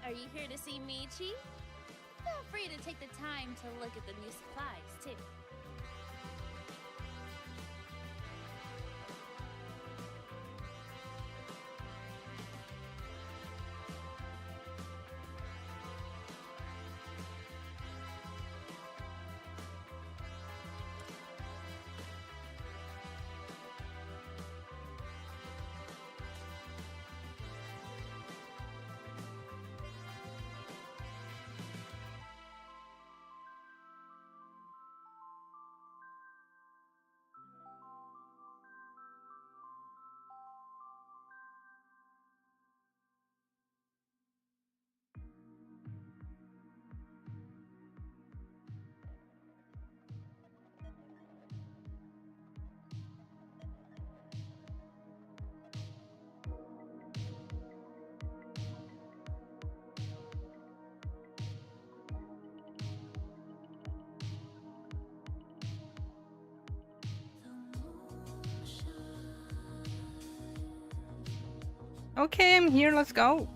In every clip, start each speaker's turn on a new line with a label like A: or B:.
A: Are you here to see Michi? Feel free to take the time to look at the new supplies, too.
B: Okay, I'm here, let's go.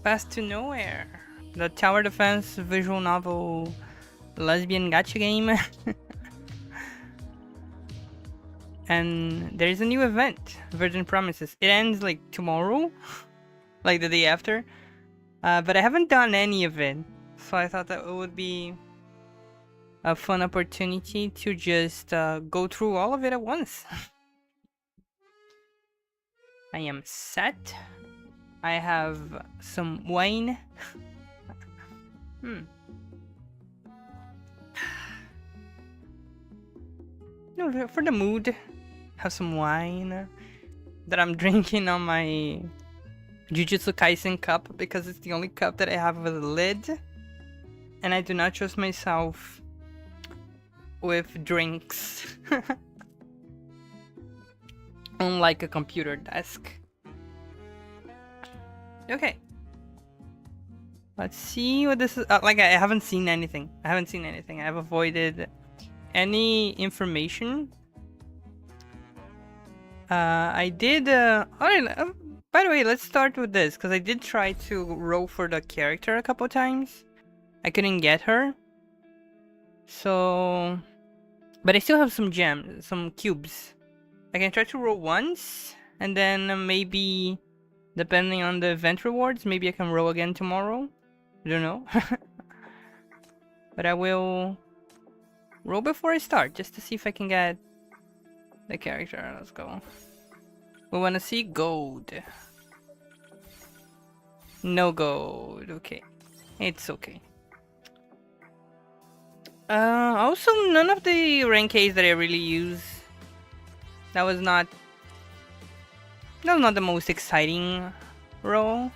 B: Path to Nowhere. The tower defense visual novel lesbian gacha game. And there's a new event, Verdant Promises. It ends like tomorrow, like the day after. But I haven't done any of it, so I thought that it would be a fun opportunity to just go through all of it at once. I am set. I have some wine. No, for the mood. Have some wine that I'm drinking on my Jujutsu Kaisen cup because it's the only cup that I have with a lid. And I do not trust myself with drinks. Unlike a computer desk. Okay. Let's see what this is. Like, I haven't seen anything. I have avoided any information. I did. Alright, by the way, let's start with this because I did try to roll for the character a couple times. I couldn't get her. So. But I still have some gems, some cubes. I can try to roll once, and then maybe, depending on the event rewards, maybe I can roll again tomorrow. I don't know. But I will roll before I start, just to see if I can get the character. Let's go. We want to see gold. No gold. Okay. It's okay. Also, none of the rank A's that I really use. That was not the most exciting role.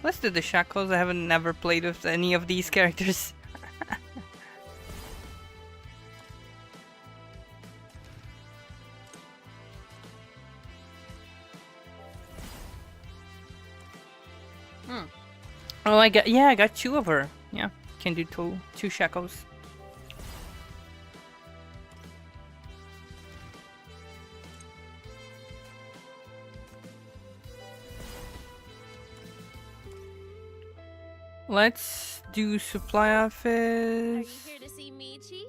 B: Let's do the shackles. I haven't never played with any of these characters. Oh, I got two of her. Yeah, can do two shackles. Let's do supply office.
A: Are you here to see Michi?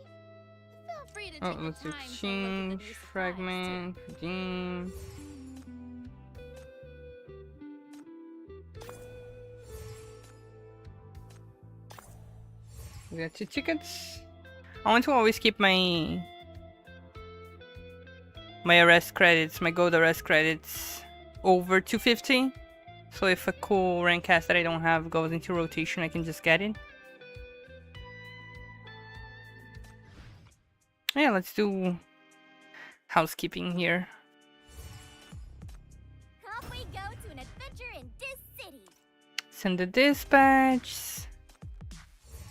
A: Feel free to take
B: Let's
A: the time to look at the
B: exchange,
A: new supplies,
B: fragment, redeem. We got 2 tickets. I want to always keep my arrest credits, my gold arrest credits over 250. So if a cool rank cast that I don't have goes into rotation, I can just get it. Yeah, let's do housekeeping here.
A: Off we go to an adventure in this city.
B: Send the dispatch.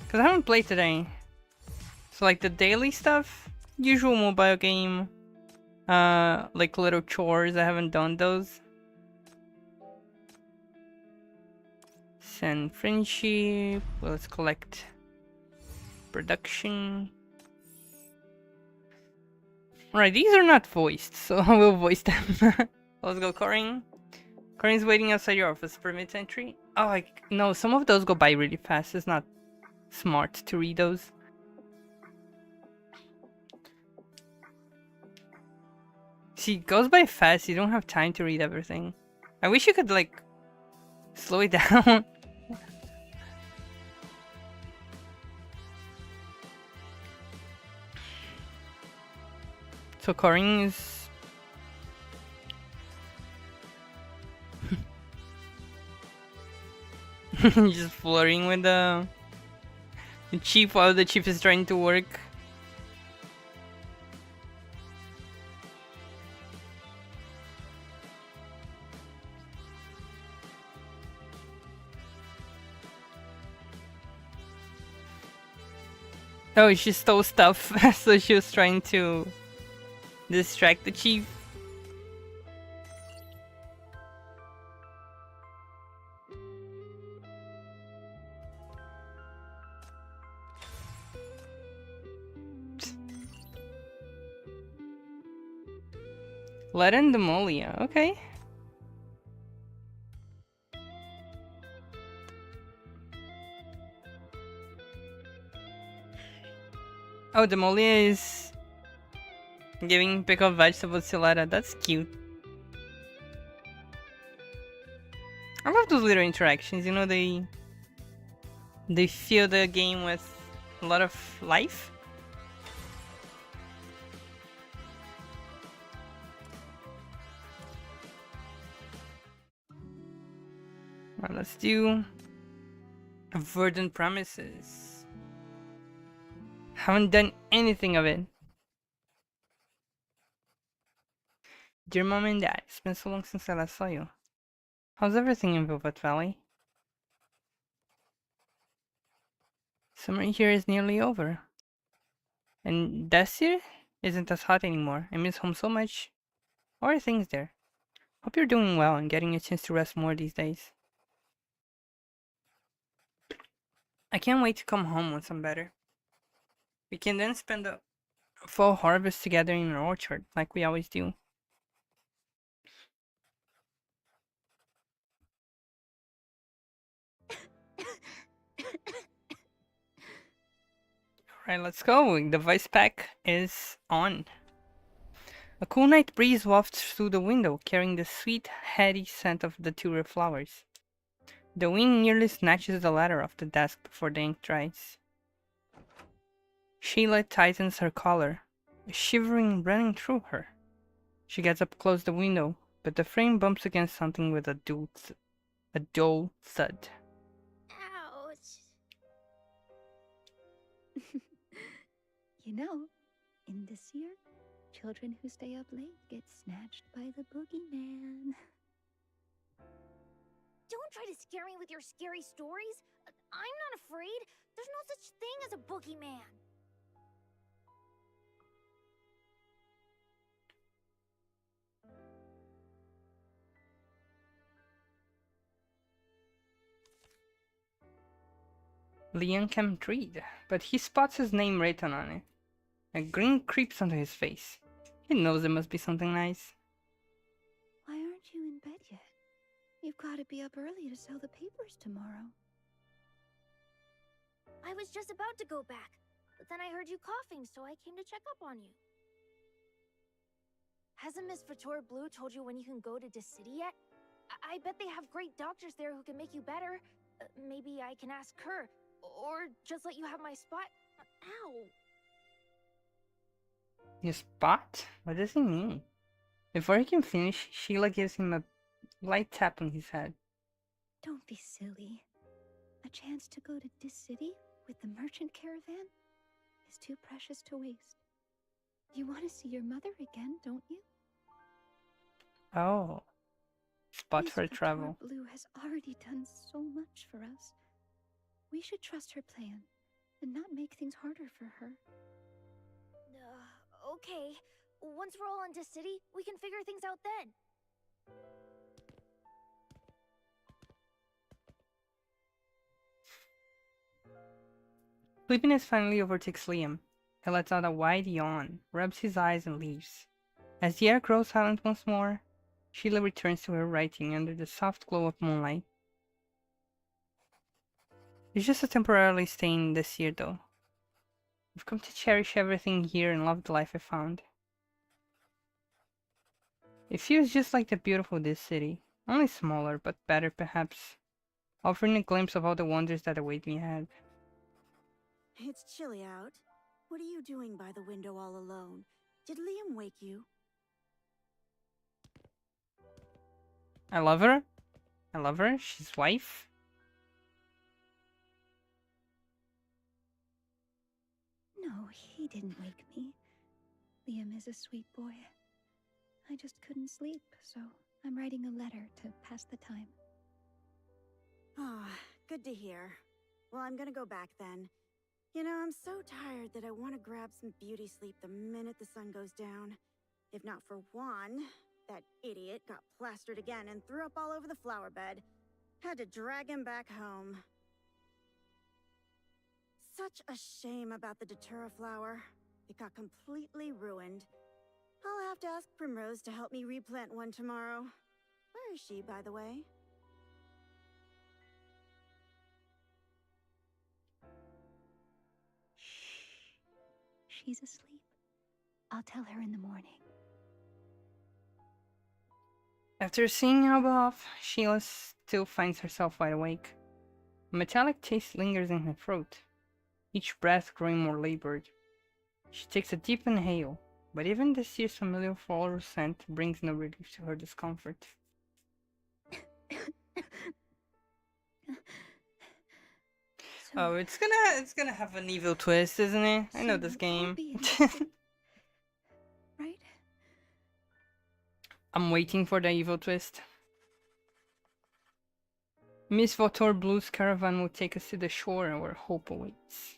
B: Because I haven't played today. So like the daily stuff, usual mobile game, like little chores, I haven't done those. Send friendship. Well, let's collect production. Alright, these are not voiced, so I will voice them. Let's go, Coring. Corinne's waiting outside your office. Permit entry? Oh, no, some of those go by really fast. It's not smart to read those. See, it goes by fast. You don't have time to read everything. I wish you could, like, slow it down. So Corinne is... just flirting with the chief while the chief is trying to work. Oh, she stole stuff, so she was trying to distract the chief. Let in Demolia, okay. Oh, Demolia is giving pickled vegetables to Letta. That's cute. I love those little interactions, you know, they fill the game with a lot of life. Well, let's do Verdant Promises. Haven't done anything of it. Dear Mom and Dad, it's been so long since I last saw you. How's everything in Velvet Valley? Summer here is nearly over. And this year isn't as hot anymore. I miss home so much. How are things there? Hope you're doing well and getting a chance to rest more these days. I can't wait to come home once I'm better. We can then spend the fall harvest together in our orchard, like we always do. Alright, let's go. The voice pack is on. A cool night breeze wafts through the window, carrying the sweet, heady scent of the tulip flowers. The wind nearly snatches the letter off the desk before the ink dries. Sheila tightens her collar, a shivering running through her. She gets up close the window, but the frame bumps against something with a dull thud.
A: Ouch.
C: You know, in this year, children who stay up late get snatched by the boogeyman.
A: Don't try to scare me with your scary stories. I'm not afraid. There's no such thing as a boogeyman.
B: Leon can't read, but he spots his name written on it. A grin creeps onto his face. He knows it must be something nice.
C: Why aren't you in bed yet? You've got to be up early to sell the papers tomorrow.
A: I was just about to go back, but then I heard you coughing, so I came to check up on you. Hasn't Miss Vittoria Blue told you when you can go to this city yet? I bet they have great doctors there who can make you better. Maybe I can ask her, or just let you have my spot. Ow!
B: Your spot? What does he mean? Before he can finish, Sheila gives him a light tap on his head.
C: Don't be silly. A chance to go to this city with the merchant caravan is too precious to waste. You want to see your mother again, don't you?
B: Oh. Spot
C: Miss
B: for
C: Vittoria
B: travel.
C: Blue has already done so much for us. We should trust her plan and not make things harder for her.
A: Okay. Once we're all in this city, we can figure things out then.
B: Sleepiness finally overtakes Liam. He lets out a wide yawn, rubs his eyes, and leaves. As the air grows silent once more, Sheila returns to her writing under the soft glow of moonlight. It's just a temporarily staying this year, though. I've come to cherish everything here and love the life I found. It feels just like the beautiful this city, only smaller, but better perhaps, offering a glimpse of all the wonders that await me ahead.
D: It's chilly out. What are you doing by the window all alone? Did Liam wake you?
B: I love her. I love her. She's wife.
C: No, he didn't wake me. Liam is a sweet boy. I just couldn't sleep, so I'm writing a letter to pass the time.
D: Ah, good to hear. Well, I'm gonna go back then. You know, I'm so tired that I want to grab some beauty sleep the minute the sun goes down. If not for one, that idiot got plastered again and threw up all over the flower bed. Had to drag him back home. Such a shame about the Datura flower. It got completely ruined. I'll have to ask Primrose to help me replant one tomorrow. Where is she, by the way?
C: Shh. She's asleep. I'll tell her in the morning.
B: After seeing Alba off, Sheila still finds herself wide awake. A metallic taste lingers in her throat, each breath growing more labored. She takes a deep inhale, but even this year's familiar floral scent brings no relief to her discomfort. Oh, it's gonna have an evil twist, isn't it? I know this game.
C: Right?
B: I'm waiting for the evil twist. Miss Votor Blue's caravan will take us to the shore where hope awaits.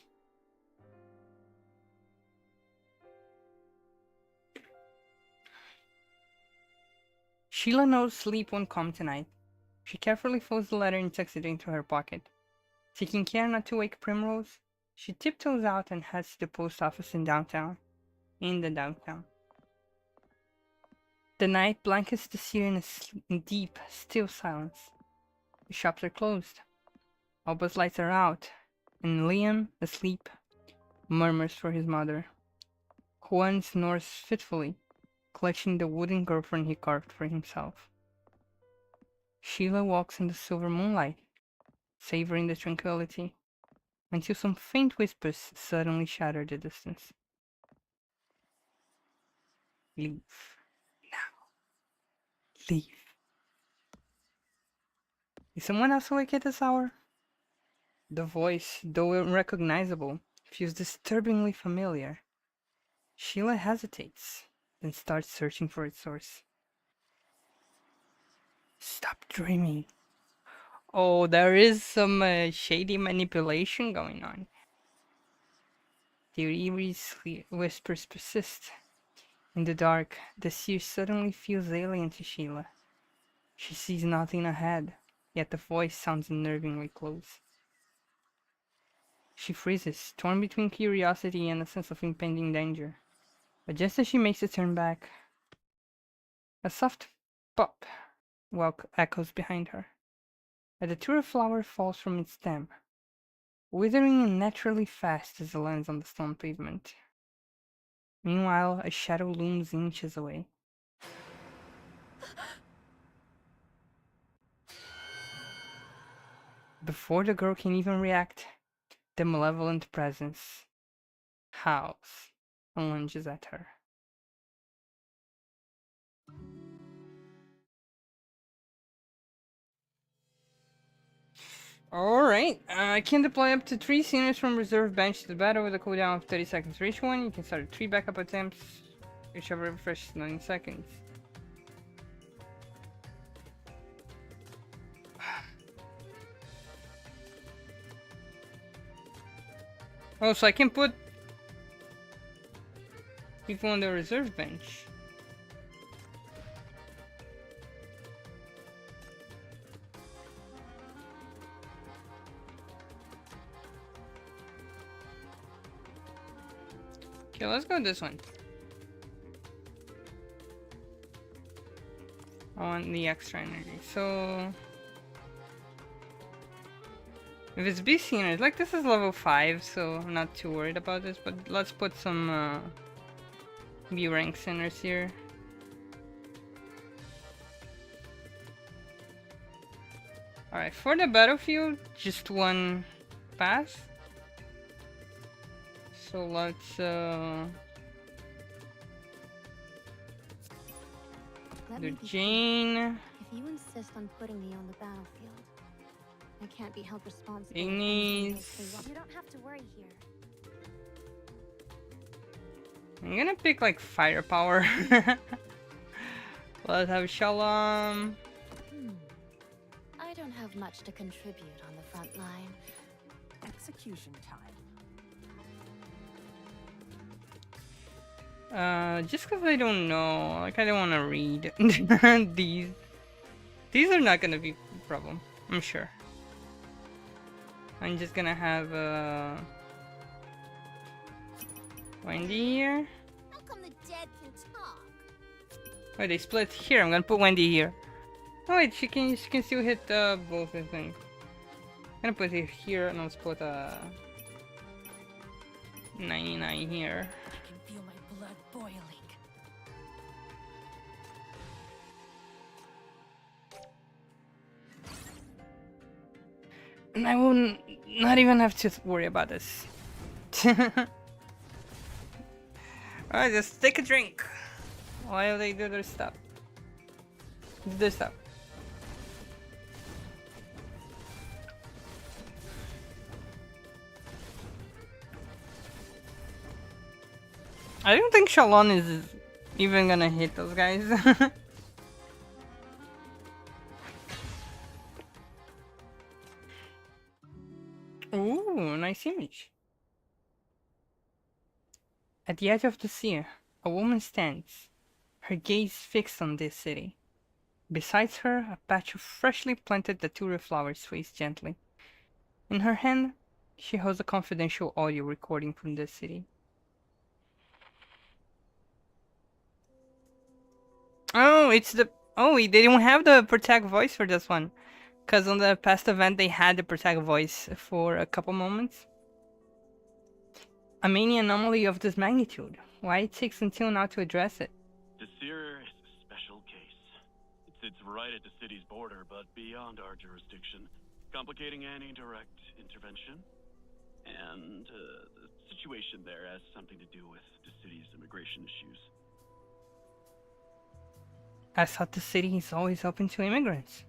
B: Sheila knows sleep won't come tonight. She carefully folds the letter and tucks it into her pocket. Taking care not to wake Primrose, she tiptoes out and heads to the post office in the downtown. The night blankets the city in deep, still silence. The shops are closed. Alba's lights are out, and Liam, asleep, murmurs for his mother. Juan snores fitfully, clutching the wooden girlfriend he carved for himself. Sheila walks in the silver moonlight, savoring the tranquility, until some faint whispers suddenly shatter the distance. Leave. Now. Leave. Is someone else awake at this hour? The voice, though unrecognizable, feels disturbingly familiar. Sheila hesitates, then starts searching for its source. Stop dreaming. Oh, there is some shady manipulation going on. The eerie whispers persist. In the dark, the sea suddenly feels alien to Sheila. She sees nothing ahead, yet the voice sounds unnervingly close. She freezes, torn between curiosity and a sense of impending danger. But just as she makes a turn back, a soft pop echoes behind her. A datura flower falls from its stem, withering unnaturally fast as it lands on the stone pavement. Meanwhile, a shadow looms inches away. Before the girl can even react, the malevolent presence howls and lunges at her. Alright, I can deploy up to 3 seniors from reserve bench to the battle with a cooldown of 30 seconds for each one. You can start 3 backup attempts, whichever refreshes 9 seconds. Oh, so I can put people on the reserve bench. Okay, let's go with this one. I want the extra energy. So if it's BC energy, like this is level 5, so I'm not too worried about this. But let's put some B rank sinners here. Alright, for the battlefield, just one pass. So let's
C: Let
B: do
C: me be clear.
B: Jane,
C: If you insist on putting me on the battlefield, I can't be held responsible. for
B: Ignis.
C: anything they say.
A: You don't have to worry here.
B: I'm gonna pick like firepower. Let's have Shalom.
C: I don't have much to contribute on the front line.
E: Execution time.
B: Just because I don't know, like I don't want to read these. These are not gonna be a problem, I'm sure. I'm just gonna have Wendy here.
C: How come the dead can talk?
B: Wait, they split here. I'm gonna put Wendy here. Oh wait, she can still hit both, I think. I'm gonna put it here, and let's put 99 here.
E: I can feel my blood boiling.
B: And I will not even have to worry about this. Alright, just take a drink while they do their stuff. Do their stuff. I don't think Shalon is even gonna hit those guys. Ooh, nice image. At the edge of the sea, a woman stands, her gaze fixed on this city. Besides her, a patch of freshly planted datura flowers sways gently. In her hand, she holds a confidential audio recording from this city. Oh, it's the... Oh, they don't have the protect voice for this one. Because on the past event, they had the protect voice for a couple moments. A mania anomaly of this magnitude. Why it takes until now to address it?
F: Desir is a special case. It sits right at the city's border, but beyond our jurisdiction, complicating any direct intervention. And the situation there has something to do with the city's immigration issues.
B: I thought the city is always open to immigrants.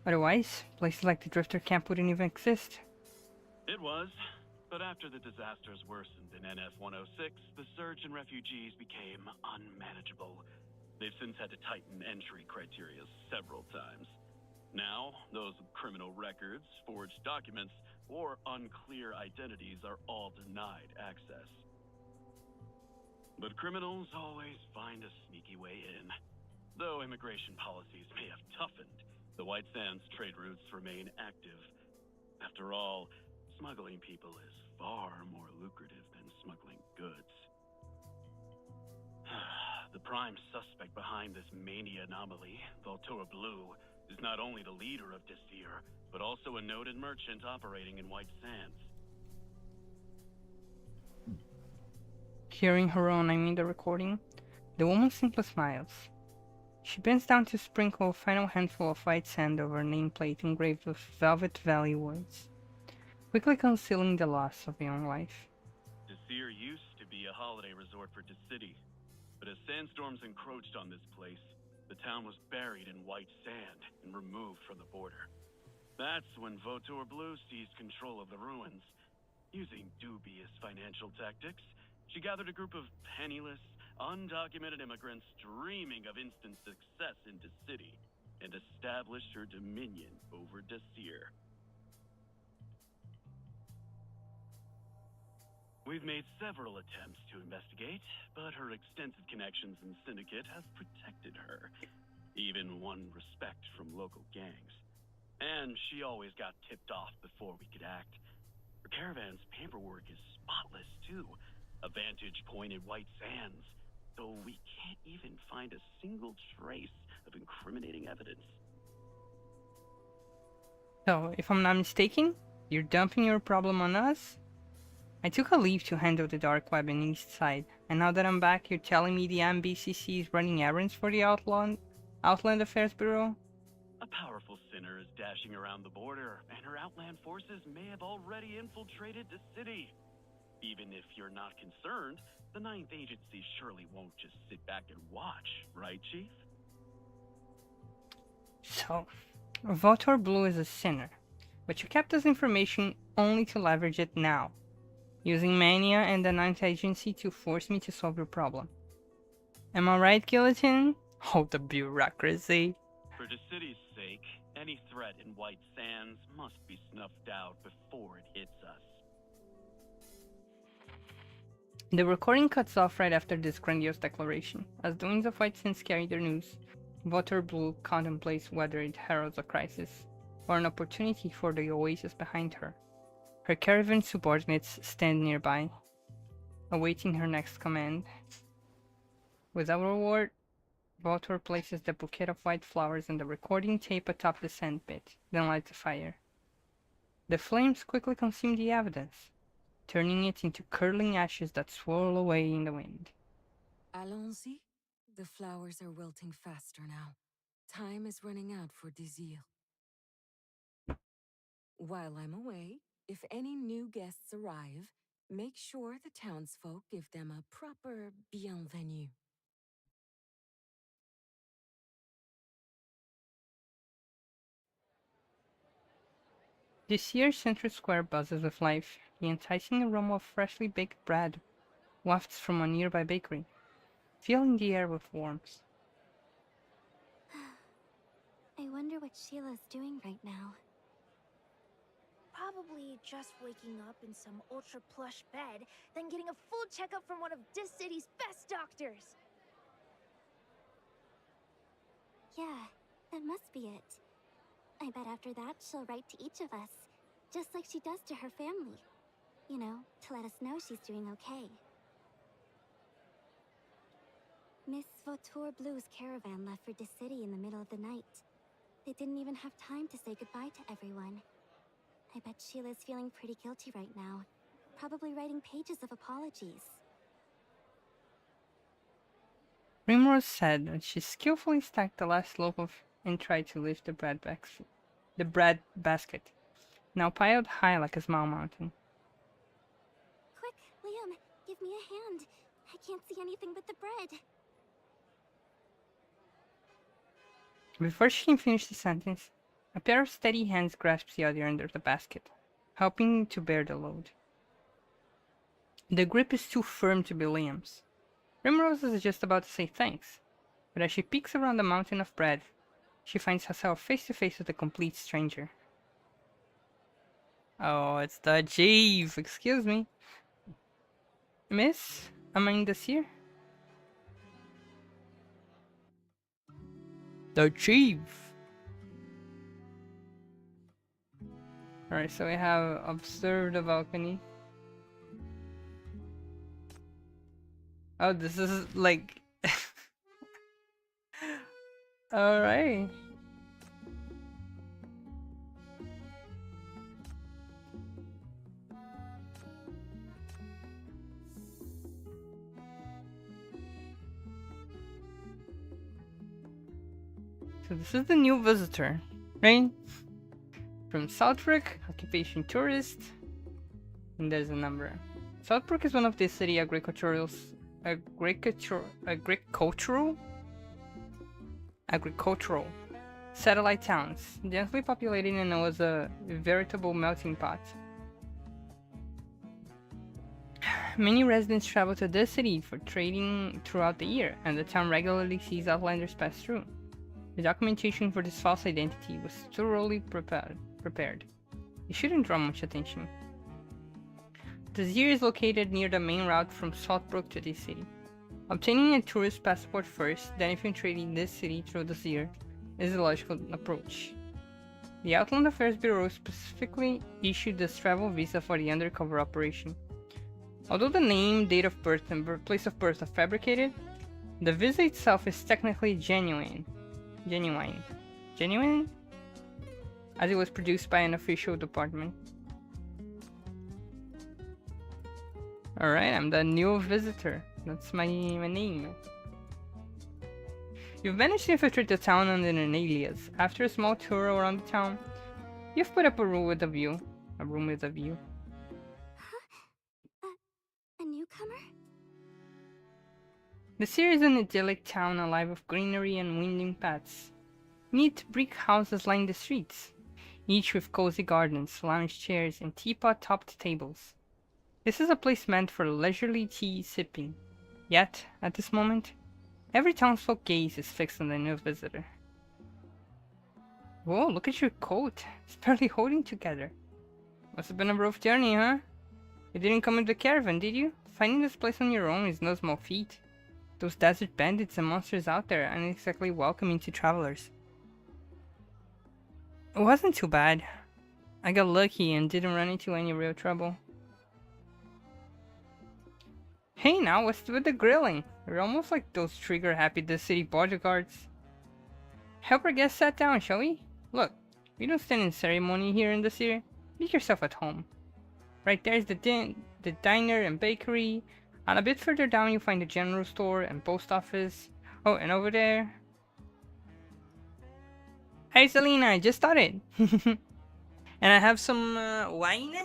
B: Otherwise, places like the Drifter camp wouldn't even exist.
F: It was, but after the disasters worsened in NF-106, the surge in refugees became unmanageable. They've since had to tighten entry criteria several times. Now, those with criminal records, forged documents, or unclear identities are all denied access. But criminals always find a sneaky way in. Though immigration policies may have toughened, the White Sands trade routes remain active. After all, smuggling people is far more lucrative than smuggling goods. The prime suspect behind this mania anomaly, Voltura Blue, is not only the leader of Desir, but also a noted merchant operating in White Sands.
B: Hearing her own, the recording, the woman simply smiles. She bends down to sprinkle a final handful of white sand over a nameplate engraved with Velvet Valley words, quickly concealing the loss of young life.
F: Desir used to be a holiday resort for the city, but as sandstorms encroached on this place, the town was buried in white sand and removed from the border. That's when Votor Blue seized control of the ruins. Using dubious financial tactics, she gathered a group of penniless, undocumented immigrants dreaming of instant success in the city and established her dominion over Desir. We've made several attempts to investigate, but her extensive connections and syndicate have protected her. Even won respect from local gangs. And she always got tipped off before we could act. Her caravan's paperwork is spotless, too. A vantage point in White Sands. Though we can't even find a single trace of incriminating evidence.
B: So, if I'm not mistaken, you're dumping your problem on us? I took a leave to handle the dark web in East Side, and now that I'm back, you're telling me the MBCC is running errands for the Outland Affairs Bureau?
F: A powerful sinner is dashing around the border, and her outland forces may have already infiltrated the city. Even if you're not concerned, the Ninth Agency surely won't just sit back and watch, right, Chief?
B: So, Votor Blue is a sinner, but you kept this information only to leverage it now, using Mania and the Ninth Agency to force me to solve your problem. Am I right, Guillotine? Oh, the bureaucracy.
F: For the city's sake, any threat in White Sands must be snuffed out before it hits us.
B: The recording cuts off right after this grandiose declaration. As the winds of White Sands carry their news, Votor Blue contemplates whether it heralds a crisis or an opportunity for the oasis behind her. Her caravan subordinates stand nearby, awaiting her next command. Without reward, Votor places the bouquet of white flowers and the recording tape atop the sandpit, then lights a fire. The flames quickly consume the evidence, turning it into curling ashes that swirl away in the wind.
E: Allons-y. The flowers are wilting faster now. Time is running out for Désir. While I'm away, if any new guests arrive, make sure the townsfolk give them a proper bienvenue.
B: This year's Central Square buzzes with life. The enticing aroma of freshly baked bread wafts from a nearby bakery, filling the air with warmth.
C: I wonder what Sheila's doing right now.
A: Probably just waking up in some ultra plush bed, then getting a full checkup from one of this city's best doctors.
C: Yeah, that must be it. I bet after that she'll write to each of us, just like she does to her family. You know, to let us know she's doing okay. Miss Votor Blue's caravan left for the city in the middle of the night. They didn't even have time to say goodbye to everyone. I bet Sheila's feeling pretty guilty right now, probably writing pages of apologies.
B: Primrose said that she skillfully stacked the last loaf and tried to lift the bread basket, now piled high like a small mountain.
C: Quick, Liam, give me a hand. I can't see anything but the bread.
B: Before she can finish the sentence, a pair of steady hands grasps the other under the basket, helping to bear the load. The grip is too firm to be Liam's. Primrose is just about to say thanks, but as she peeks around the mountain of bread, she finds herself face to face with a complete stranger. Oh, it's the chief! Excuse me. Miss, am I in this here? The chief! Alright, so we have observed the balcony. Oh, this is like... Alright. So this is the new visitor, right? From Southbrook, occupation tourist, and there's a number. Southbrook is one of the city agricultural satellite towns, densely populated and known as a veritable melting pot. Many residents travel to this city for trading throughout the year, and the town regularly sees outlanders pass through. The documentation for this false identity was thoroughly prepared. It shouldn't draw much attention. Désir is located near the main route from Southbrook to this city. Obtaining a tourist passport first, then infiltrating this city through Désir is the logical approach. The Outland Affairs Bureau specifically issued this travel visa for the undercover operation. Although the name, date of birth, and place of birth are fabricated, the visa itself is technically genuine. Genuine. Genuine? As it was produced by an official department. Alright, I'm the new visitor. That's my name. You've managed to infiltrate the town under an alias. After a small tour around the town, you've put up a room with a view. A room with a view.
C: Huh? A newcomer?
B: The city is an idyllic town alive with greenery and winding paths. Neat brick houses line the streets, each with cozy gardens, lounge chairs, and teapot-topped tables. This is a place meant for leisurely tea sipping. Yet, at this moment, every townsfolk gaze is fixed on the new visitor. Whoa, look at your coat. It's barely holding together. Must have been a rough journey, huh? You didn't come with the caravan, did you? Finding this place on your own is no small feat. Those desert bandits and monsters out there aren't exactly welcoming to travelers. It wasn't too bad. I got lucky and didn't run into any real trouble. Hey now, what's with the grilling? You're almost like those trigger-happy the city bodyguards. Help our guests sit down, shall we? Look, we don't stand in ceremony here in the city. Make yourself at home. Right there's the diner and bakery. And a bit further down you'll find the general store and post office. Oh, and over there... Hey Selena, I just started! And I have some wine.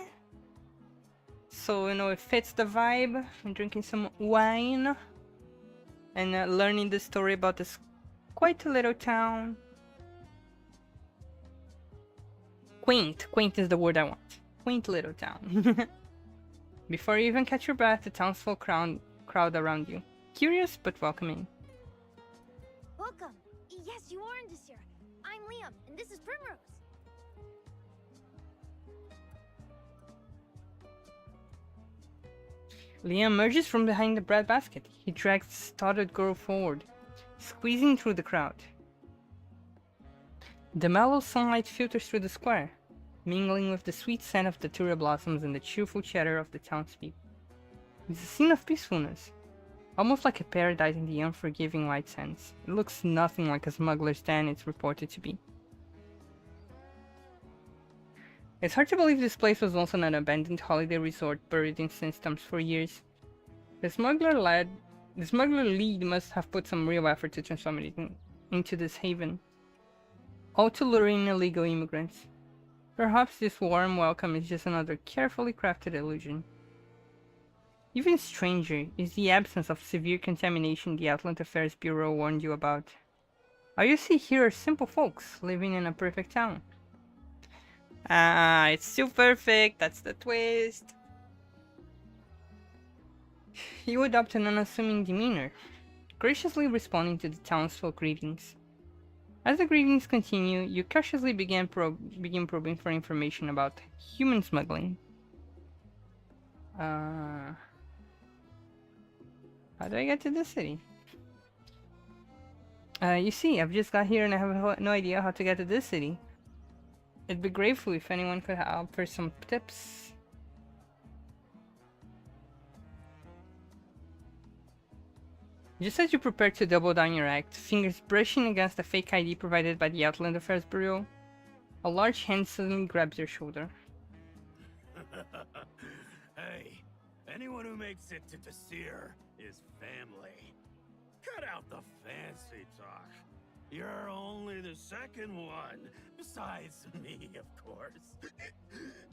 B: So, you know, it fits the vibe. I'm drinking some wine. And learning the story about this quite a little town. Quaint. Quaint is the word I want. Quaint little town. Before you even catch your breath, the townsfolk crowd around you. Curious but welcoming.
A: Welcome. Yes, you are in Desir. I'm Liam, and this is Primrose.
B: Liam emerges from behind the bread basket. He drags the startled girl forward, squeezing through the crowd. The mellow sunlight filters through the square, mingling with the sweet scent of datura blossoms and the cheerful chatter of the townspeople. It's a scene of peacefulness, almost like a paradise in the unforgiving white sands. It looks nothing like a smuggler's den it's reported to be. It's hard to believe this place was once an abandoned holiday resort buried in sandstorms for years. The smuggler lead must have put some real effort to transform it into this haven, all to lure in illegal immigrants. Perhaps this warm welcome is just another carefully crafted illusion. Even stranger is the absence of severe contamination the Outland Affairs Bureau warned you about. All you see here are simple folks living in a perfect town. Ah, it's still perfect, that's the twist. You adopt an unassuming demeanor, graciously responding to the townsfolk greetings. As the greetings continue, you cautiously begin probing for information about human smuggling. How do I get to this city? You see, I've just got here and I have no idea how to get to this city. It'd be grateful if anyone could offer some tips. Just as you prepare to double down your act, fingers brushing against the fake ID provided by the Outland Affairs Bureau, a large hand suddenly grabs your shoulder.
F: Hey, anyone who makes it to Desir is family. Cut out the fancy talk. You're only the second one, besides me, of course,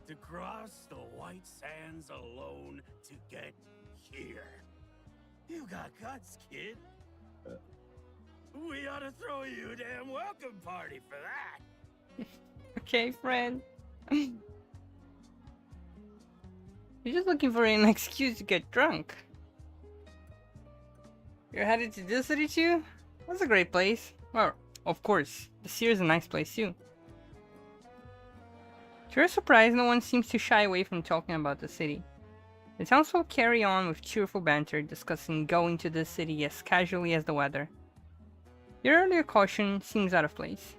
F: to cross the white sands alone to get here. You got guts, kid. We ought to throw you a damn welcome party for that.
B: Okay, friend. You're just looking for an excuse to get drunk. You're headed to this city too? That's a great place. Well, of course, Desir is a nice place too. To your surprise, no one seems to shy away from talking about the city. The townsfolk carry on with cheerful banter, discussing going to this city as casually as the weather. Your earlier caution seems out of place.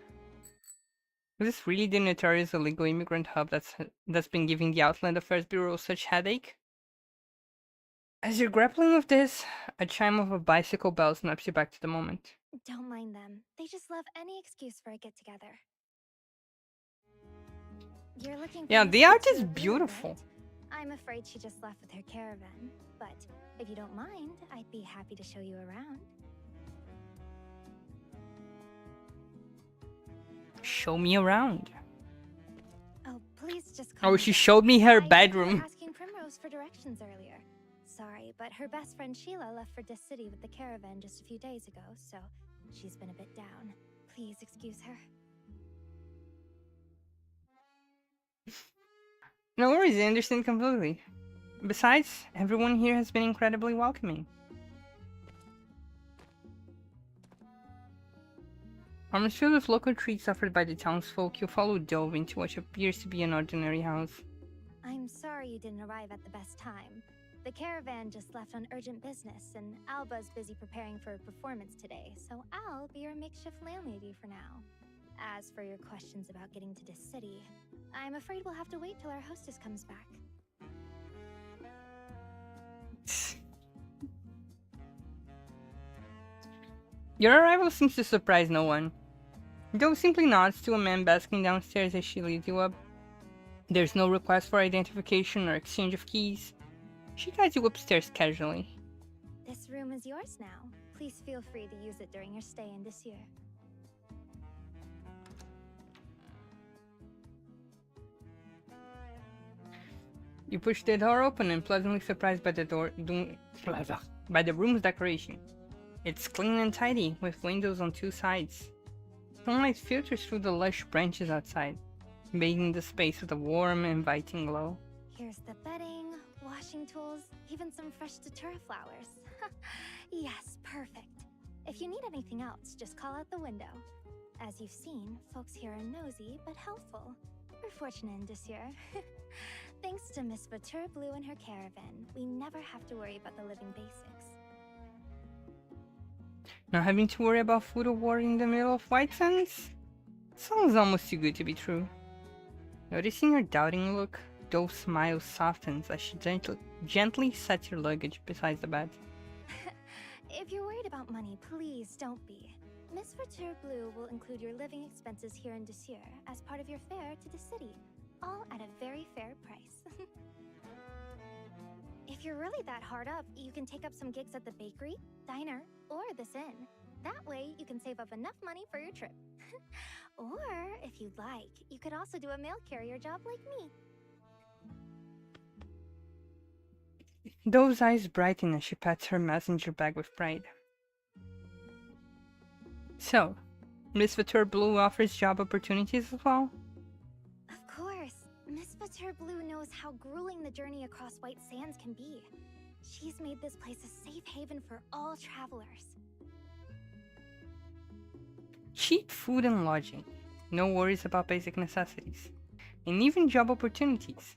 B: Is this really the notorious illegal immigrant hub that's been giving the Outland Affairs Bureau such headache? As you're grappling with this, a chime of a bicycle bell snaps you back to the moment.
A: Don't mind them. They just love any excuse for a get-together. You're looking for
B: Yeah,
A: Miss
B: the art is
A: Couture Blue,
B: beautiful.
A: right? I'm afraid she just left with her caravan, but if you don't mind, I'd be happy to show you around.
B: Show me around.
A: Oh, please just call
B: Oh,
A: me
B: she
A: back.
B: showed me her
A: I think you were
B: bedroom.
A: asking Primrose for directions earlier. Sorry, but her best friend Sheila left for this city with the caravan just a few days ago, so she's been a bit down. Please excuse her.
B: No worries, I understand completely. Besides, everyone here has been incredibly welcoming. Almost filled with local treats offered by the townsfolk, you follow Dove into what appears to be an ordinary house.
A: I'm sorry you didn't arrive at the best time. The caravan just left on urgent business, and Alba's busy preparing for a performance today, so I'll be your makeshift landlady for now. As for your questions about getting to this city, I'm afraid we'll have to wait till our hostess comes back.
B: Your arrival seems to surprise no one. Dove simply nods to a man basking downstairs as she leads you up. There's no request for identification or exchange of keys. She guides you upstairs casually.
A: This room is yours now. Please feel free to use it during your stay in this year.
B: You push the door open and pleasantly surprised by the room's decoration. It's clean and tidy, with windows on two sides. Sunlight filters through the lush branches outside, bathing the space with a warm, inviting glow.
A: Here's the bedding, washing tools, even some fresh datura flowers. Yes, perfect. If you need anything else, just call out the window. As you've seen, folks here are nosy but helpful. We're fortunate in this year. Thanks to Miss Couture Blue and her caravan, we never have to worry about the living basics.
B: Not having to worry about food or water in the middle of White Sands? Sounds almost too good to be true. Noticing your doubting look, Dove's smile softens as she gently sets your luggage beside the bed.
A: If you're worried about money, please don't be. Miss Couture Blue will include your living expenses here in Desir as part of your fare to the city, all at a very fair price. If you're really that hard up, you can take up some gigs at the bakery, diner, or this inn. That way, you can save up enough money for your trip. Or, if you'd like, you could also do a mail carrier job like me.
B: Dove's eyes brighten as she pats her messenger bag with pride. So, Miss Couture Blue offers job opportunities as well?
A: Of course. Miss Couture Blue knows how grueling the journey across White Sands can be. She's made this place a safe haven for all travelers.
B: Cheap food and lodging, no worries about basic necessities, and even job opportunities.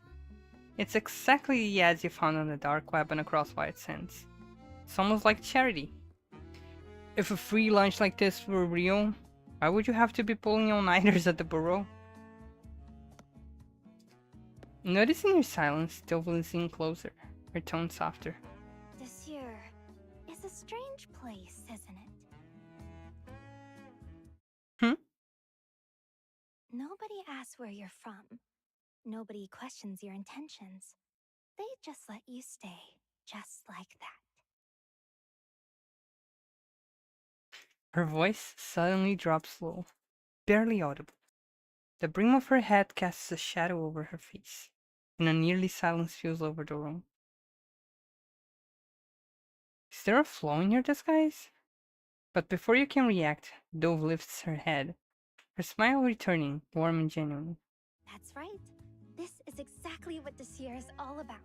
B: It's exactly the ads you found on the dark web and across White Sands. It's almost like charity. If a free lunch like this were real, why would you have to be pulling all-nighters at the Burrow? Noticing your silence, Dove leans in closer, her tone softer.
A: Desir is a strange place, isn't it? Nobody asks where you're from. Nobody questions your intentions. They just let you stay, just like that.
B: Her voice suddenly drops low, barely audible. The brim of her hat casts a shadow over her face, and a nearly silence fills over the room. Is there a flaw in your disguise? But before you can react, Dove lifts her head, her smile returning, warm and genuine.
A: That's right. This is exactly what this year is all about.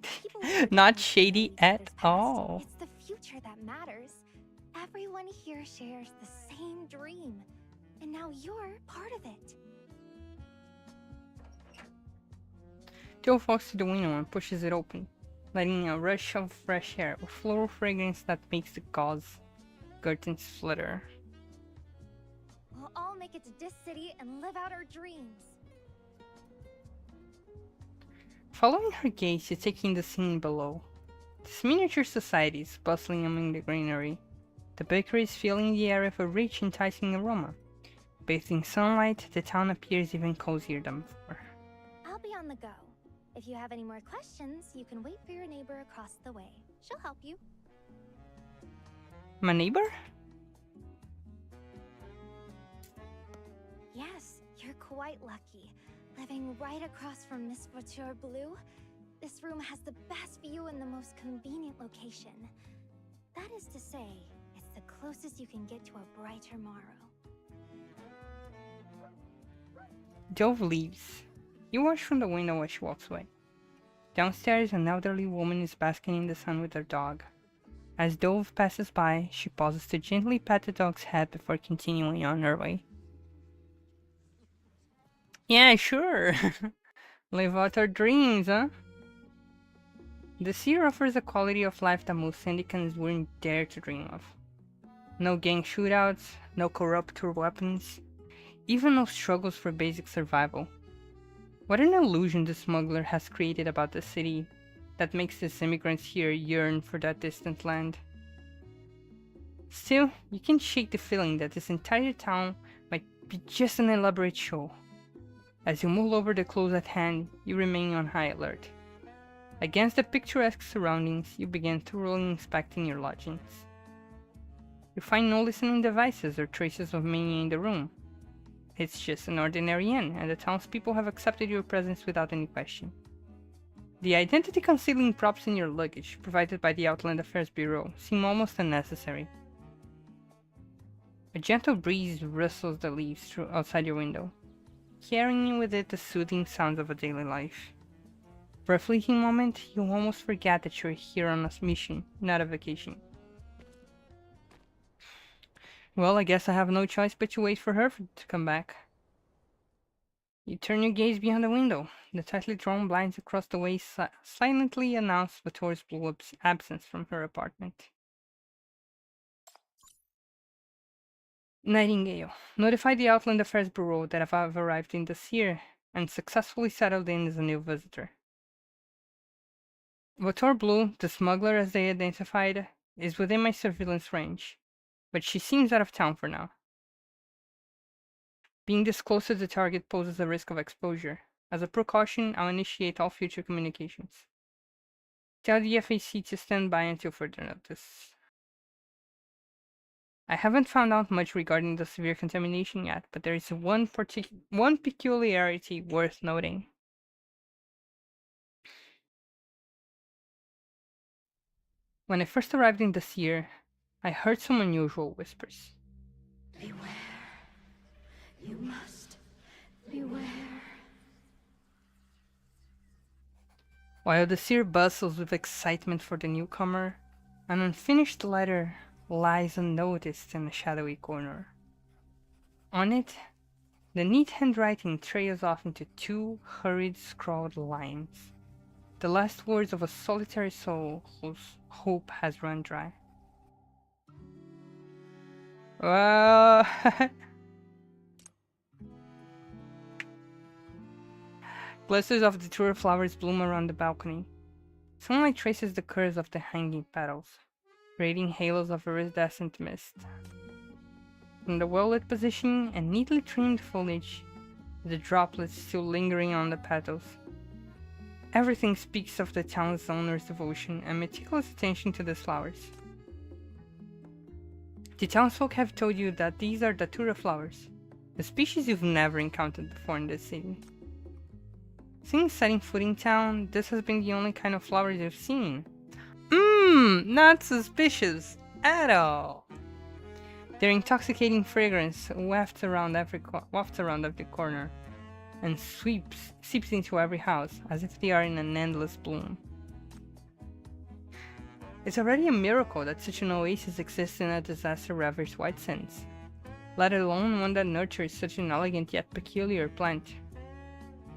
A: People
B: Not shady
A: each other's
B: at
A: past.
B: all.
A: It's the future that matters. Everyone here shares the same dream, and now you're part of it.
B: Dove walks to the window and pushes it open, letting in a rush of fresh air, a floral fragrance that makes the gauze curtains flutter.
A: We'll all make it to this city and live out our dreams.
B: Following her gaze, you take in the scene below. This miniature society is bustling among the greenery. The bakery is filling the air with a rich, enticing aroma. Bathed in sunlight, the town appears even cozier than before.
A: I'll be on the go. If you have any more questions, you can wait for your neighbor across the way. She'll help you.
B: My neighbor?
A: Yes, you're quite lucky. Living right across from Miss Voiture Blue, this room has the best view and the most convenient location. That is to say, it's the closest you can get to a brighter morrow.
B: Dove leaves. You watch from the window as she walks away. Downstairs, an elderly woman is basking in the sun with her dog. As Dove passes by, she pauses to gently pat the dog's head before continuing on her way. Yeah, sure. Live out our dreams, huh? The Seer offers a quality of life that most syndicants wouldn't dare to dream of. No gang shootouts, no corrupt weapons, even no struggles for basic survival. What an illusion the smuggler has created about the city that makes the immigrants here yearn for that distant land. Still, you can't shake the feeling that this entire town might be just an elaborate show. As you mull over the clothes at hand, you remain on high alert. Against the picturesque surroundings, you begin thoroughly inspecting your lodgings. You find no listening devices or traces of mania in the room. It's just an ordinary inn, and the townspeople have accepted your presence without any question. The identity-concealing props in your luggage, provided by the Outland Affairs Bureau, seem almost unnecessary. A gentle breeze rustles the leaves outside your window, carrying with it the soothing sounds of a daily life. For a fleeting moment, you almost forget that you're here on a mission, not a vacation. Well, I guess I have no choice but to wait for her to come back. You turn your gaze beyond the window. The tightly drawn blinds across the way silently announce Vautour's Blue's absence from her apartment. Nightingale. Notify the Outland Affairs Bureau that I've arrived in the Seer and successfully settled in as a new visitor. Vautour Blue, the smuggler as they identified, is within my surveillance range, but she seems out of town for now. Being this close to the target poses a risk of exposure. As a precaution, I'll initiate all future communications. Tell the FAC to stand by until further notice. I haven't found out much regarding the severe contamination yet, but there is one peculiarity worth noting. When I first arrived in the Seer, I heard some unusual whispers.
G: Beware. You must beware.
B: While the Seer bustles with excitement for the newcomer, an unfinished letter lies unnoticed in a shadowy corner. On it, the neat handwriting trails off into 2 hurried scrawled lines, the last words of a solitary soul whose hope has run dry. Well, clusters of datura flowers bloom around the balcony. Sunlight traces the curves of the hanging petals, creating halos of iridescent mist. From the well-lit position and neatly trimmed foliage, the droplets still lingering on the petals. Everything speaks of the town's owner's devotion and meticulous attention to these flowers. The townsfolk have told you that these are datura flowers, a species you've never encountered before in this city. Since setting foot in town, this has been the only kind of flowers you've seen. Not suspicious at all. Their intoxicating fragrance wafts around every corner, and seeps into every house, as if they are in an endless bloom. It's already a miracle that such an oasis exists in a disaster-ravaged White Sands, let alone one that nurtures such an elegant yet peculiar plant.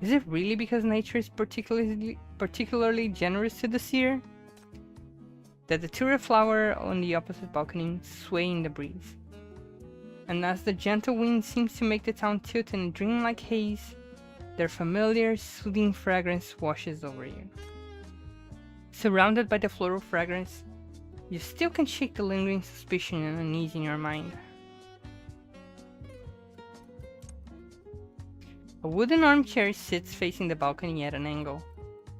B: Is it really because nature is particularly generous to the Seer? The datura flower on the opposite balcony sway in the breeze, and as the gentle wind seems to make the town tilt in a dreamlike haze, their familiar, soothing fragrance washes over you. Surrounded by the floral fragrance, you still can shake the lingering suspicion and unease in your mind. A wooden armchair sits facing the balcony at an angle.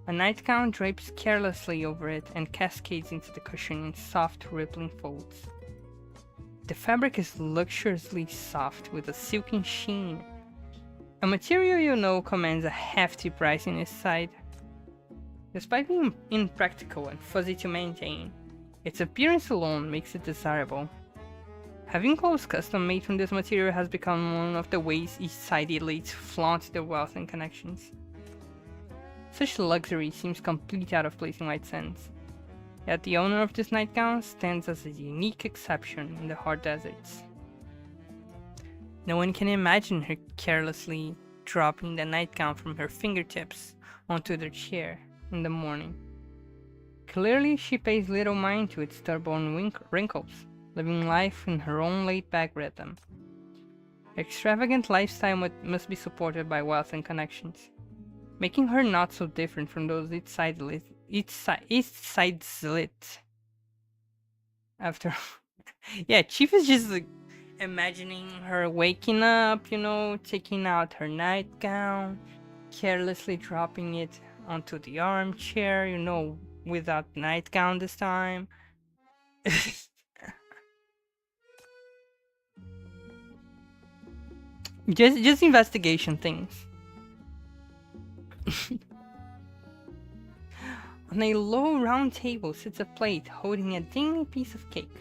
B: A nightgown drapes carelessly over it and cascades into the cushion in soft, rippling folds. The fabric is luxuriously soft with a silken sheen, a material you know commands a hefty price in its side. Despite being impractical and fuzzy to maintain, its appearance alone makes it desirable. Having clothes custom made from this material has become one of the ways East Side elites flaunt their wealth and connections. Such luxury seems completely out of place in White Sands, yet the owner of this nightgown stands as a unique exception in the hard deserts. No one can imagine her carelessly dropping the nightgown from her fingertips onto the chair in the morning. Clearly, she pays little mind to its stubborn wrinkles, living life in her own laid-back rhythm. Her extravagant lifestyle must be supported by wealth and connections, making her not so different from those East Side lit. After, yeah, Chief is just like imagining her waking up, you know, taking out her nightgown, carelessly dropping it onto the armchair, you know, without nightgown this time. just investigation things. On a low round table sits a plate holding a dainty piece of cake,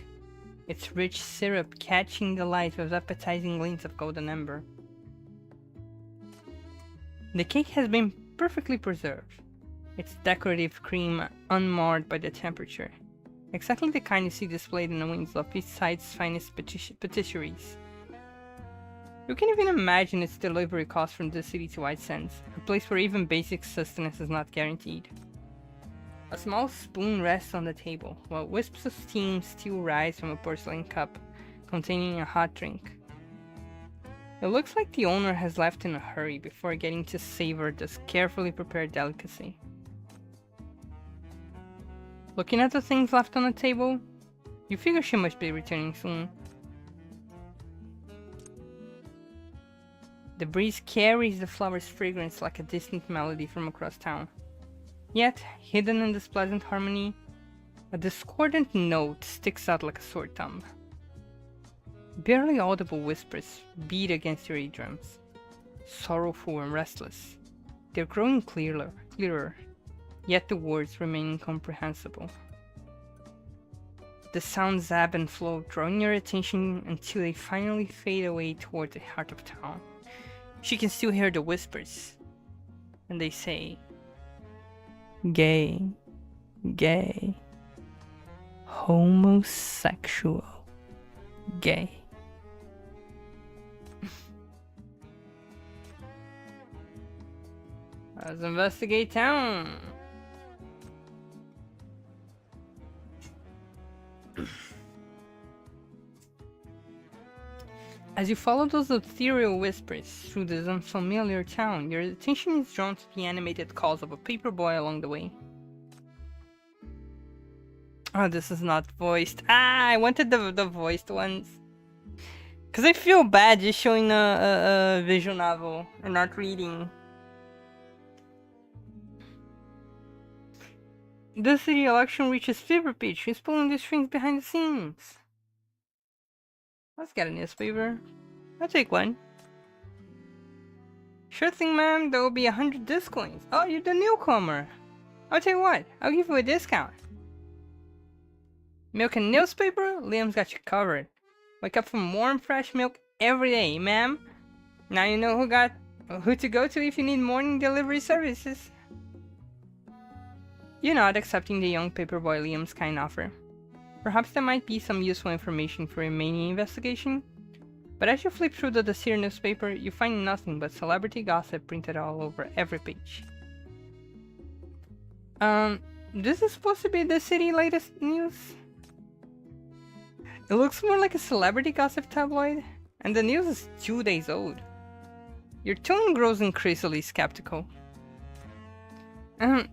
B: its rich syrup catching the light with appetizing glints of golden amber. The cake has been perfectly preserved, its decorative cream unmarred by the temperature, exactly the kind you see displayed in the windows of East Side's finest patisseries. You can even imagine its delivery cost from this city to White Sands, a place where even basic sustenance is not guaranteed. A small spoon rests on the table, while wisps of steam still rise from a porcelain cup containing a hot drink. It looks like the owner has left in a hurry before getting to savor this carefully prepared delicacy. Looking at the things left on the table, you figure she must be returning soon. The breeze carries the flower's fragrance like a distant melody from across town. Yet, hidden in this pleasant harmony, a discordant note sticks out like a sore thumb. Barely audible whispers beat against your eardrums, sorrowful and restless. They're growing clearer, yet the words remain incomprehensible. The sounds ebb and flow, drawing your attention until they finally fade away toward the heart of town. She can still hear the whispers, and they say, gay, gay, homosexual, gay. Let's investigate town. As you follow those ethereal whispers through this unfamiliar town, your attention is drawn to the animated calls of a paperboy along the way. Oh, this is not voiced. I wanted the voiced ones. Because I feel bad just showing a visual novel and not reading. The city election reaches fever pitch. Who's pulling the strings behind the scenes? Let's get a newspaper. I'll take one. Sure thing, ma'am. There will be 100 disc coins. Oh, you're the newcomer. I'll tell you what. I'll give you a discount. Milk and newspaper? Liam's got you covered. Wake up from warm, fresh milk every day, ma'am. Now you know who to go to if you need morning delivery services. You nod, accepting the young paperboy Liam's kind offer. Perhaps there might be some useful information for your remaining investigation, but as you flip through the Desir newspaper, you find nothing but celebrity gossip printed all over every page. This is supposed to be the city's latest news? It looks more like a celebrity gossip tabloid, and the news is 2 days old. Your tone grows increasingly skeptical.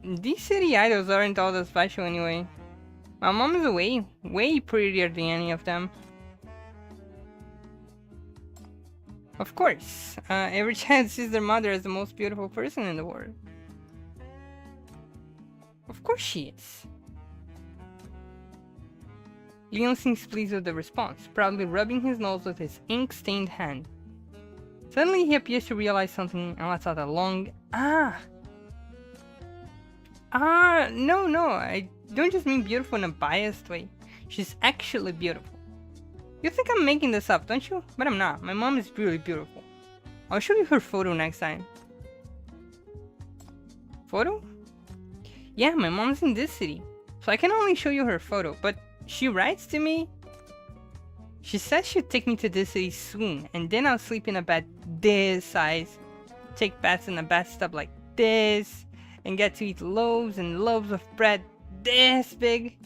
B: These city idols aren't all that special anyway. My mom is way prettier than any of them. Of course, every child sees their mother as the most beautiful person in the world. Of course she is. Leon seems pleased with the response, proudly rubbing his nose with his ink-stained hand. Suddenly he appears to realize something and lets out a long no, I don't just mean beautiful in a biased way. She's actually beautiful. You think I'm making this up, don't you? But I'm not. My mom is really beautiful. I'll show you her photo next time. Photo? Yeah, my mom's in this city, so I can only show you her photo, but she writes to me. She says she'll take me to this city soon, and then I'll sleep in a bed this size, take baths in a bathtub like this, and get to eat loaves and loaves of bread this big.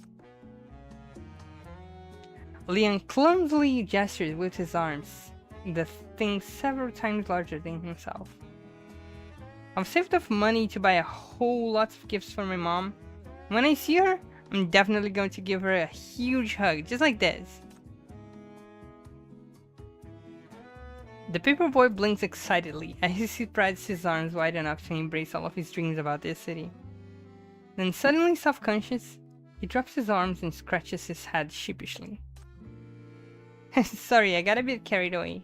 B: Leon clumsily gestured with his arms, the thing several times larger than himself. I've saved up money to buy a whole lot of gifts for my mom. When I see her, I'm definitely going to give her a huge hug, just like this. The paperboy blinks excitedly as he spreads his arms wide enough to embrace all of his dreams about this city. Then suddenly self-conscious, he drops his arms and scratches his head sheepishly. Sorry, I got a bit carried away.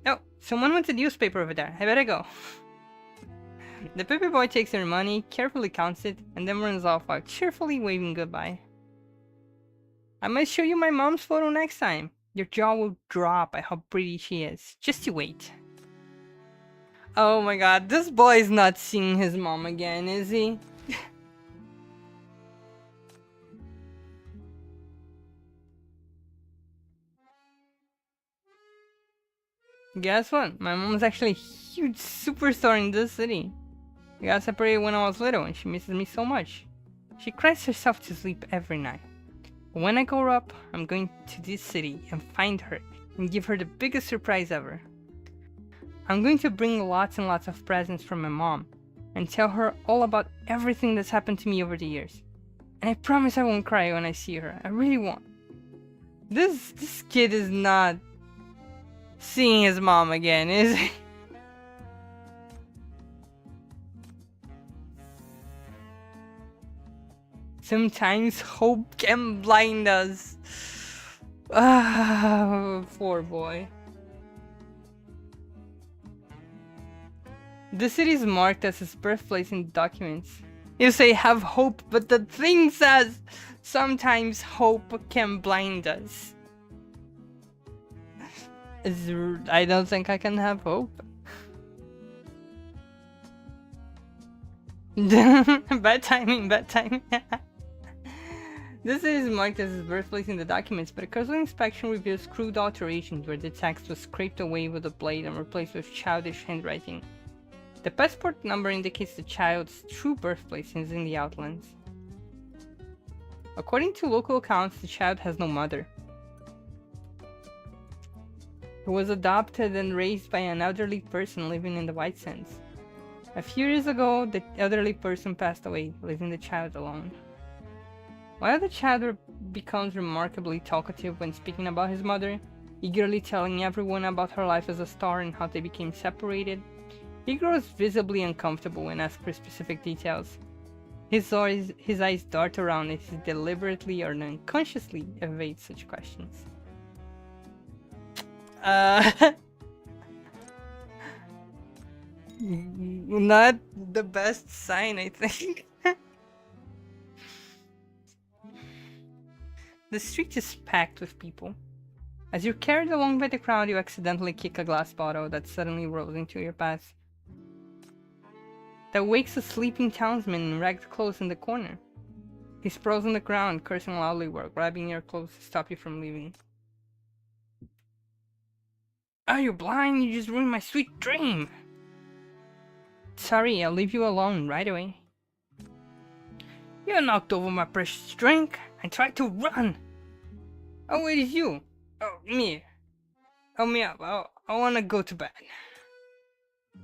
B: Oh, someone wants a newspaper over there. I better go. The paperboy takes her money, carefully counts it, and then runs off while cheerfully waving goodbye. I must show you my mom's photo next time. Your jaw will drop at how pretty she is. Just you wait. Oh my god, this boy is not seeing his mom again, is he? Guess what? My mom's actually a huge superstar in this city. We got separated when I was little and she misses me so much. She cries herself to sleep every night. When I grow up, I'm going to this city and find her and give her the biggest surprise ever. I'm going to bring lots and lots of presents from my mom and tell her all about everything that's happened to me over the years. And I promise I won't cry when I see her. I really won't. This kid is not seeing his mom again, is he? Sometimes hope can blind us. Ah, poor boy. The city is marked as his birthplace in documents. You say have hope, but the thing says sometimes hope can blind us. I don't think I can have hope. Bad timing, bad timing. This is marked as his birthplace in the documents, but a casual inspection reveals crude alterations where the text was scraped away with a blade and replaced with childish handwriting. The passport number indicates the child's true birthplace is in the outlines. According to local accounts, the child has no mother. He was adopted and raised by an elderly person living in the White Sands. A few years ago, the elderly person passed away, leaving the child alone. While the child becomes remarkably talkative when speaking about his mother, eagerly telling everyone about her life as a star and how they became separated, he grows visibly uncomfortable when asked for specific details. His eyes dart around as he deliberately or unconsciously evades such questions. Not the best sign, I think. The street is packed with people. As you're carried along by the crowd, you accidentally kick a glass bottle that suddenly rolls into your path. That wakes a sleeping townsman in ragged clothes in the corner. He sprawls on the ground, cursing loudly while grabbing your clothes to stop you from leaving. Are you blind? You just ruined my sweet dream! Sorry, I'll leave you alone right away. You knocked over my precious drink and tried to run! Oh, it is you! Oh, me! Help me up, I wanna go to bed.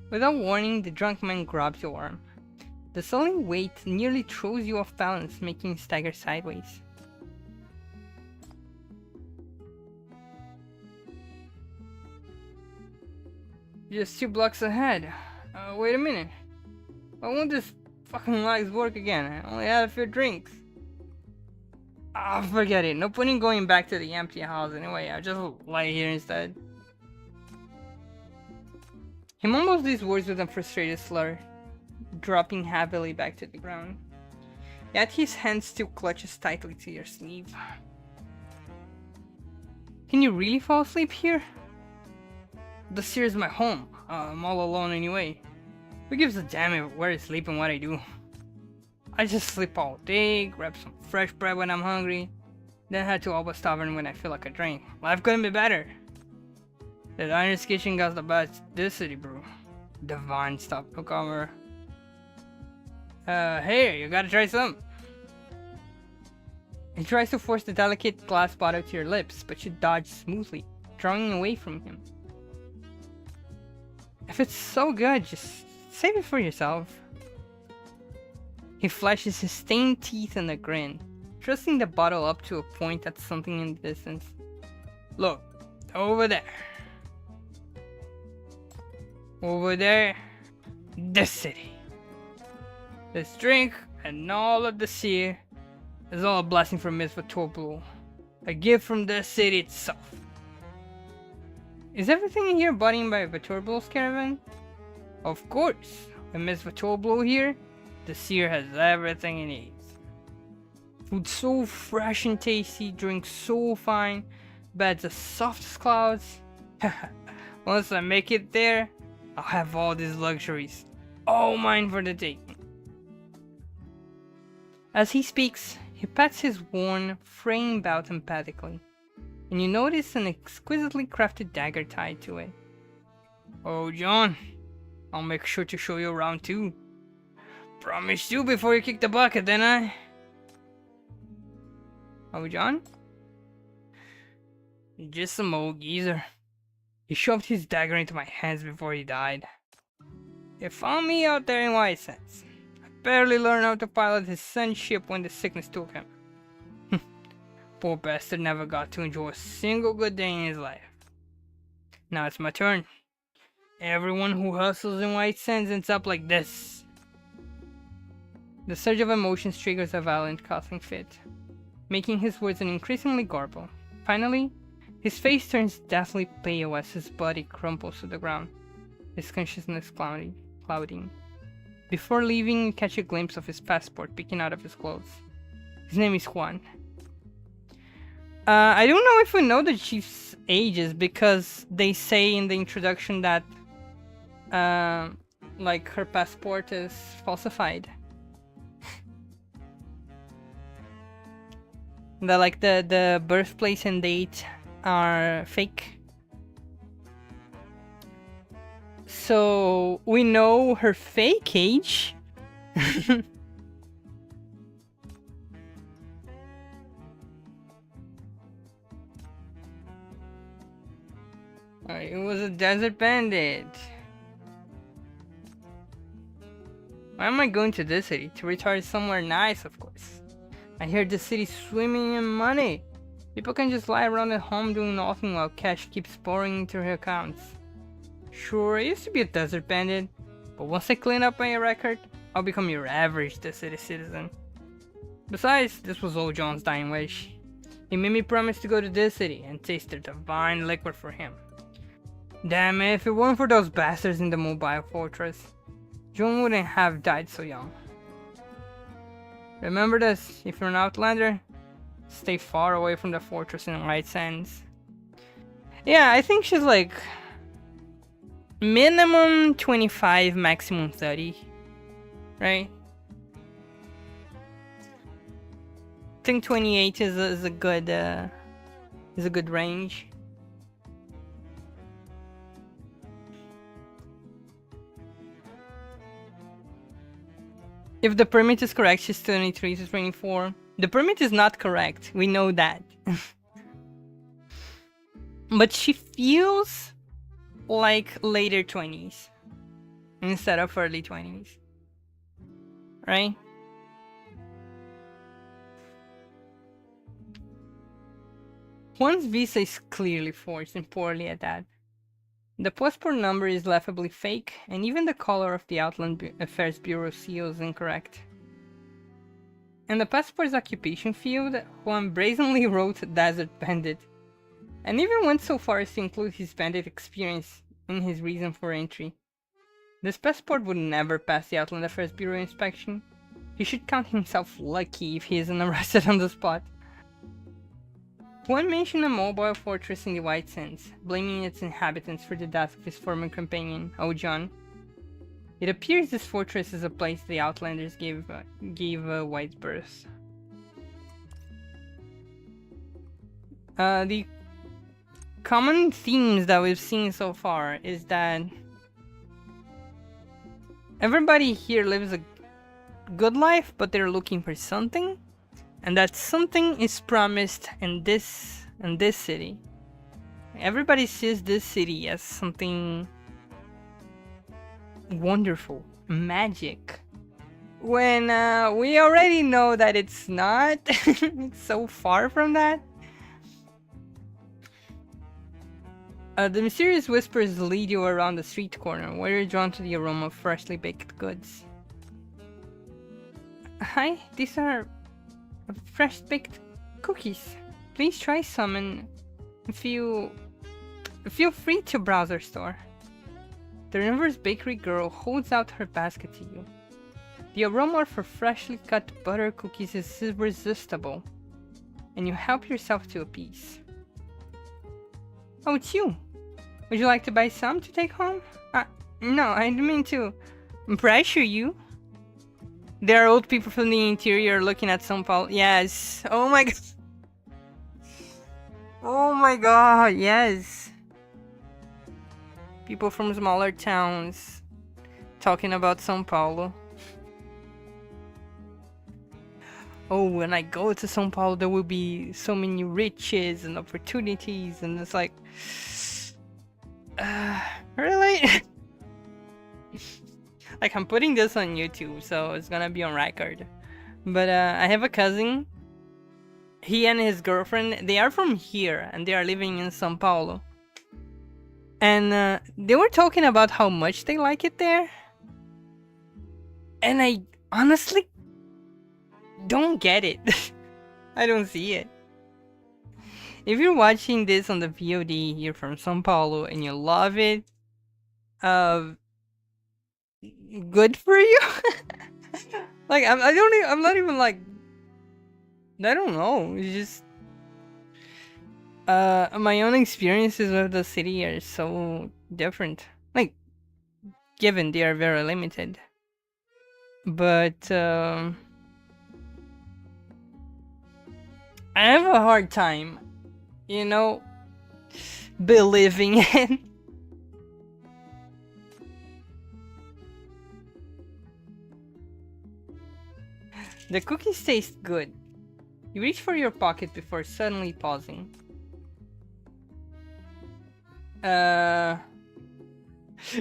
B: Without warning, the drunk man grabs your arm. The sullen weight nearly throws you off balance, making you stagger sideways. Just 2 blocks ahead. Wait a minute. Why won't this fucking lights work again? I only had a few drinks. Ah, forget it. No point in going back to the empty house anyway. I'll just lie here instead. He mumbles these words with a frustrated slur, dropping heavily back to the ground. Yet his hand still clutches tightly to your sleeve. Can you really fall asleep here? The Seer is my home. I'm all alone anyway. Who gives a damn where I sleep and what I do? I just sleep all day, grab some fresh bread when I'm hungry, then head to Alba's Tavern when I feel like a drink. Life couldn't be better. The Diner's Kitchen got the best this city brew. Divine stuff, newcomer. Here, you gotta try some. He tries to force the delicate glass bottle to your lips, but you dodge smoothly, drawing away from him. If it's so good, just save it for yourself. He flashes his stained teeth in a grin, thrusting the bottle up to a point at something in the distance. Look, over there. Over there, this city. This drink and all of the Seer is all a blessing from Miss Blue, a gift from the city itself. Is everything in here bought in by Blue's caravan? Of course, with Miss Blue here, the Seer has everything he needs. Food so fresh and tasty, drink so fine, beds as soft as clouds. Once I make it there, I'll have all these luxuries, all mine for the taking. As he speaks, he pats his worn, fraying belt emphatically, and you notice an exquisitely crafted dagger tied to it. Oh, John, I'll make sure to show you around too. Promised you before you kick the bucket, didn't I? Oh, John? Just some old geezer. He shoved his dagger into my hands before he died. He found me out there in White Sands. I barely learned how to pilot his son's ship when the sickness took him. Poor bastard never got to enjoy a single good day in his life. Now it's my turn. Everyone who hustles in White Sands ends up like this. The surge of emotions triggers a violent coughing fit, making his words an increasingly garbled. Finally, his face turns deathly pale as his body crumples to the ground, his consciousness clouding. Before leaving, you catch a glimpse of his passport peeking out of his clothes. His name is Juan. I don't know if we know the chief's ages because they say in the introduction that like her passport is falsified. That like the birthplace and date are fake. So we know her fake age. It was a desert bandit. Why am I going to this city? To retire somewhere nice, of course. I hear the city's swimming in money. People can just lie around at home doing nothing while cash keeps pouring into their accounts. Sure, I used to be a desert bandit, but once I clean up my record, I'll become your average city citizen. Besides, this was old John's dying wish. He made me promise to go to this city and taste their divine liquor for him. Damn it, if it weren't for those bastards in the mobile fortress, John wouldn't have died so young. Remember this, if you're an outlander, stay far away from the fortress in White Sands. Yeah, I think she's like minimum 25, maximum 30, right? I think 28 is a good range. If the permit is correct, she's 23 to 24. The permit is not correct. We know that. But she feels like later 20s instead of early 20s. Right? Juan's visa is clearly forged and poorly at that. The passport number is laughably fake, and even the color of the Outland Affairs Bureau seal is incorrect. In the passport's occupation field, Juan brazenly wrote Desert Bandit, and even went so far as to include his bandit experience in his reason for entry. This passport would never pass the Outland Affairs Bureau inspection. He should count himself lucky if he isn't arrested on the spot. Juan mentioned a mobile fortress in the White Sands, blaming its inhabitants for the death of his former companion, John. It appears this fortress is a place the Outlanders gave White birth. The common themes that we've seen so far is that everybody here lives a good life, but they're looking for something, and that something is promised in this city. Everybody sees this city as something wonderful, magic, when we already know that it's not. It's so far from that. The mysterious whispers lead you around the street corner, where you're drawn to the aroma of freshly baked goods. Hi, these are fresh baked cookies. Please try some and feel free to browse our store. The River's bakery girl holds out her basket to you. The aroma for freshly cut butter cookies is irresistible, and you help yourself to a piece. Oh, it's you! Would you like to buy some to take home? No, I didn't mean to pressure you. There are old people from the interior looking at São Paulo. Yes. Oh my god. Oh my god, yes. People from smaller towns talking about São Paulo. Oh, when I go to São Paulo, there will be so many riches and opportunities, and it's like, really? Like, I'm putting this on YouTube, so it's gonna be on record. But I have a cousin. He and his girlfriend, they are from here, and they are living in São Paulo. And they were talking about how much they like it there. And I honestly don't get it. I don't see it. If you're watching this on the VOD, you're from São Paulo, and you love it, good for you. Like, I'm not even like, I don't know. It's just my own experiences with the city are so different. Like, given they are very limited. But I have a hard time, you know, believing in. The cookies taste good. You reach for your pocket before suddenly pausing.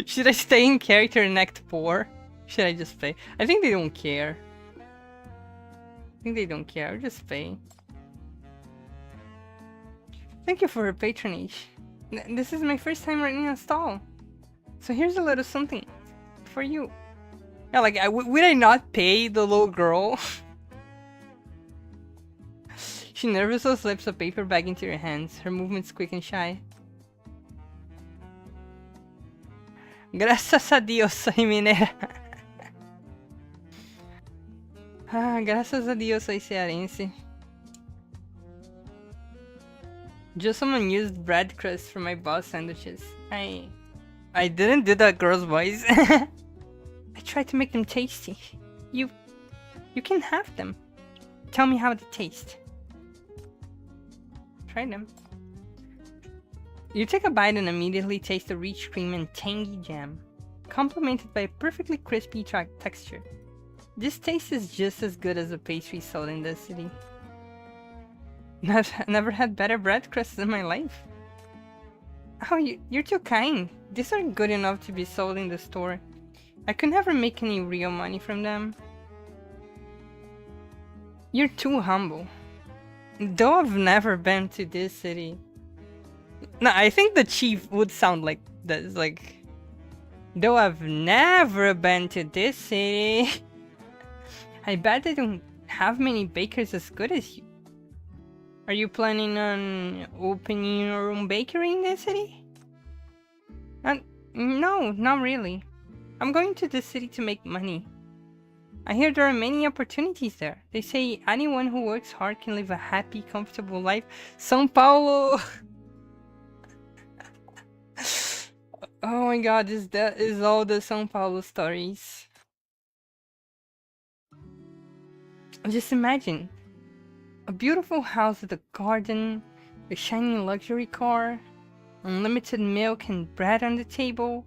B: Should I stay in character and act poor? Should I just pay? I think they don't care. I'll just pay. Thank you for your patronage. This is my first time running a stall. So here's a little something for you. Yeah, like, would I not pay the little girl? She nervously slips a paper bag into your hands, her movements quick and shy. Gracias a Dios, soy minera. Graças a Dios, soy cearense. Just someone used bread crust for my boss sandwiches. I didn't do that girl's voice. I tried to make them tasty. You can have them. Tell me how they taste. Try them. You take a bite and immediately taste the rich cream and tangy jam, complemented by a perfectly crispy texture. This taste is just as good as the pastry sold in this city. Never had better bread crusts in my life. Oh, you're too kind. These are good enough to be sold in the store. I could never make any real money from them. You're too humble. Though I've never been to this city. No, I think the chief would sound like this, like, though I've never been to this city. I bet they don't have many bakers as good as you. Are you planning on opening your own bakery in this city? No, not really. I'm going to this city to make money. I hear there are many opportunities there. They say anyone who works hard can live a happy, comfortable life. São Paulo! Oh my god, that is all the São Paulo stories. Just imagine a beautiful house with a garden, a shiny luxury car, unlimited milk and bread on the table,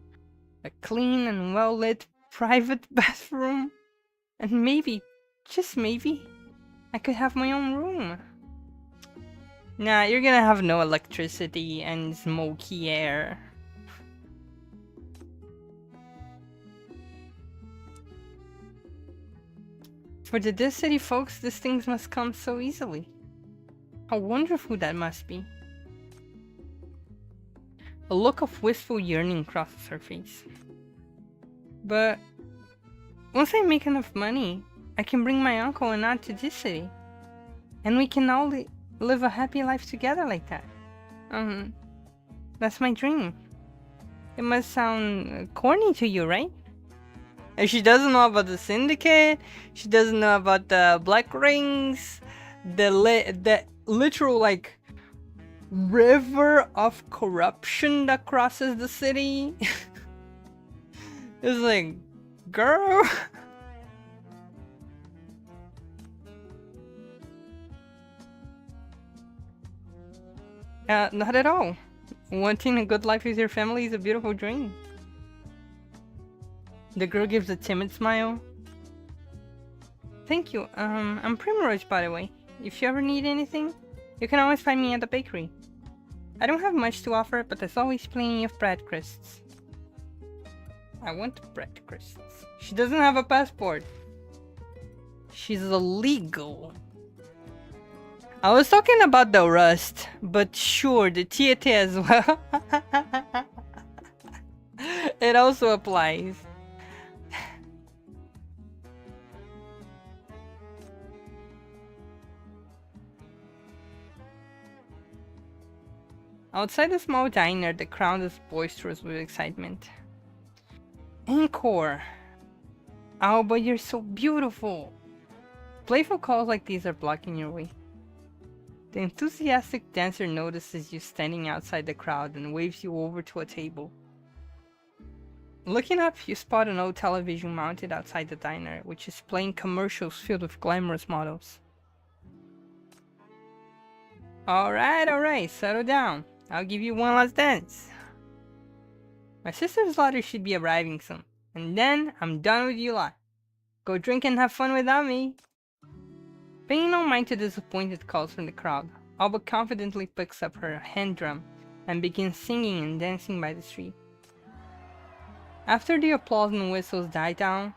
B: a clean and well-lit private bathroom, and maybe, just maybe, I could have my own room. Nah, you're gonna have no electricity and smoky air. For the This City folks, these things must come so easily. How wonderful that must be. A look of wistful yearning crosses her face. But once I make enough money, I can bring my uncle and aunt to this city. And we can all live a happy life together like that. That's my dream. It must sound corny to you, right? And she doesn't know about the syndicate. She doesn't know about the black rings. The literal, like, river of corruption that crosses the city. It's like, girl. Not at all. Wanting a good life with your family is a beautiful dream. The girl gives a timid smile. Thank you. I'm Primrose, by the way. If you ever need anything, you can always find me at the bakery. I don't have much to offer, but there's always plenty of bread crusts. I want bread crusts. She doesn't have a passport. She's illegal. I was talking about the rust, but sure, the TAT as well. It also applies. Outside the small diner, the crowd is boisterous with excitement. Encore! Alba, you're so beautiful! Playful calls like these are blocking your way. The enthusiastic dancer notices you standing outside the crowd and waves you over to a table. Looking up, you spot an old television mounted outside the diner, which is playing commercials filled with glamorous models. Alright, settle down. I'll give you one last dance. My sister's daughter should be arriving soon, and then I'm done with you lot. Go drink and have fun without me. Paying no mind to disappointed calls from the crowd, Alba confidently picks up her hand drum and begins singing and dancing by the street. After the applause and whistles die down,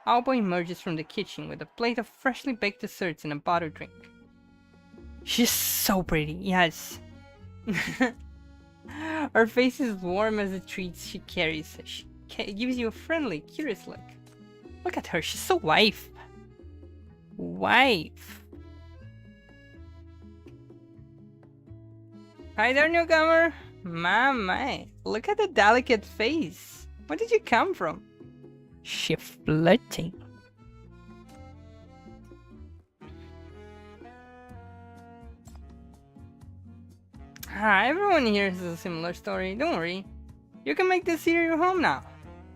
B: Alba emerges from the kitchen with a plate of freshly baked desserts and a bottled drink. She's so pretty, yes. Her face is warm as the treats she carries. She gives you a friendly, curious look. Look at her, she's so wife. Hi there, newcomer. My, look at the delicate face. Where did you come from? She flirting. Everyone here has a similar story, don't worry. You can make this here your home now.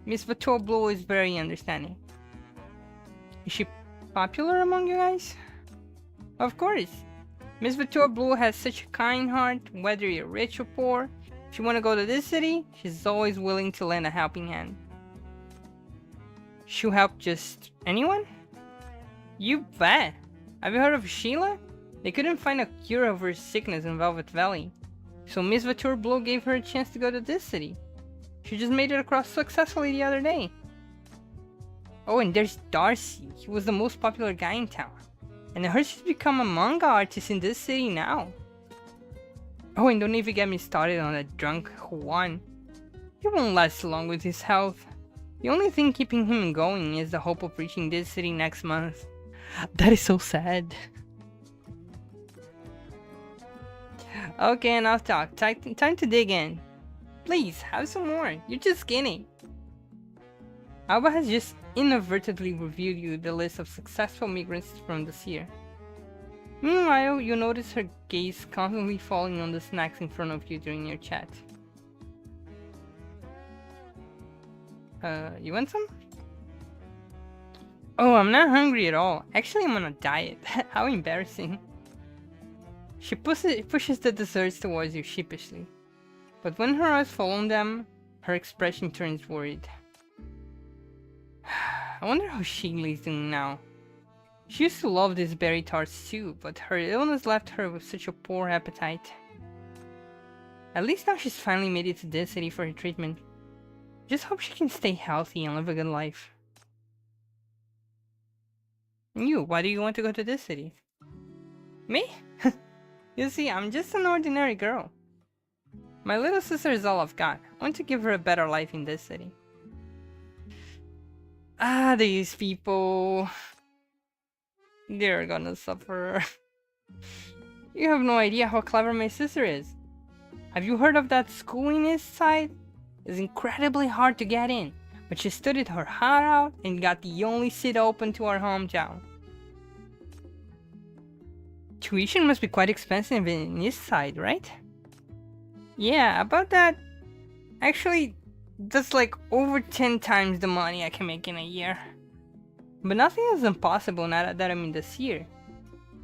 B: Miss Vatour Blue is very understanding. Is she popular among you guys? Of course. Miss Vatour Blue has such a kind heart, whether you're rich or poor. If you want to go to this city, she's always willing to lend a helping hand. She'll help just anyone? You bet! Have you heard of Sheila? They couldn't find a cure of her sickness in Velvet Valley. So Miss Vatour Blue gave her a chance to go to this city. She just made it across successfully the other day. Oh, and there's Darcy. He was the most popular guy in town. And I heard she's become a manga artist in this city now. Oh, and don't even get me started on that drunk Juan. He won't last long with his health. The only thing keeping him going is the hope of reaching this city next month. That is so sad. Okay, enough talk. Time to dig in. Please, have some more. You're just skinny. Alba has just inadvertently revealed you the list of successful migrants from this year. Meanwhile, you notice her gaze constantly falling on the snacks in front of you during your chat. You want some? Oh, I'm not hungry at all. Actually, I'm on a diet. How embarrassing. She pushes the desserts towards you sheepishly. But when her eyes fall on them, her expression turns worried. I wonder how Shigley's doing now. She used to love these berry tarts too, but her illness left her with such a poor appetite. At least now she's finally made it to this city for her treatment. Just hope she can stay healthy and live a good life. And you, why do you want to go to this city? Me? You see, I'm just an ordinary girl. My little sister is all I've got. I want to give her a better life in this city. Ah, these people. They're gonna suffer. You have no idea how clever my sister is. Have you heard of that school in East Side? It's incredibly hard to get in, but she studied her heart out and got the only seat open to our hometown. Tuition must be quite expensive in East Side, right? Yeah, about that. Actually, that's like over 10 times the money I can make in a year. But nothing is impossible now that I'm in this year.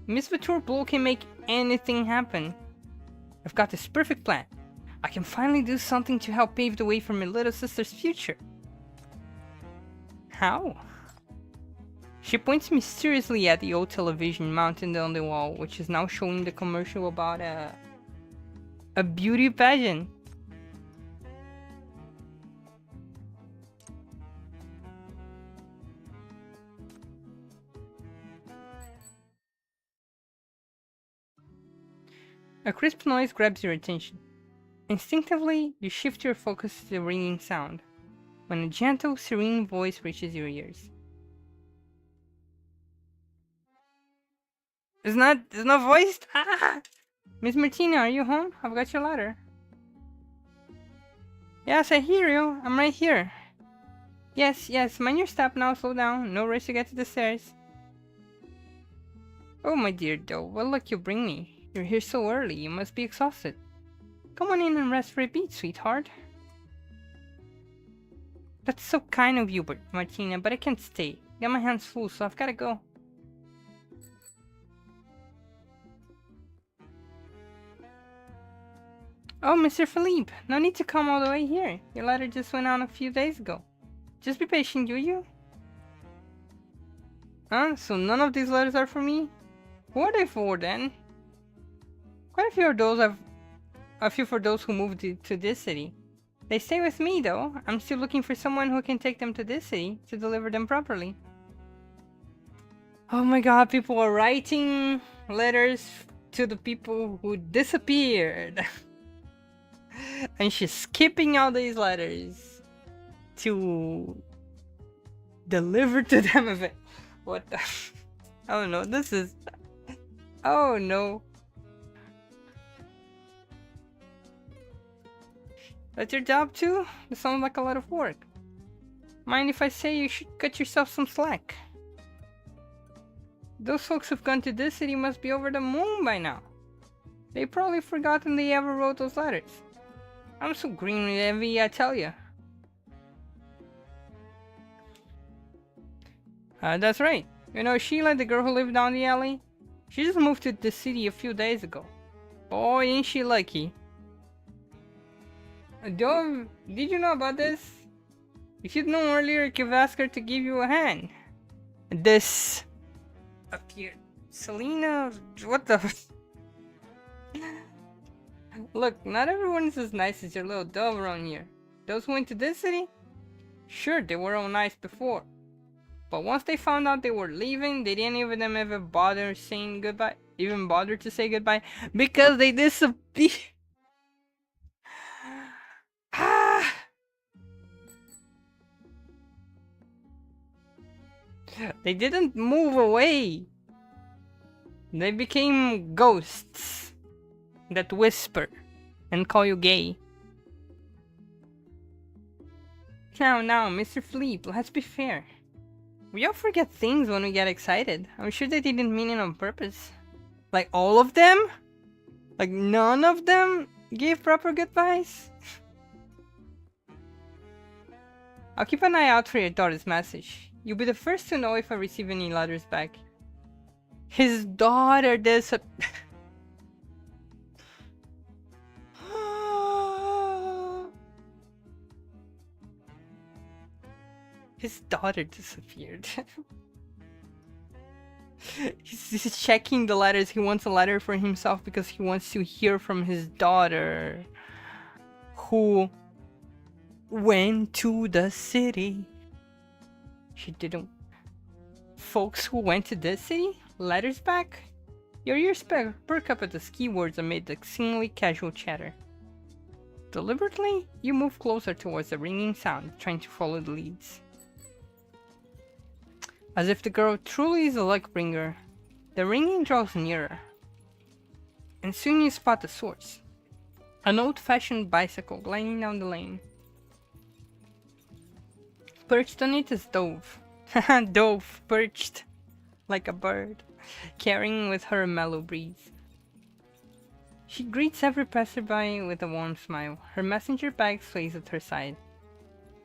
B: Miss Verdant Promises can make anything happen. I've got this perfect plan. I can finally do something to help pave the way for my little sister's future. How? She points mysteriously at the old television mounted on the wall, which is now showing the commercial about a beauty pageant. A crisp noise grabs your attention. Instinctively, you shift your focus to the ringing sound, when a gentle, serene voice reaches your ears. It's not voiced? Ah! Miss Martina, are you home? I've got your letter. Yes, I hear you. I'm right here. Yes, mind your step now, slow down. No rush to get to the stairs. Oh, my dear doe, what luck you bring me. You're here so early, you must be exhausted. Come on in and rest for a beat, sweetheart. That's so kind of you, Martina, but I can't stay. Got my hands full, so I've gotta go. Oh, Mr. Philippe, no need to come all the way here. Your letter just went out a few days ago. Just be patient, will you? Huh? So none of these letters are for me? Who are they for, then? Quite a few for those who moved to this city. They stay with me, though. I'm still looking for someone who can take them to this city to deliver them properly. Oh my god, people are writing letters to the people who disappeared. And she's skipping all these letters to deliver to them of it. What the? Oh no, this is. Oh no. That's your job too? That sounds like a lot of work. Mind if I say you should cut yourself some slack? Those folks who've gone to this city must be over the moon by now. They probably forgotten they ever wrote those letters. I'm so green with envy, I tell ya. That's right. You know Sheila, the girl who lived down the alley? She just moved to the city a few days ago. Boy, ain't she lucky. Dove, did you know about this? If you'd known earlier, you could ask her to give you a hand. This... up here. Selena, what the... Look, not everyone's as nice as your little dove around here. Those who went to this city? Sure, they were all nice before. But once they found out they were leaving, they didn't even ever bother saying goodbye. Even bother to say goodbye. Because they disappeared. They didn't move away. They became ghosts that whisper and call you gay. Now, Mr. Fleet, let's be fair. We all forget things when we get excited. I'm sure they didn't mean it on purpose. Like all of them? Like none of them gave proper goodbyes? I'll keep an eye out for your daughter's message. You'll be the first to know if I receive any letters back. His daughter disappeared. His daughter disappeared. He's checking the letters. He wants a letter for himself because he wants to hear from his daughter, who went to the city. She didn't. Folks who went to this city? Letters back? Your ears perk up at the ski words amid the seemingly casual chatter. Deliberately, you move closer towards the ringing sound, trying to follow the leads. As if the girl truly is a luck bringer, the ringing draws nearer. And soon you spot the source. An old-fashioned bicycle gliding down the lane. Perched on it is Dove. Dove, perched like a bird, carrying with her a mellow breeze. She greets every passerby with a warm smile. Her messenger bag sways at her side,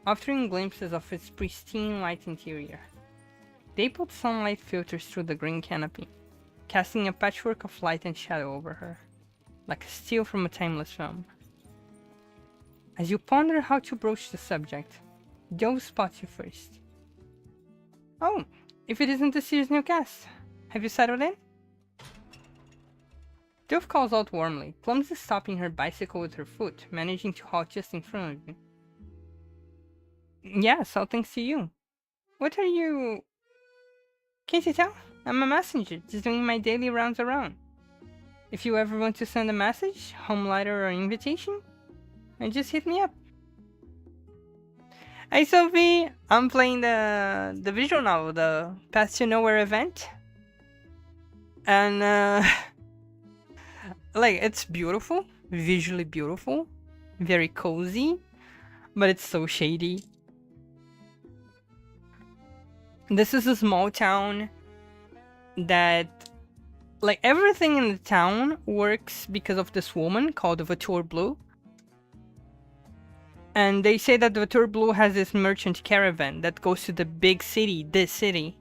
B: offering glimpses of its pristine white interior. Dappled sunlight filters through the green canopy, casting a patchwork of light and shadow over her, like a steal from a timeless film. As you ponder how to broach the subject, Dove spots you first. Oh, if it isn't this year's new cast, have you settled in? Dove calls out warmly, clumsily stopping her bicycle with her foot, managing to halt just in front of you. Yes, all thanks to you. What are you... Can't you tell? I'm a messenger, just doing my daily rounds around. If you ever want to send a message, home letter or invitation, then just hit me up. Hey Sophie, I'm playing the visual novel, the Path to Nowhere event. And like, it's beautiful, visually beautiful, very cozy, but it's so shady. This is a small town that, like, everything in the town works because of this woman called Verdant Blue. And they say that Verdant Blue has this merchant caravan that goes to the big city, this city.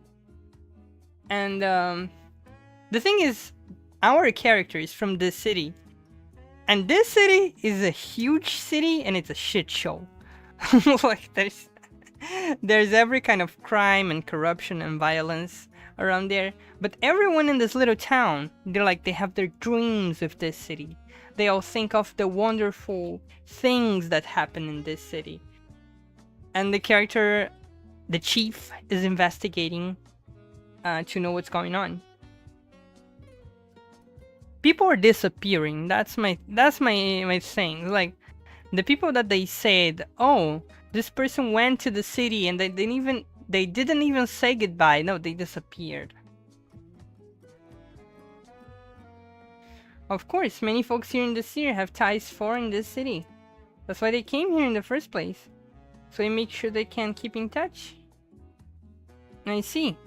B: And the thing is, our character is from this city. And this city is a huge city and it's a shit show. Like, there's every kind of crime and corruption and violence around there. But everyone in this little town, they have their dreams of this city. They all think of the wonderful things that happen in this city. And the character, the chief, is investigating to know what's going on. People are disappearing. That's my thing. Like, the people that they said, oh, this person went to the city and they didn't even say goodbye. No, they disappeared. Of course, many folks here in the city have ties in this city. That's why they came here in the first place. So they make sure they can keep in touch. I see.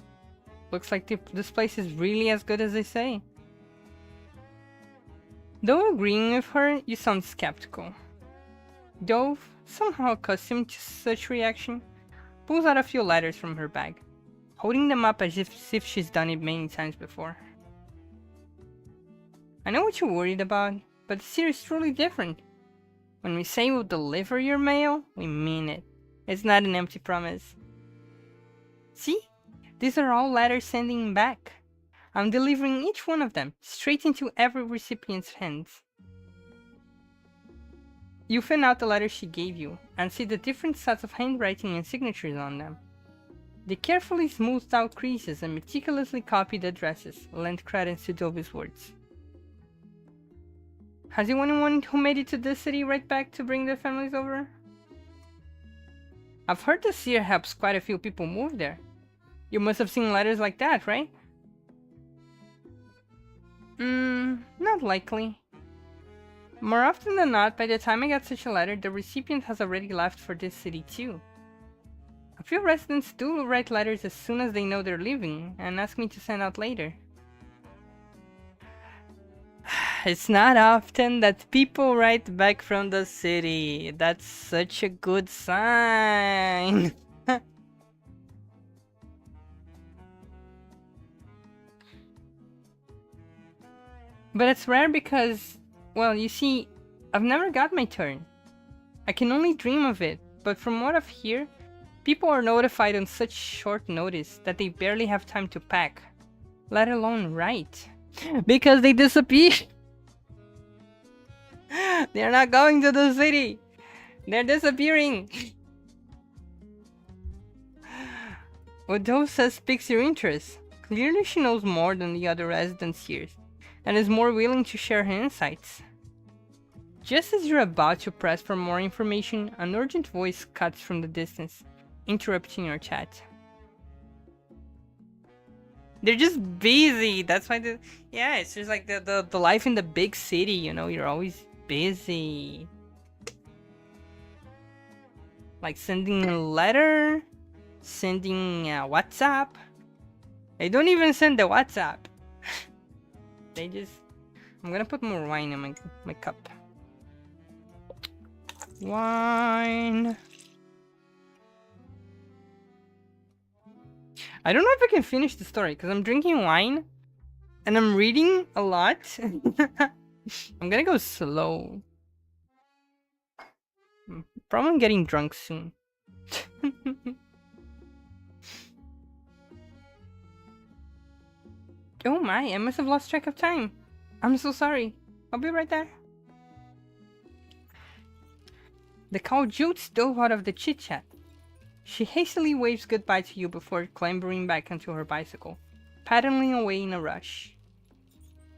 B: Looks like this place is really as good as they say. Though agreeing with her, you sound skeptical. Dove, somehow accustomed to such reaction, pulls out a few letters from her bag, holding them up as if she's done it many times before. I know what you're worried about, but this here is truly different. When we say we'll deliver your mail, we mean it. It's not an empty promise. See? These are all letters sending back. I'm delivering each one of them, straight into every recipient's hands. You fan out the letters she gave you, and see the different sets of handwriting and signatures on them. The carefully smoothed out creases and meticulously copied addresses lend credence to Dove's words. Has anyone who made it to this city right back to bring their families over? I've heard the Seer helps quite a few people move there. You must have seen letters like that, right? Not likely. More often than not, by the time I get such a letter, the recipient has already left for this city too. A few residents do write letters as soon as they know they're leaving, and ask me to send out later. It's not often that people write back from the city. That's such a good sign. But it's rare because, well, you see, I've never got my turn. I can only dream of it, but from what I've heard, people are notified on such short notice that they barely have time to pack, let alone write. Because they disappear. They're not going to the city. They're disappearing. Odosa piques your interest. Clearly she knows more than the other residents here, and is more willing to share her insights. Just as you're about to press for more information, an urgent voice cuts from the distance, interrupting your chat. They're just busy. That's why yeah, it's just like the life in the big city, you know, you're always busy. Like sending a letter, sending a WhatsApp. They don't even send the WhatsApp. They just... I'm gonna put more wine in my cup. Wine. I don't know if I can finish the story because I'm drinking wine and I'm reading a lot. I'm gonna go slow. I'm probably getting drunk soon. Oh my, I must have lost track of time. I'm so sorry. I'll be right there. The cow jolts dove out of the chit-chat. She hastily waves goodbye to you before clambering back onto her bicycle, paddling away in a rush.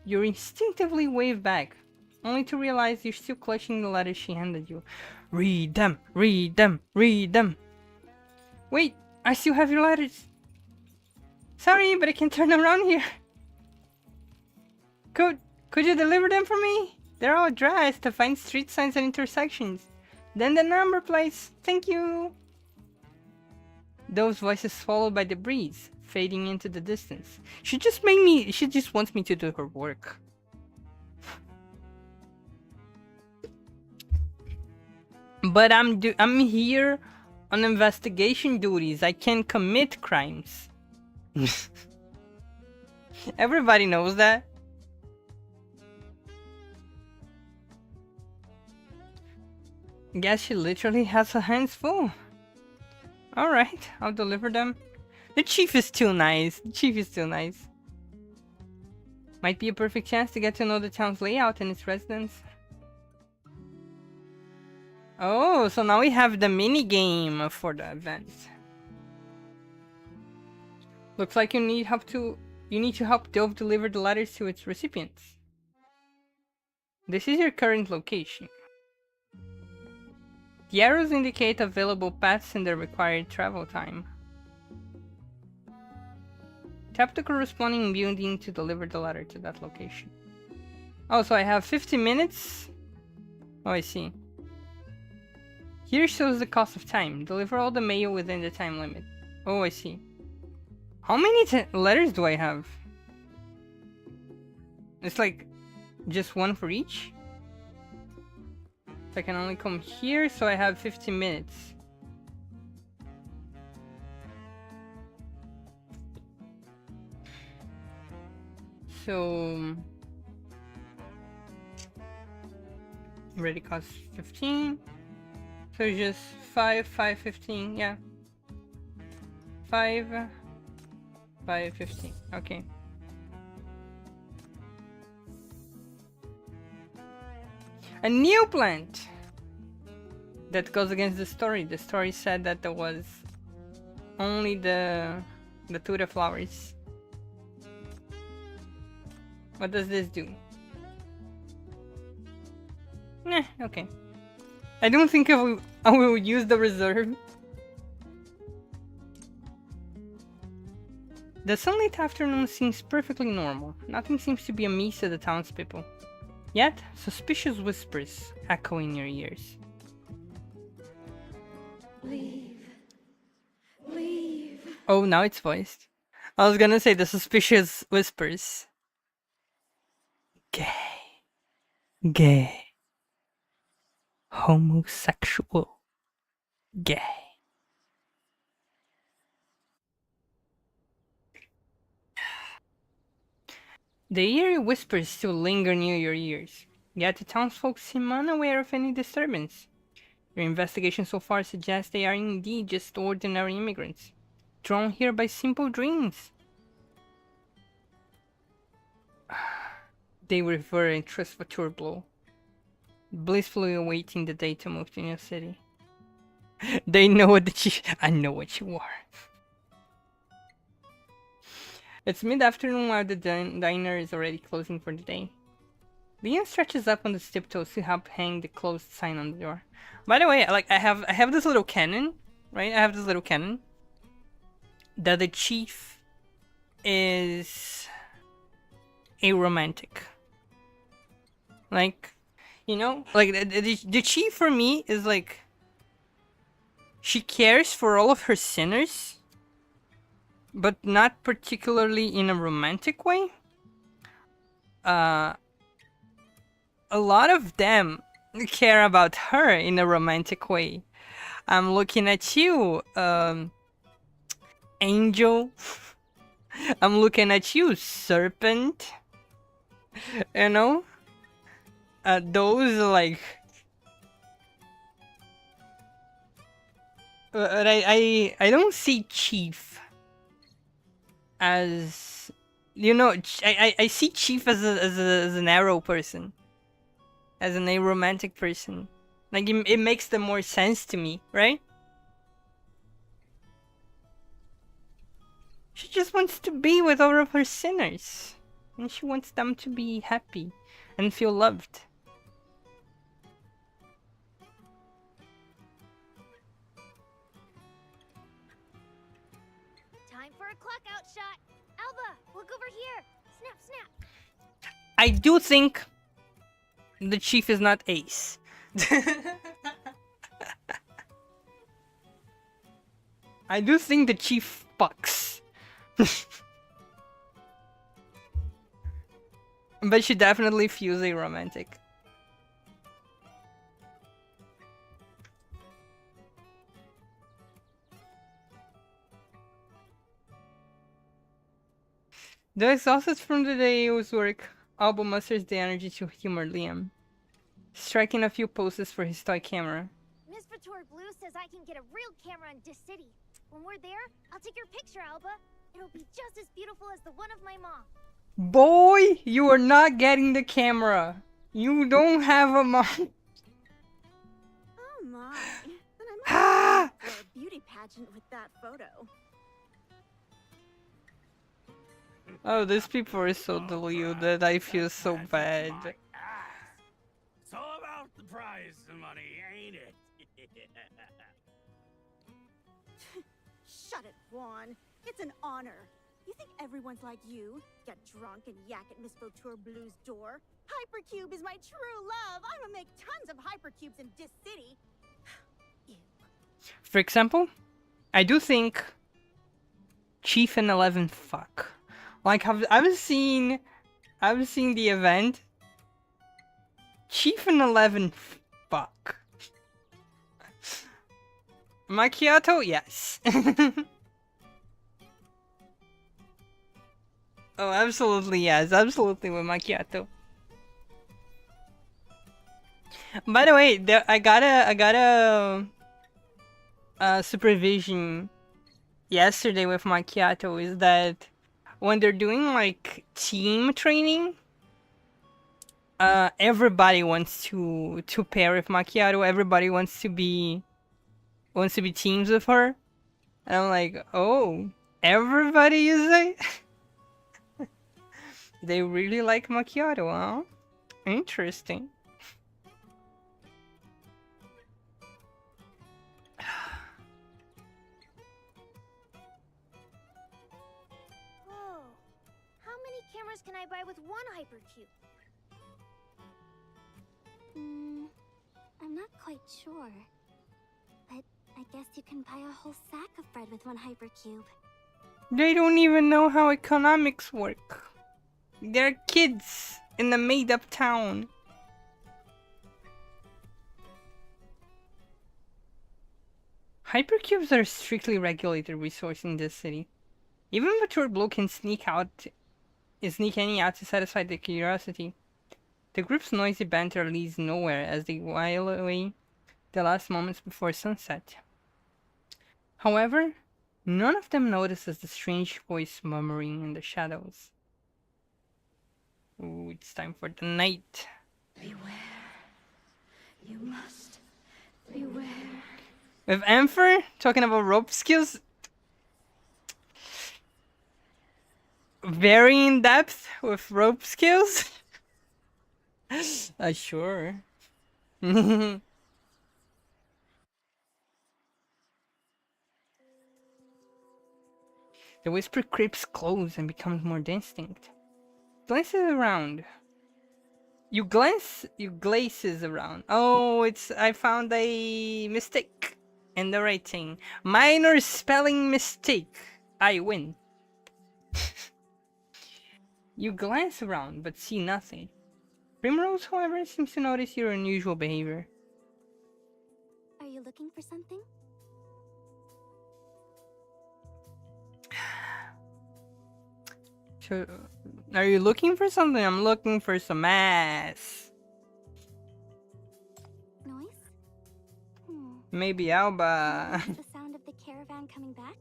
B: You instinctively wave back, only to realize you're still clutching the letters she handed you. Read them! Read them! Read them! Wait! I still have your letters! Sorry, but I can't turn around here! Could you deliver them for me? They're all addressed to find street signs and intersections. Then the number plates. Thank you! Those voices followed by the breeze, fading into the distance. She just wants me to do her work. But I'm here on investigation duties. I can commit crimes. Everybody knows that. Guess she literally has her hands full. Alright, I'll deliver them. The chief is too nice. The chief is too nice. Might be a perfect chance to get to know the town's layout and its residents. Oh, so now we have the mini game for the event. Looks like you need to help Dove deliver the letters to its recipients. This is your current location. The arrows indicate available paths and the required travel time. Tap the corresponding building to deliver the letter to that location. Oh, so I have 50 minutes? Oh, I see. Here shows the cost of time. Deliver all the mail within the time limit. Oh, I see. How many letters do I have? It's like just one for each? I can only come here, so I have 15 minutes. So already costs 15. So just 5, 15, yeah. 5, 15, okay. A new plant! That goes against the story. The story said that there was only the Tura flowers. What does this do? Nah, okay. I don't think I will use the reserve. The sunlit afternoon seems perfectly normal. Nothing seems to be amiss to the townspeople. Yet, suspicious whispers echo in your ears.
G: Leave. Leave.
B: Oh, now it's voiced. I was gonna say the suspicious whispers. Gay. Gay. Homosexual. Gay. The eerie whispers still linger near your ears, yet the townsfolk seem unaware of any disturbance. Your investigation so far suggests they are indeed just ordinary immigrants, drawn here by simple dreams. They refer in Trisvatur blow, blissfully awaiting the day to move to New City. They know that I know what you are. It's mid-afternoon while the diner is already closing for the day. Leon stretches up on his tiptoes to help hang the closed sign on the door. By the way, I have this little cannon, right? I have this little cannon that the chief is a romantic. Like, you know, like the chief for me is like she cares for all of her sinners, but not particularly in a romantic way. A lot of them care about her in a romantic way. I'm looking at you, Angel. I'm looking at you, Serpent. You know? Those like... I don't see Chief as... You know, I see Chief as an arrow person. As an aromantic person. Like, it makes the more sense to me, right? She just wants to be with all of her sinners. And she wants them to be happy and feel loved.
C: Time for a clock out shot. Alba, look over here. Snap, snap.
B: I do think the chief is not Ace. I do think the chief fucks. But she definitely feels a romantic. Though exhausted from the day's work, Alba musters the energy to humor Liam, striking a few poses for his toy camera.
C: Miss Vitor Blue says I can get a real camera in this city. When we're there, I'll take your picture, Alba. It'll be just as beautiful as the one of my mom.
B: Boy, you are not getting the camera. You don't have a mom.
D: Oh my. Then I might go for a beauty pageant with that photo.
B: Oh, these people are so deluded. I feel so bad.
H: It's all about the prize money, ain't it?
D: Shut it, Juan. It's an honor. You think everyone's like you? Get drunk and yak at Miss Vautour Blue's door? Hypercube is my true love. I'm gonna make tons of hypercubes in this city. Ew.
B: For example, I do think Chief and 11 fuck. Like I've seen the event. Chief and 11 fuck. Macchiato, yes. Oh, absolutely yes, absolutely with Macchiato. By the way, I got a supervision yesterday with Macchiato is that when they're doing like team training, everybody wants to pair with Macchiato. Everybody wants to be teams with her, and I'm like, oh, everybody is like. They really like Macchiato, huh? Interesting.
A: flowers can I buy with one hypercube?
C: I'm not quite sure. But I guess you can buy a whole sack of bread with one hypercube.
B: They don't even know how economics work. They're kids in a made-up town. Hypercubes are a strictly regulated resource in this city. Even mature Blue can sneak any out to satisfy their curiosity. The group's noisy banter leads nowhere as they while away the last moments before sunset. However, none of them notices the strange voice murmuring in the shadows. Ooh, it's time for the night.
G: Beware. You must beware.
B: With Ampher talking about rope skills, very in depth with rope skills. Sure. The whisper creeps close and becomes more distinct. Glances around. You glaces around. Oh, I found a mistake in the writing. Minor spelling mistake. I win. You glance around but see nothing. Primrose, however, seems to notice your unusual behavior.
C: Are you looking for something?
B: So, are you looking for something? I'm looking for some ass.
C: Noise?
B: Maybe Alba.
C: Is it the sound of the caravan coming back?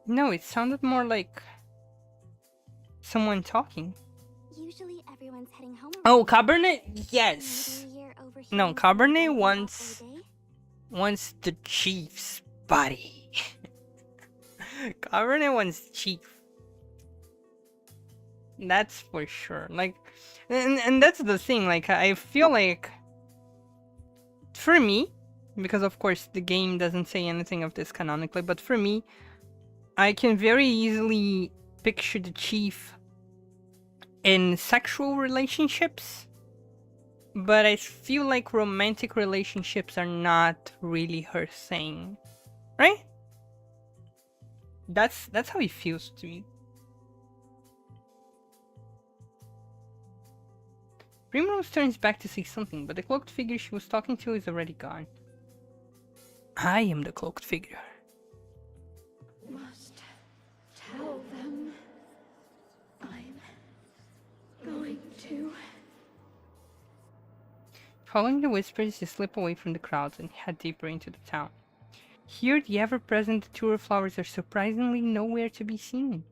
B: No, it sounded more like someone talking.
C: Usually everyone's heading home.
B: Oh, Cabernet? Yes.
C: Maybe you're overhearing
B: No,
C: someone
B: Cabernet
C: going about
B: wants
C: their day?
B: the chief's body. Cabernet wants chief. That's for sure. Like, and that's the thing. Like, I feel like for me, because of course the game doesn't say anything of this canonically, but for me, I can very easily picture the chief in sexual relationships, but I feel like romantic relationships are not really her thing, right? That's how it feels to me. Primrose turns back to say something, but the cloaked figure she was talking to is already gone. I am the cloaked figure.
G: Must tell them. I'm going to.
B: Following the whispers, you slip away from the crowds and head deeper into the town. Here, the ever-present tour flowers are surprisingly nowhere to be seen.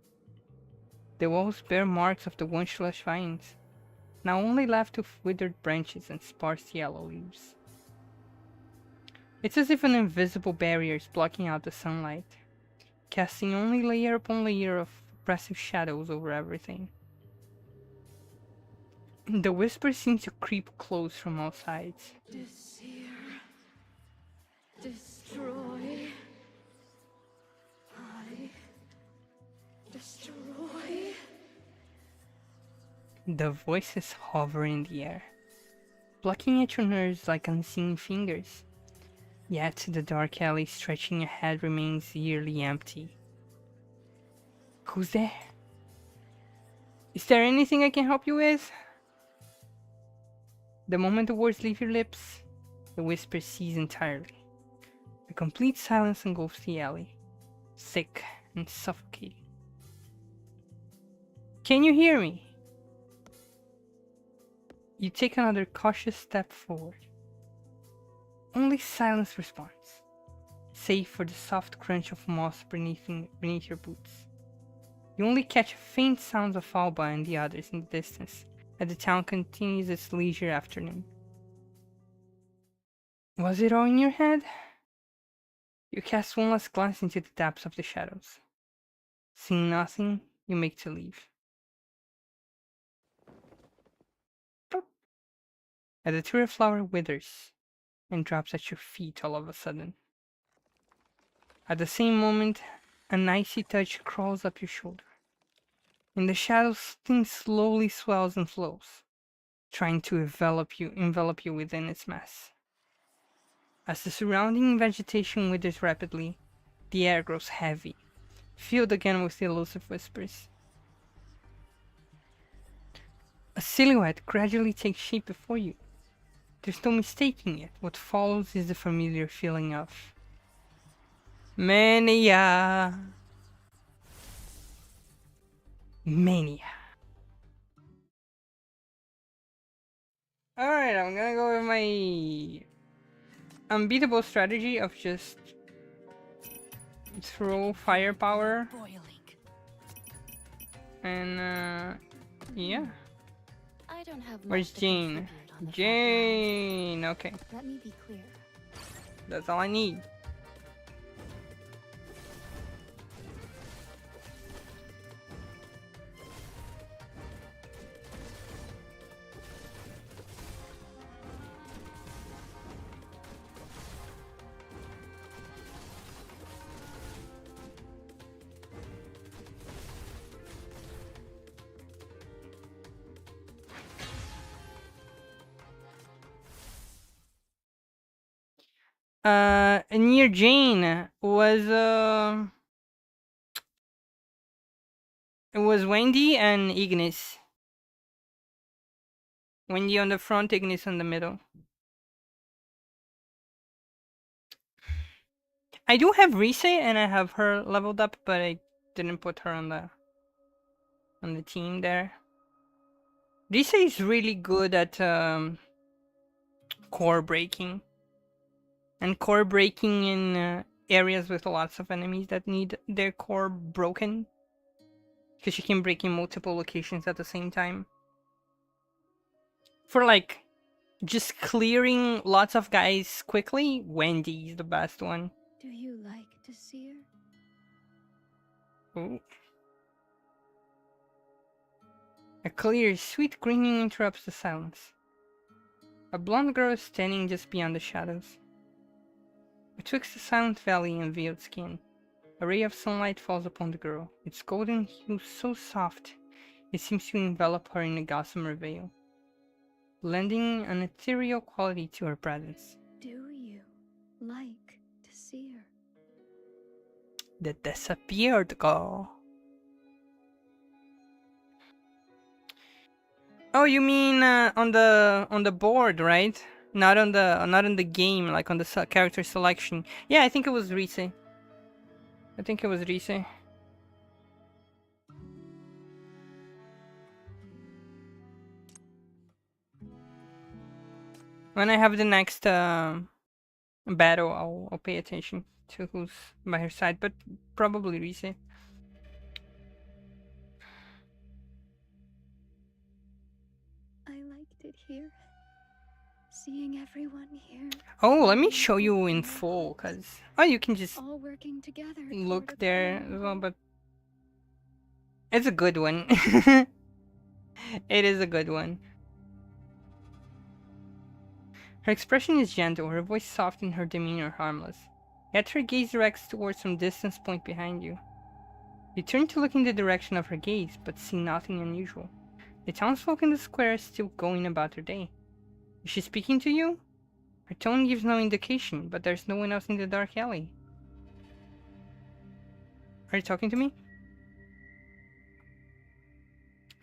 B: The walls bear marks of the once lush vines, now only left with withered branches and sparse yellow leaves. It's as if an invisible barrier is blocking out the sunlight, casting only layer upon layer of oppressive shadows over everything. The whispers seem to creep close from all sides.
G: Desir. Destroy. I destroy.
B: The voices hover in the air, plucking at your nerves like unseen fingers. Yet the dark alley stretching ahead remains eerily empty. Who's there? Is there anything I can help you with? The moment the words leave your lips, the whisper ceases entirely. A complete silence engulfs the alley, thick and suffocating. Can you hear me? You take another cautious step forward. Only silence responds, save for the soft crunch of moss beneath your boots. You only catch faint sounds of Alba and the others in the distance as the town continues its leisure afternoon. Was it all in your head? You cast one last glance into the depths of the shadows. Seeing nothing, you make to leave. As the Tura flower withers and drops at your feet all of a sudden. At the same moment, an icy touch crawls up your shoulder. In the shadows, things slowly swells and flows, trying to envelop you within its mass. As the surrounding vegetation withers rapidly, the air grows heavy, filled again with elusive whispers. A silhouette gradually takes shape before you. There's no mistaking it. What follows is the familiar feeling of mania. Mania. Alright, I'm gonna go with my unbeatable strategy of just throw firepower. And yeah.
C: I don't have
B: Where's
C: much to
B: Jane?
C: contribute on the front lines.
B: Jane! Okay,
C: Let me be clear.
B: that's all I need. Near Jane was it was Wendy and Ignis. Wendy on the front, Ignis on the middle. I do have Rise and I have her leveled up, but I didn't put her on the team there. Rise is really good at core breaking. And core breaking in areas with lots of enemies that need their core broken. Because she can break in multiple locations at the same time. For like, just clearing lots of guys quickly, Wendy is the best one.
G: Do you like to see her?
B: Ooh. A clear, sweet grinning interrupts the silence. A blonde girl is standing just beyond the shadows. Betwixt the silent valley and veiled skin, a ray of sunlight falls upon the girl, its golden hue so soft it seems to envelop her in a gossamer veil, lending an ethereal quality to her presence.
G: Do you like to see her?
B: The disappeared girl. Oh, you mean on the board, right? Not on the game, like on the character selection. Yeah, I think it was Rise. I think it was Rise. When I have the next battle, I'll pay attention to who's by her side, but probably Rise.
G: I liked it here. Seeing everyone here.
B: Oh, let me show you in full, cause you can just
G: All working together.
B: look
G: toward a
B: there
G: common
B: as well,
G: goal.
B: but it's a good one. It is a good one. Her expression is gentle, her voice soft and her demeanor harmless. Yet her gaze directs towards some distance point behind you. You turn to look in the direction of her gaze, but see nothing unusual. The townsfolk in the square are still going about their day. Is she speaking to you? Her tone gives no indication, but there's no one else in the dark alley. Are you talking to me?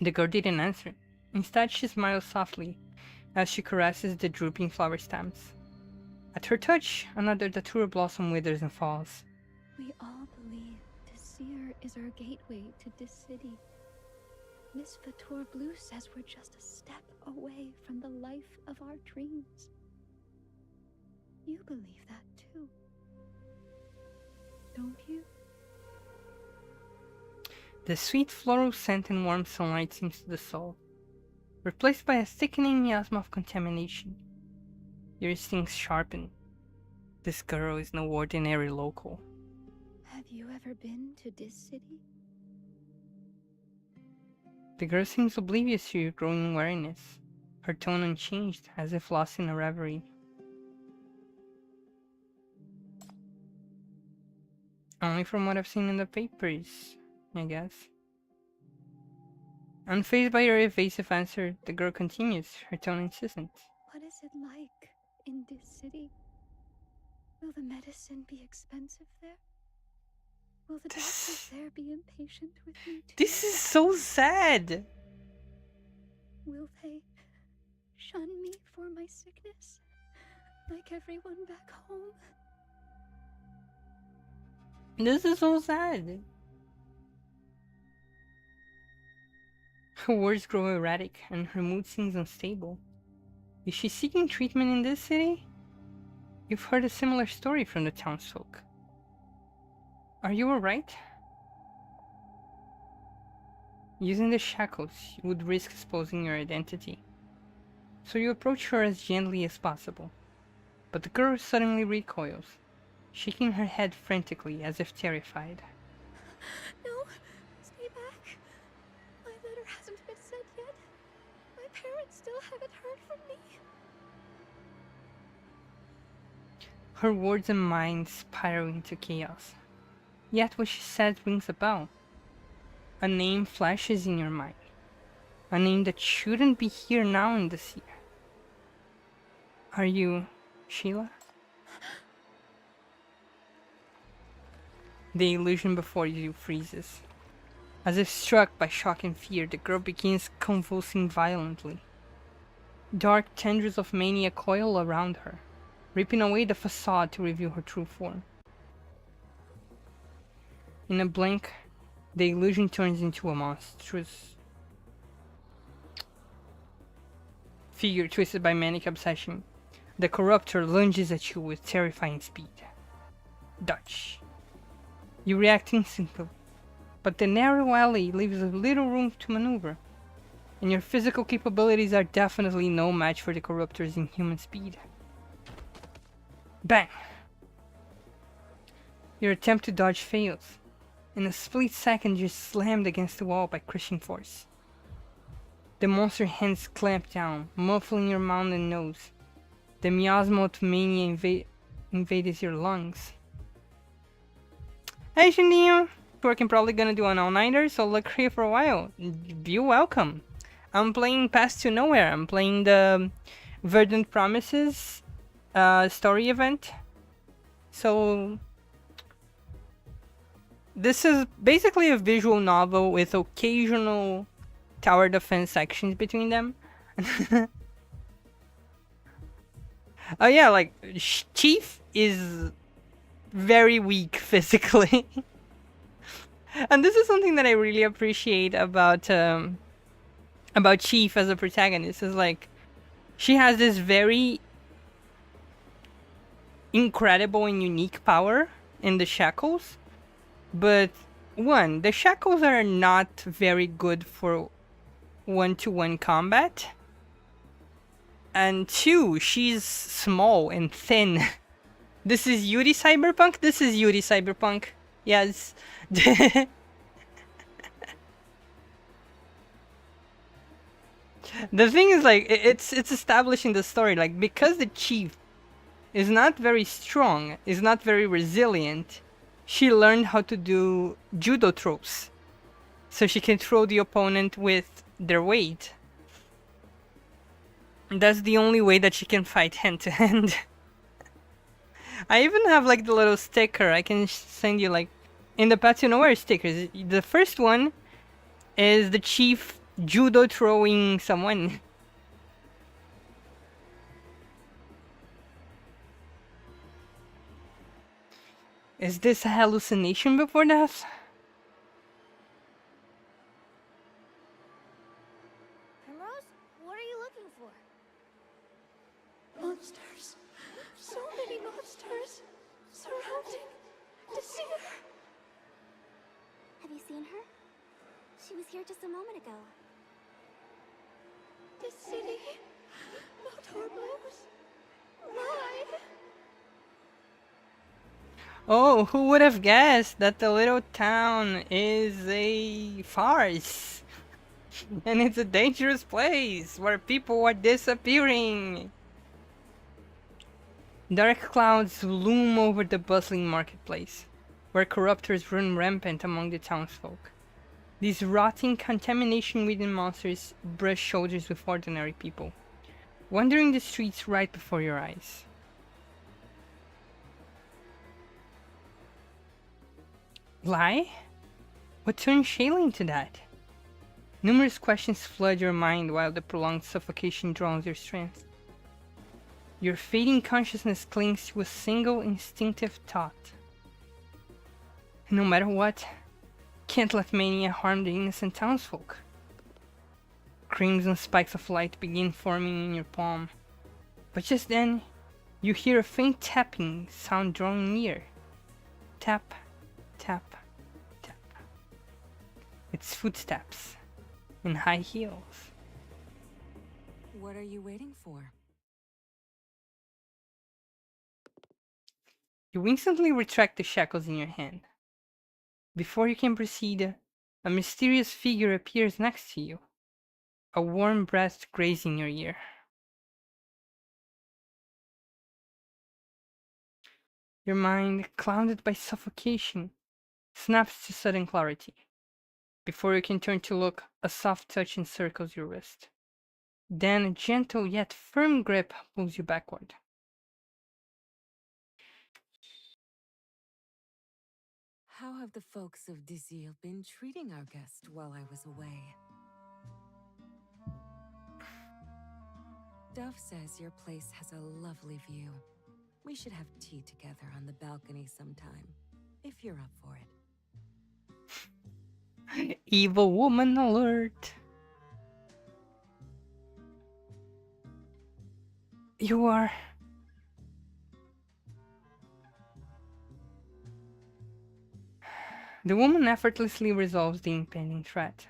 B: The girl didn't answer. Instead, she smiles softly as she caresses the drooping flower stems. At her touch, another datura blossom withers and falls.
G: We all believe Desir is our gateway to this city. Miss Vatour Blue says we're just a step away from the life of our dreams. You believe that too, don't you?
B: The sweet floral scent and warm sunlight seems to dissolve, replaced by a thickening miasma of contamination. Your instincts sharpen. This girl is no ordinary local.
G: Have you ever been to this city?
B: The girl seems oblivious to your growing wariness, her tone unchanged, as if lost in a reverie. Only from what I've seen in the papers, I guess. Unfazed by your evasive answer, the girl continues, her tone insistent.
G: What is it like in this city? Will the medicine be expensive there? Will the doctors there be impatient with me too?
B: This is so sad!
G: Will they shun me for my sickness? Like everyone back home?
B: This is so sad. Her words grow erratic and her mood seems unstable. Is she seeking treatment in this city? You've heard a similar story from the townsfolk. Are you alright? Using the shackles, you would risk exposing your identity. So you approach her as gently as possible. But the girl suddenly recoils, shaking her head frantically as if terrified.
G: No, stay back. My letter hasn't been sent yet. My parents still haven't heard from me.
B: Her words and mind spiral into chaos. Yet what she says rings a bell. A name flashes in your mind. A name that shouldn't be here now in this year. Are you Sheila? The illusion before you freezes. As if struck by shock and fear, the girl begins convulsing violently. Dark tendrils of mania coil around her, ripping away the facade to reveal her true form. In a blink, the illusion turns into a monstrous figure twisted by manic obsession. The corruptor lunges at you with terrifying speed. Dutch. You react instantly, but the narrow alley leaves little room to maneuver, and your physical capabilities are definitely no match for the corruptor's inhuman speed. Bang! Your attempt to dodge fails. In a split second, you're slammed against the wall by crushing force. The monster hands clamp down, muffling your mouth and nose. The miasma of mania invades your lungs. Hey, Shindio! We're probably gonna do an all-nighter, so look here for a while. You're welcome. I'm playing Path to Nowhere. I'm playing the Verdant Promises story event. So this is basically a visual novel with occasional tower defense sections between them. Oh yeah, like Chief is very weak physically. And this is something that I really appreciate about Chief as a protagonist. Is like she has this very incredible and unique power in the shackles, but one, the shackles are not very good for one-to-one combat, and two, she's small and thin. This is Yuri Cyberpunk? This is Yuri Cyberpunk. Yes. The thing is, like, it's establishing the story, like, because the chief is not very strong, is not very resilient, she learned how to do judo throws. So she can throw the opponent with their weight. That's the only way that she can fight hand to hand. I even have like the little sticker. I can send you like in the Path to Nowhere stickers. The first one is the chief judo throwing someone. Is this a hallucination before death?
A: Primrose, what are you looking for?
G: Monsters. So many monsters surrounding Desir.
C: Have you seen her? She was here just a moment ago.
G: This city. Motor Blues. Mine.
B: Oh, who would have guessed that the little town is a farce? And it's a dangerous place where people are disappearing. Dark clouds loom over the bustling marketplace. where corruptors run rampant among the townsfolk. These rotting, contamination-ridden monsters brush shoulders with ordinary people, wandering the streets right before your eyes. Lie? What turned Shayla into that? Numerous questions flood your mind while the prolonged suffocation drowns your strength. Your fading consciousness clings to a single instinctive thought. No matter what, can't let mania harm the innocent townsfolk. Crimson spikes of light begin forming in your palm, but just then, you hear a faint tapping sound drawing near. Tap, tap, tap. It's footsteps in high heels.
E: What are you waiting for?
B: You instantly retract the shackles in your hand. Before you can proceed, a mysterious figure appears next to you, a warm breath grazing your ear. Your mind, clouded by suffocation, snaps to sudden clarity. Before you can turn to look, a soft touch encircles your wrist. Then a gentle yet firm grip pulls you backward.
E: How have the folks of Dizil been treating our guest while I was away? Dove says your place has a lovely view. We should have tea together on the balcony sometime, if you're up for it.
B: Evil woman alert! You are... The woman effortlessly resolves the impending threat.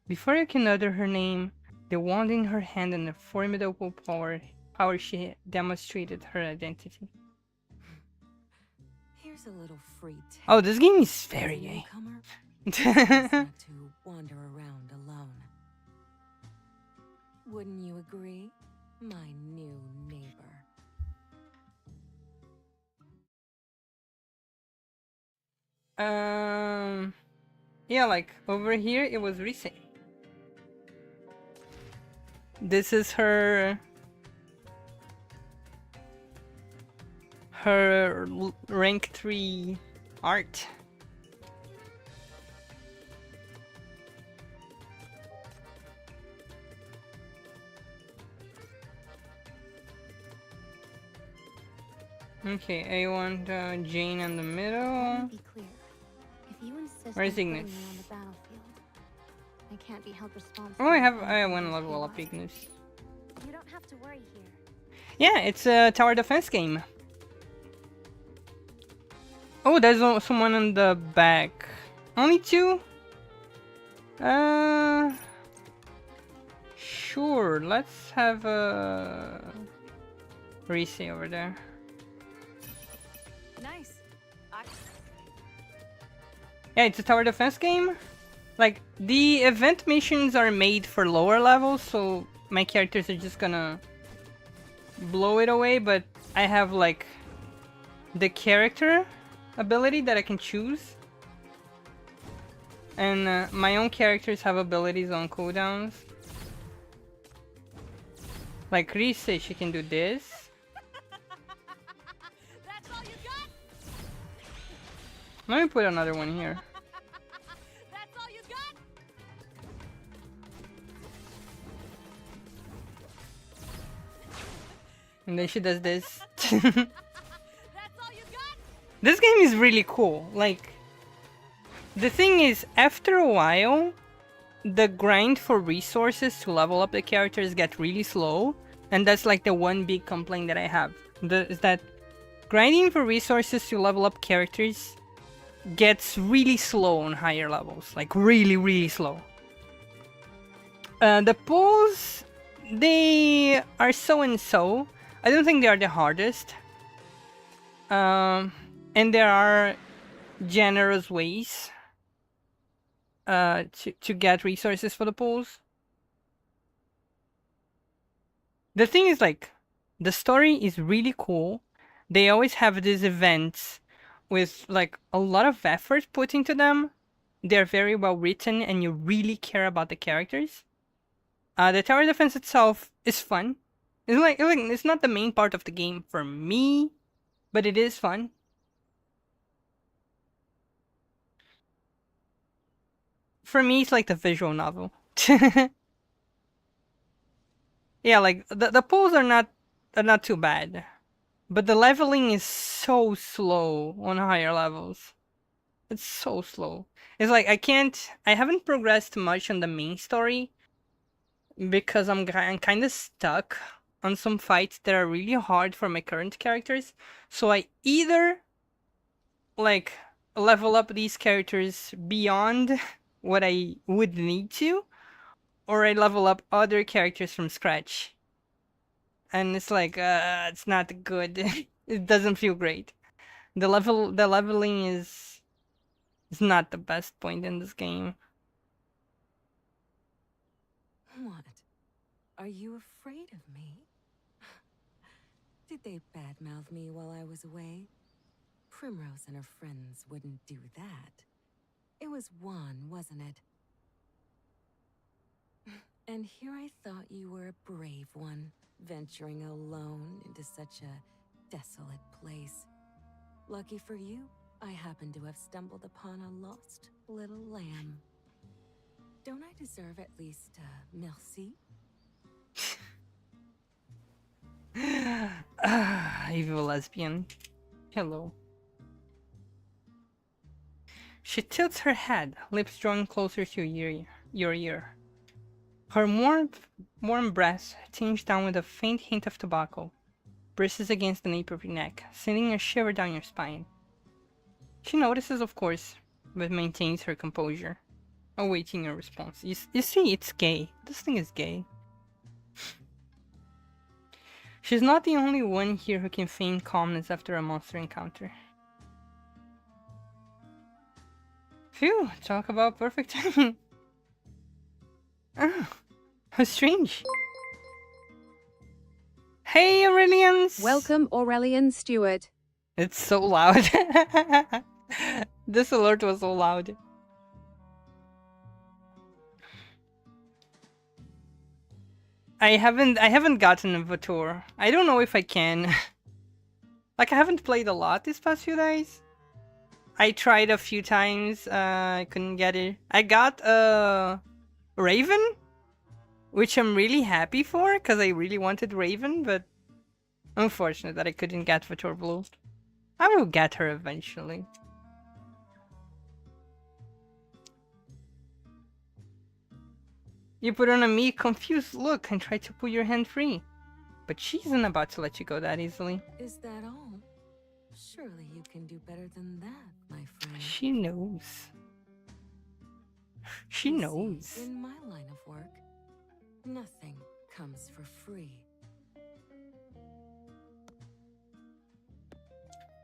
B: Before you can utter her name, the wand in her hand and the formidable power she demonstrated her identity.
E: Here's a little free tip.
B: Oh, this game is very
E: As a
B: gay.
E: newcomer, it's best not to wander around alone. Wouldn't you agree, my new neighbor?
B: Yeah, like over here it was recent. This is her rank 3 art. Okay, I want Jane in the middle.
C: Let me be clear. If you insist
B: Where's
C: on putting
B: Ignis?
C: me on the battlefield, I can't be held responsible.
B: Oh, I
C: for
B: want
C: anything
B: to level
C: you
B: up
C: do.
B: Ignis.
C: You don't have to worry here.
B: Yeah, it's a tower defense game. Oh, there's someone in the back. Only 2? Sure, let's have a Reese over there.
E: Nice.
B: Yeah, it's a tower defense game. Like, the event missions are made for lower levels, so my characters are just gonna blow it away, but I have, like, the character ability that I can choose. And my own characters have abilities on cooldowns. Like Reese, she can do this.
E: That's all you got?
B: Let me put another one here.
E: That's all you got?
B: And then she does this.
E: That's all you got?
B: This game is really cool. Like, the thing is, after a while, the grind for resources to level up the characters get really slow. And that's like the one big complaint that I have. Is that grinding for resources to level up characters gets really slow on higher levels. Like, really, really slow. The pulls, they are so and so. I don't think they are the hardest. And there are generous ways to get resources for the pools. The thing is, like, the story is really cool. They always have these events with like a lot of effort put into them. They're very well written and you really care about the characters. The tower defense itself is fun. It's not the main part of the game for me, but it is fun. For me, it's like the visual novel. Yeah, like the pulls are not too bad, but the leveling is so slow on higher levels. It's so slow. It's like I haven't progressed much on the main story because I'm kind of stuck on some fights that are really hard for my current characters. So I either like level up these characters beyond what I would need to, or I level up other characters from scratch. And it's like it's not good. It doesn't feel great. The leveling is not the best point in this game.
E: What? Are you afraid of me? Did they badmouth me while I was away? Primrose and her friends wouldn't do that. It was Juan, wasn't it? And here I thought you were a brave one, venturing alone into such a desolate place. Lucky for you, I happen to have stumbled upon a lost little lamb. Don't I deserve at least a merci?
B: Evil lesbian. Hello. She tilts her head, lips drawing closer to your ear. Her warm breath, tinged down with a faint hint of tobacco, presses against the nape of your neck, sending a shiver down your spine. She notices, of course, but maintains her composure, awaiting your response. You see, it's gay. This thing is gay. She's not the only one here who can feign calmness after a monster encounter. Phew, talk about perfect timing. Oh, how strange. Hey, Aurelians!
I: Welcome, Aurelian Steward.
B: It's so loud. This alert was so loud. I haven't gotten a Vautour. I don't know if I can. Like, I haven't played a lot these past few days. I tried a few times, I couldn't get it. I got a Raven, which I'm really happy for, because I really wanted Raven, but unfortunate that I couldn't get Vautour Blue. I will get her eventually. You put on a meek, confused look and try to pull your hand free. But she isn't about to let you go that easily.
E: Is that all? Surely you can do better than that, my friend.
B: She knows. She
E: You
B: knows.
E: see, in my line of work, nothing comes for free.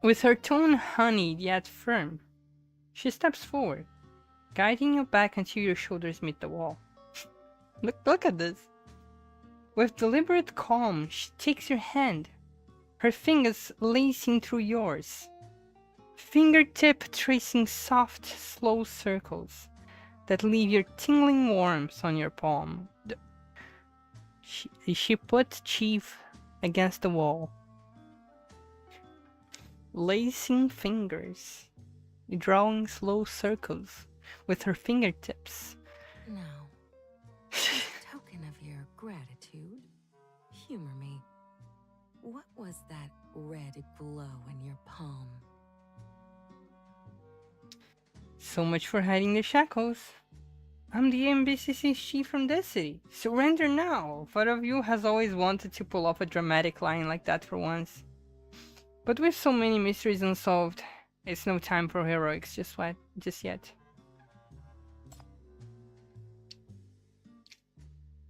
B: With her tone honeyed yet firm, she steps forward, guiding you back until your shoulders meet the wall. Look at this. With deliberate calm, she takes your hand, her fingers lacing through yours, fingertip tracing soft, slow circles that leave your tingling warmth on your palm. She put Chief against the wall, lacing fingers, drawing slow circles with her fingertips.
E: Now, as a token of your gratitude, humor me. What was that red glow in your palm?
B: So much for hiding the shackles. I'm the MBCC's chief from this city. Surrender now! Part of you has always wanted to pull off a dramatic line like that for once. But with so many mysteries unsolved, it's no time for heroics just yet.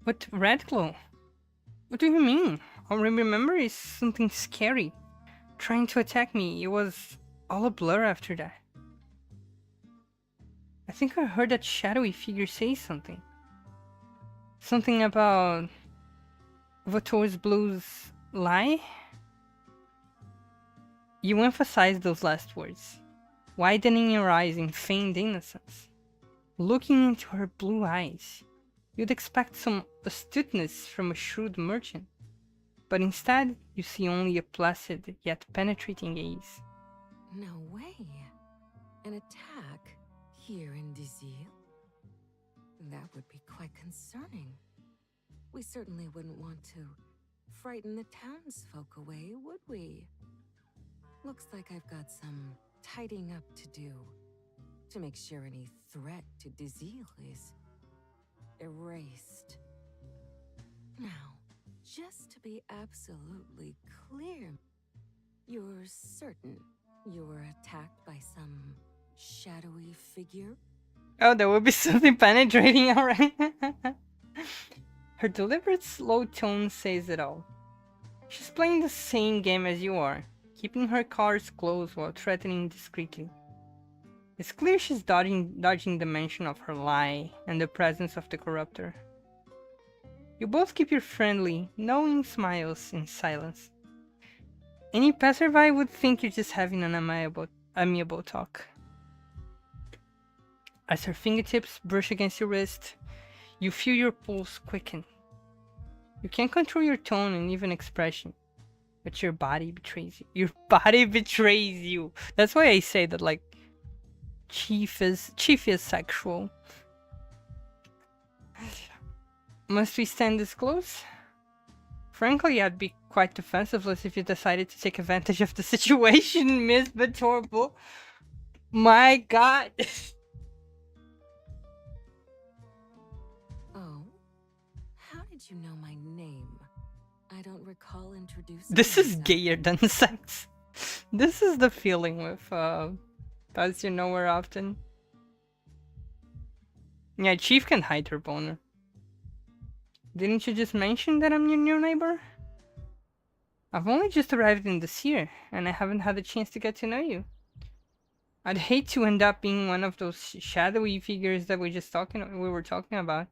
B: What red glow? What do you mean? All I remember is something scary trying to attack me. It was all a blur after that. I think I heard that shadowy figure say something. Something about Vautour's Blue's lie? You emphasized those last words, widening your eyes in feigned innocence. Looking into her blue eyes, you'd expect some astuteness from a shrewd merchant, but instead you see only a placid yet penetrating gaze.
E: No way. An attack here in Dizil? That would be quite concerning. We certainly wouldn't want to frighten the townsfolk away, would we? Looks like I've got some tidying up to do to make sure any threat to Dizil is erased. Now, just to be absolutely clear, you're certain you were attacked by some shadowy figure?
B: Oh, there would be something penetrating, alright. Her deliberate, slow tone says it all. She's playing the same game as you are, keeping her cards close while threatening discreetly. It's clear she's dodging the mention of her lie and the presence of the corruptor. You both keep your friendly, knowing smiles in silence. Any passerby would think you're just having an amiable talk. As her fingertips brush against your wrist, you feel your pulse quicken. You can't control your tone and even expression, but your body betrays you. Your body betrays you. That's why I say that, like, Chief is sexual. Must we stand this close? Frankly, I'd be quite defensiveless if you decided to take advantage of the situation, Miss Betorble. My god.
E: Oh? How did you know my name? I don't recall introducing
B: This is
E: myself.
B: gayer than sex. This is the feeling with as you know her often. Yeah, Chief can hide her boner. Didn't you just mention that I'm your new neighbor? I've only just arrived in this year, and I haven't had a chance to get to know you. I'd hate to end up being one of those shadowy figures that we were talking about.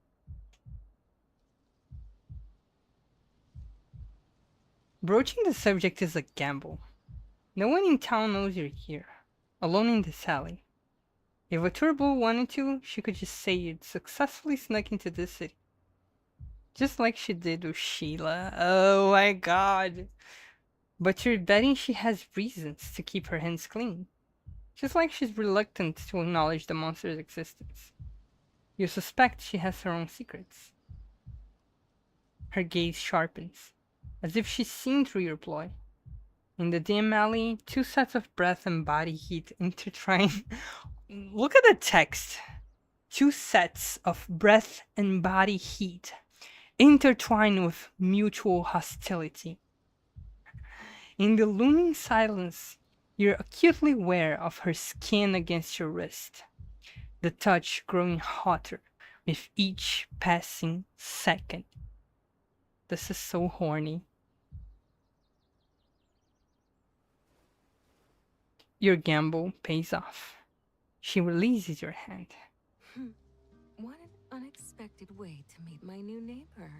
B: Broaching the subject is a gamble. No one in town knows you're here, alone in this alley. If a turbo wanted to, she could just say you'd successfully snuck into this city. Just like she did with Sheila. Oh my god. But you're betting she has reasons to keep her hands clean. Just like she's reluctant to acknowledge the monster's existence. You suspect she has her own secrets. Her gaze sharpens, as if she's seen through your ploy. In the dim alley, two sets of breath and body heat intertwine. Look at the text. Two sets of breath and body heat intertwine with mutual hostility. In the looming silence, you're acutely aware of her skin against your wrist, the touch growing hotter with each passing second. This is so horny. Your gamble pays off. She releases your hand.
E: What an unexpected way to meet my new neighbor.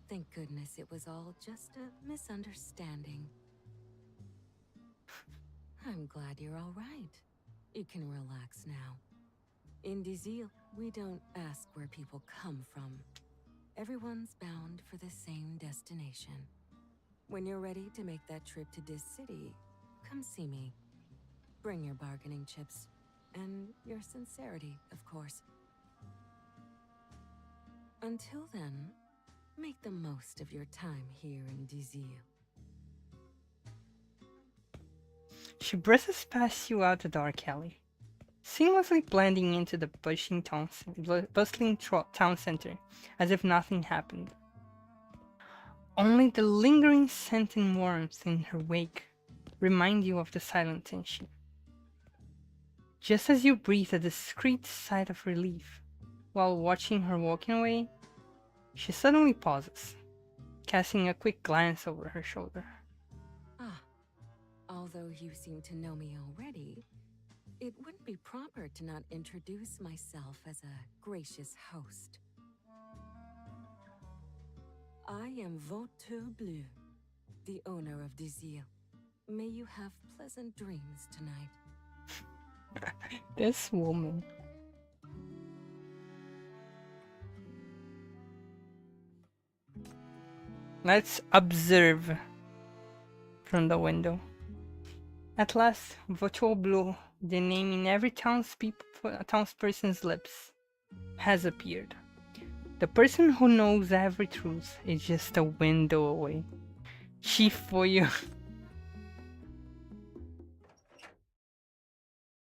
E: Thank goodness it was all just a misunderstanding. I'm glad you're all right. You can relax now. In Dizil, we don't ask where people come from. Everyone's bound for the same destination. When you're ready to make that trip to this city, come see me. Bring your bargaining chips. And your sincerity, of course. Until then, make the most of your time here in Dizil.
B: She breezes past you out the dark alley, seamlessly blending into the bustling town center, as if nothing happened. Only the lingering scent and warmth in her wake remind you of the silent tension. Just as you breathe a discreet sigh of relief while watching her walking away, she suddenly pauses, casting a quick glance over her shoulder.
E: Ah, although you seem to know me already, it wouldn't be proper to not introduce myself as a gracious host. I am Verdant Bleu, the owner of Dizil. May you have pleasant dreams tonight.
B: This woman. Let's observe from the window. At last, Voto Blue, the name in every townsperson's lips, has appeared. The person who knows every truth is just a window away. Chief for you.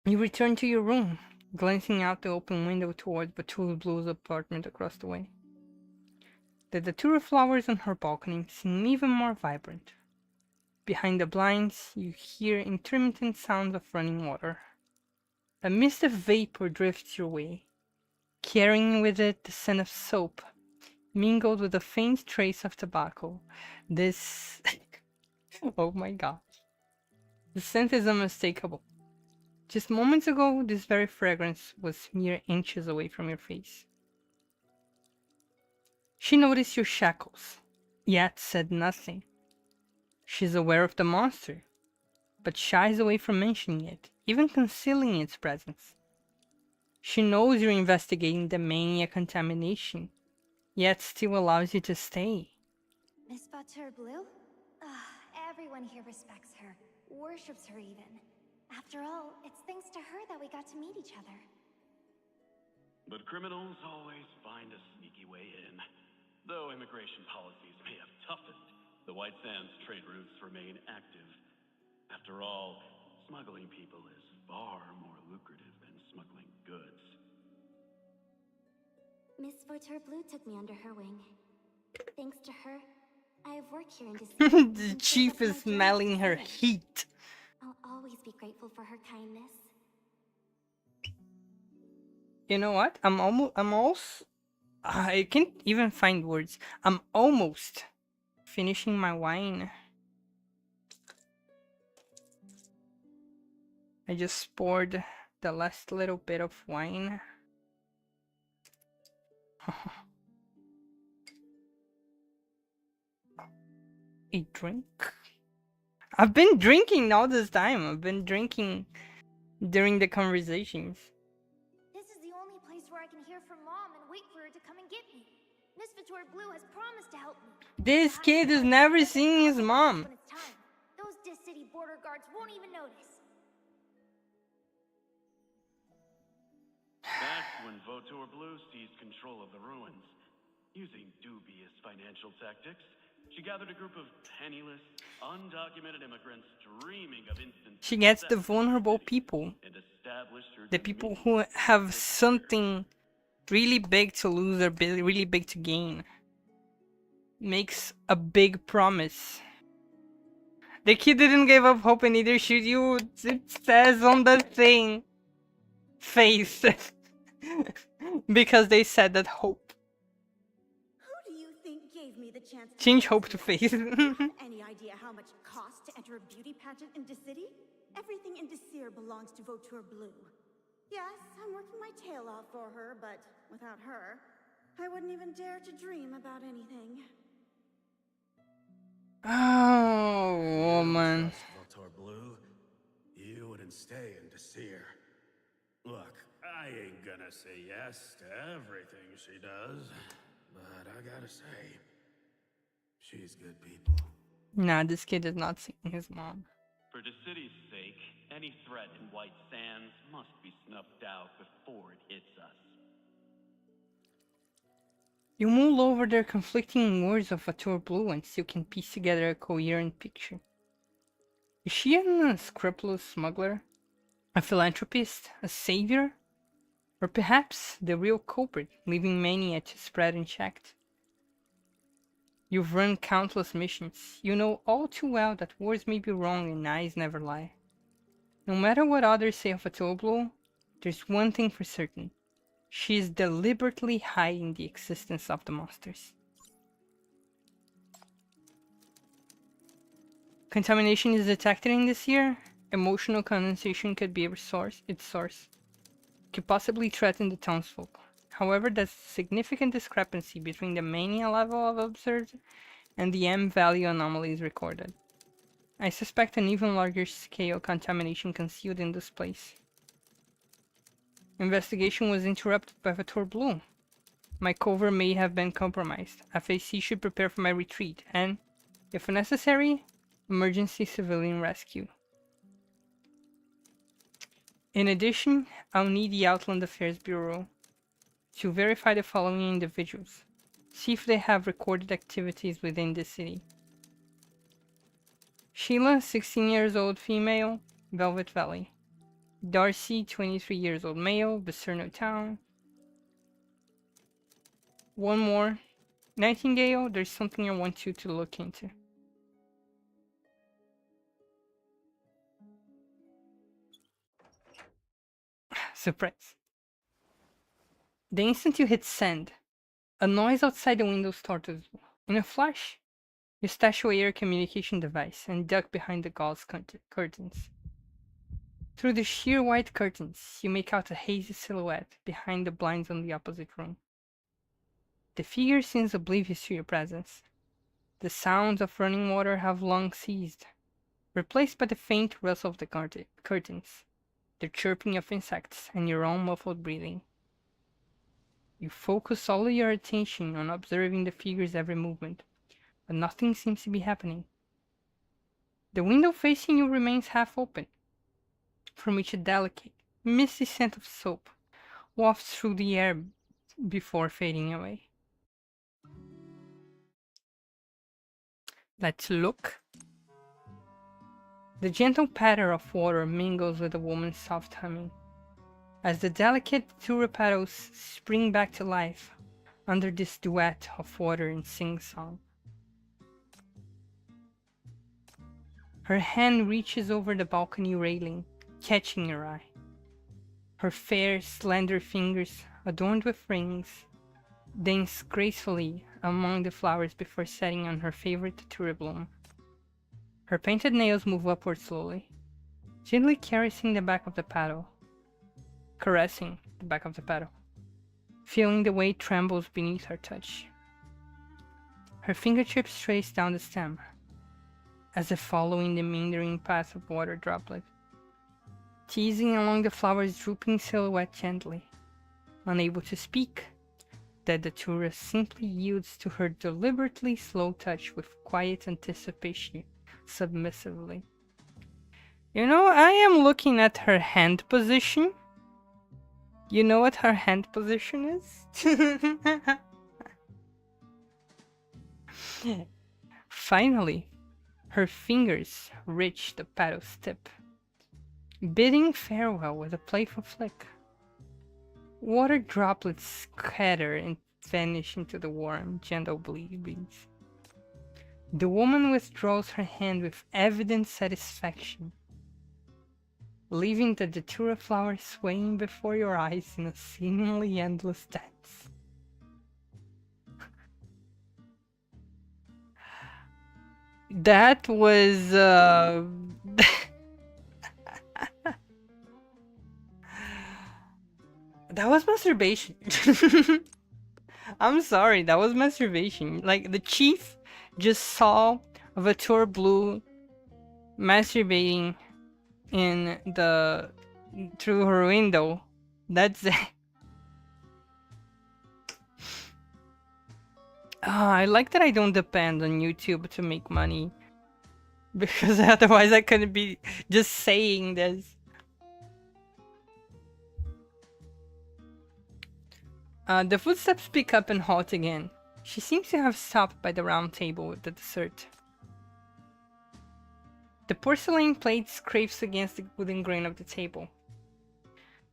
B: You return to your room, glancing out the open window toward Batul Blue's apartment across the way. The datura flowers on her balcony seem even more vibrant. Behind the blinds, you hear intermittent sounds of running water. A mist of vapor drifts your way, carrying with it the scent of soap, mingled with a faint trace of tobacco. This... oh my god. The scent is unmistakable. Just moments ago, this very fragrance was mere inches away from your face. She noticed your shackles, yet said nothing. She's aware of the monster, but shies away from mentioning it, even concealing its presence. She knows you're investigating the mania contamination, yet still allows you to stay.
A: Miss Butter Blue? Everyone here respects her, worships her even. After all, it's thanks to her that we got to meet each other.
F: But criminals always find a sneaky way in. Though immigration policies may have toughened, the White Sands trade routes remain active. After all, smuggling people is far more lucrative than smuggling goods.
C: Miss Votur Blue took me under her wing. Thanks to her, I have work here in December.
B: The chief is smelling her heat.
C: I'll always be grateful for her kindness.
B: You know what? I can't even find words. I'm almost finishing my wine. I just poured the last little bit of wine. A drink? I've been drinking all this time. I've been drinking during the conversations.
A: This is the only place where I can hear from Mom and wait for her to come and get me. Miss Vitor Blue has promised to help me.
B: This kid has never seen his mom.
A: When it's time, those City border guards won't even notice.
F: That's when Votor Blue seized control of the ruins. Using dubious financial tactics, she gathered a group of penniless, undocumented immigrants dreaming of instant
B: She gets the
F: success
B: vulnerable people,
F: and established her
B: the people
F: dominion.
B: who have something really big to lose or really big to gain. Makes a big promise. The kid didn't give up hope and neither should you. It says on the thing. Faith. Because they said that hope.
D: Who do you think gave me the chance to
B: Change hope to faith.
D: Any idea how much it costs to enter a beauty pageant in Decity? Everything in Desir belongs to Votur Blue. Yes, I'm working my tail off for her, but without her, I wouldn't even dare to dream about anything.
B: Oh, woman.
H: Votor Blue, you wouldn't stay in Desir. Look, I ain't gonna say yes to everything she does, but I gotta say, she's good people.
B: Nah, this kid is not seeing his mom.
F: For Decity's sake, any threat in White Sands must be snuffed out before it hits us.
B: You mull over their conflicting words of Votor Blue and still can piece together a coherent picture. Is she an unscrupulous smuggler? A philanthropist? A savior? Or perhaps the real culprit, leaving mania to spread unchecked? You've run countless missions. You know all too well that words may be wrong and eyes never lie. No matter what others say of Votor Blue, there's one thing for certain. She is deliberately hiding the existence of the monsters. Contamination is detected in this year. Emotional condensation could be its source. Could possibly threaten the townsfolk. However, there's a significant discrepancy between the mania level of observed and the M value anomalies recorded. I suspect an even larger scale contamination concealed in this place. Investigation was interrupted by Vator Blue. My cover may have been compromised. FAC should prepare for my retreat and, if necessary, emergency civilian rescue. In addition, I'll need the Outland Affairs Bureau to verify the following individuals. See if they have recorded activities within the city. Sheila, 16 years old female, Velvet Valley. Darcy, 23 years old male, Vicerno Town. One more. Nightingale, there's something I want you to look into. Surprise. The instant you hit send, a noise outside the window started. In a flash, you stash away your communication device and duck behind the gauze curtains. Through the sheer white curtains, you make out a hazy silhouette behind the blinds on the opposite room. The figure seems oblivious to your presence. The sounds of running water have long ceased, replaced by the faint rustle of the curtains, the chirping of insects, and your own muffled breathing. You focus all of your attention on observing the figure's every movement, but nothing seems to be happening. The window facing you remains half open, from which a delicate, misty scent of soap wafts through the air before fading away. Let's look. The gentle patter of water mingles with the woman's soft humming, as the delicate datura petals spring back to life under this duet of water and sing-song. Her hand reaches over the balcony railing, catching your eye. Her fair, slender fingers, adorned with rings, dance gracefully among the flowers before setting on her favorite datura bloom. Her painted nails move upward slowly, gently caressing the back of the paddle, feeling the way it trembles beneath her touch. Her fingertips trace down the stem, as if following the meandering path of water droplet, teasing along the flower's drooping silhouette gently. Unable to speak, the datura simply yields to her deliberately slow touch with quiet anticipation, submissively. You know, I am looking at her hand position. You know what her hand position is? Finally, her fingers reach the paddle's tip, bidding farewell with a playful flick. Water droplets scatter and vanish into the warm, gentle breeze. The woman withdraws her hand with evident satisfaction, leaving the datura flower swaying before your eyes in a seemingly endless dance. That was that was masturbation. I'm sorry, that was masturbation. Like, the chief just saw Vator Blue masturbating through her window. That's it. I like that I don't depend on YouTube to make money, because otherwise I couldn't be just saying this. The footsteps pick up and halt again. She seems to have stopped by the round table with the dessert. The porcelain plate scrapes against the wooden grain of the table.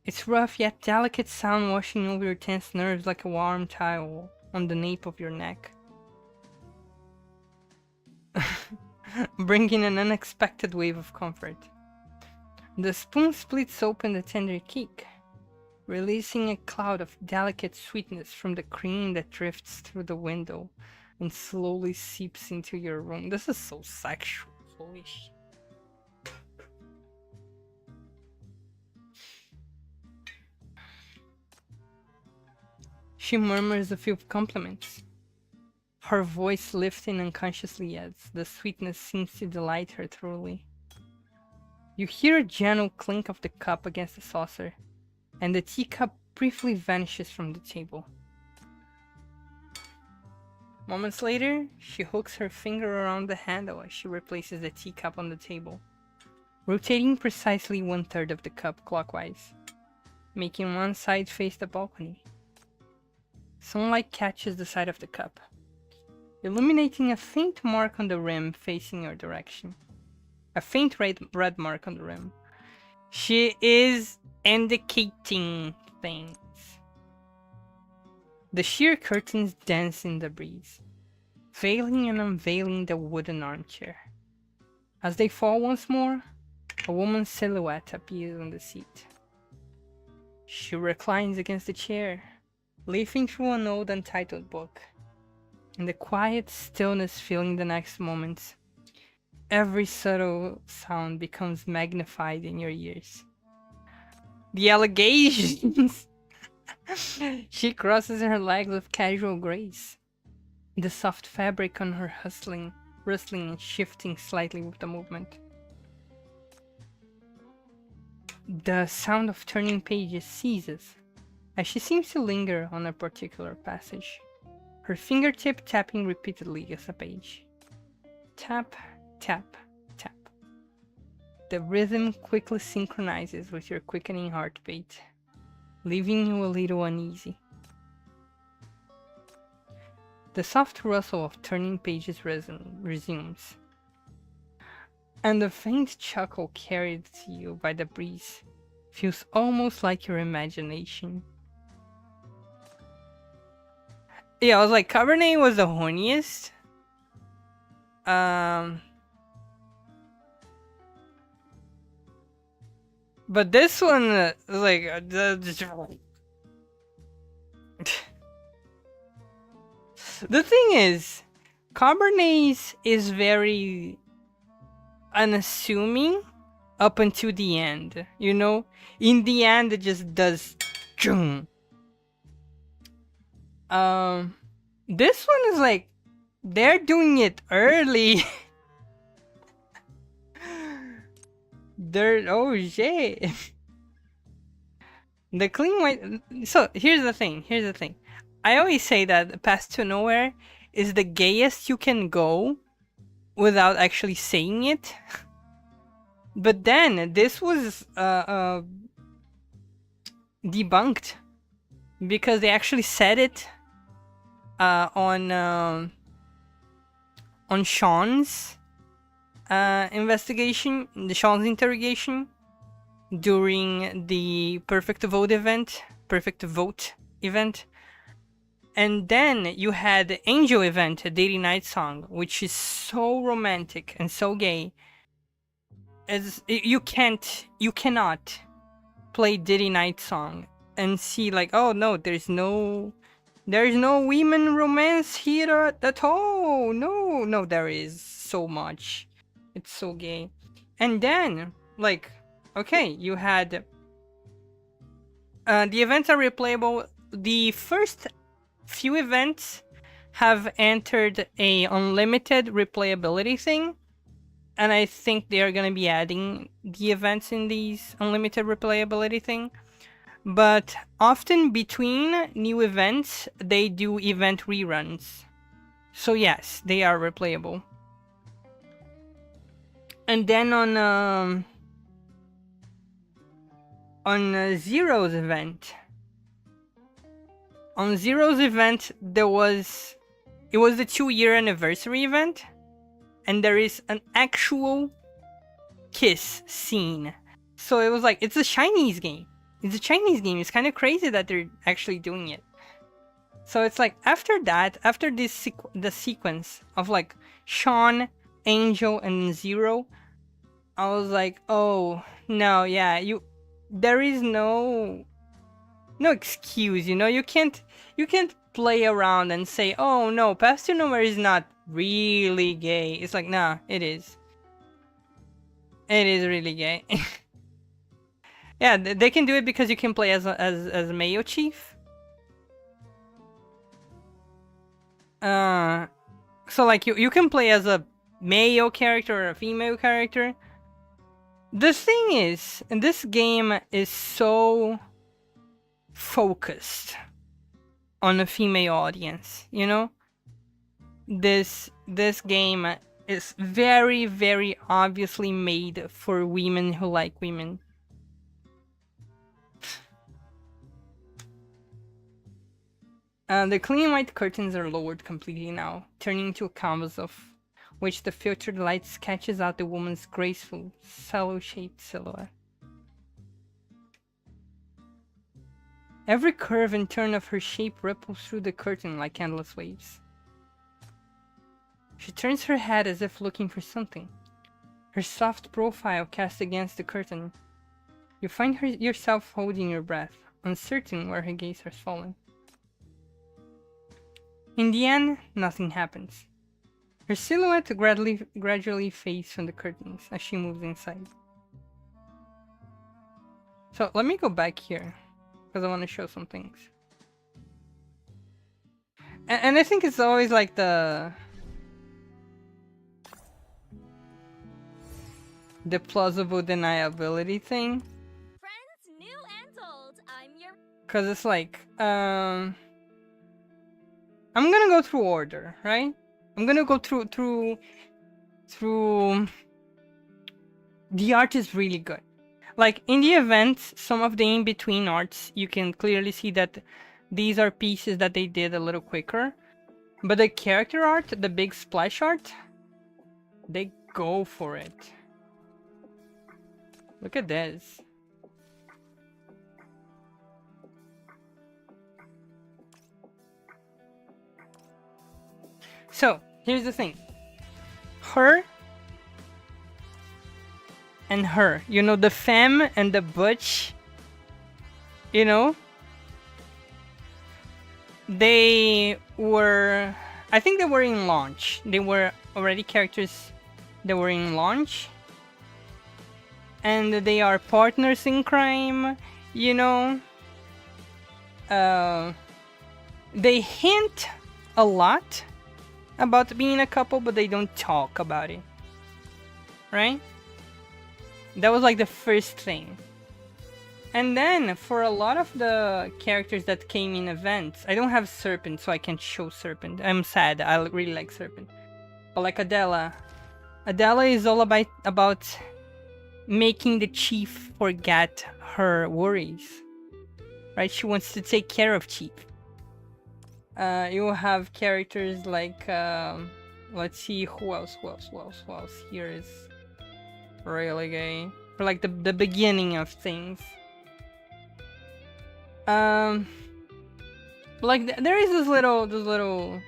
B: Its rough yet delicate sound washing over your tense nerves like a warm towel on the nape of your neck, bringing an unexpected wave of comfort. The spoon splits open the tender cake, releasing a cloud of delicate sweetness from the cream that drifts through the window and slowly seeps into your room. This is so sexual. Holy shit. She murmurs a few compliments, her voice lifting unconsciously as the sweetness seems to delight her thoroughly. You hear a gentle clink of the cup against the saucer, and the teacup briefly vanishes from the table. Moments later, she hooks her finger around the handle as she replaces the teacup on the table, rotating precisely 1/3 of the cup clockwise, making one side face the balcony. Sunlight catches the side of the cup, illuminating a faint mark on the rim facing your direction. A faint red mark on the rim. She is indicating things. The sheer curtains dance in the breeze, veiling and unveiling the wooden armchair. As they fall once more, a woman's silhouette appears on the seat. She reclines against the chair, leafing through an old untitled book. In the quiet stillness filling the next moment, every subtle sound becomes magnified in your ears. The allegations! She crosses her legs with casual grace, the soft fabric on her rustling and shifting slightly with the movement. The sound of turning pages ceases as she seems to linger on a particular passage, her fingertip tapping repeatedly against a page. Tap, tap, tap. The rhythm quickly synchronizes with your quickening heartbeat, leaving you a little uneasy. The soft rustle of turning pages resumes, and the faint chuckle carried to you by the breeze feels almost like your imagination. Yeah, I was like, Cabernet was the horniest. But this one, like, the thing is, Cabernet is very unassuming up until the end, you know? In the end, it just does. This one is like, they're doing it early. Oh shit. The clean white. So here's the thing. I always say that Path to Nowhere is the gayest you can go without actually saying it. But then this was debunked because they actually said it on Sean's investigation, Sean's interrogation during the Perfect Vote event. And then you had the Angel event, a Daily Night song, which is so romantic and so gay. As you cannot play Diddy Night song and see like, oh no, there's no women romance here at all. No, there is so much. It's so gay. And then, like, okay, you had the events are replayable. The first few events have entered a unlimited replayability thing, and I think they are going to be adding the events in these unlimited replayability thing. But often between new events, they do event reruns. So yes, they are replayable. And then on Zero's event, it was the 2-year anniversary event, and there is an actual kiss scene. So it was like, it's a Chinese game. It's kind of crazy that they're actually doing it. So it's like, after the sequence of like Sean, Angel, and Zero, I was like, oh no, yeah, there is no excuse, you know. You can't play around and say, oh no, Path to Nowhere is not really gay. It's like, nah, it is really gay. Yeah, they can do it because you can play as a Mayo Chief. So like you can play as a male character or a female character. The thing is, this game is so focused on a female audience, you know? This game is very, very obviously made for women who like women. The clean white curtains are lowered completely now, turning into a canvas of which the filtered light sketches out the woman's graceful, sallow-shaped silhouette. Every curve and turn of her shape ripples through the curtain like endless waves. She turns her head as if looking for something, her soft profile cast against the curtain. You find yourself holding your breath, uncertain where her gaze has fallen. In the end, nothing happens. Her silhouette gradually fades from the curtains as she moves inside. So let me go back here, because I want to show some things. And I think it's always like the plausible deniability thing.
C: Friends, new and old, I'm your...
B: Because it's like, I'm gonna go through order, right? I'm gonna go through the art is really good. Like in the events, some of the in-between arts, you can clearly see that these are pieces that they did a little quicker. But the character art, the big splash art, they go for it. Look at this. So, here's the thing. Her and her. You know, the femme and the butch. You know? They were... I think they were in launch. They were already characters that were in launch. And they are partners in crime, you know? They hint a lot about being a couple, but they don't talk about it. Right? That was like the first thing. And then, for a lot of the characters that came in events, I don't have Serpent, so I can't show Serpent. I'm sad, I really like Serpent. But like Adela. Adela is all about making the chief forget her worries. Right? She wants to take care of Chief. You have characters like, let's see, who else here is really gay. For like the beginning of things. Like there is those little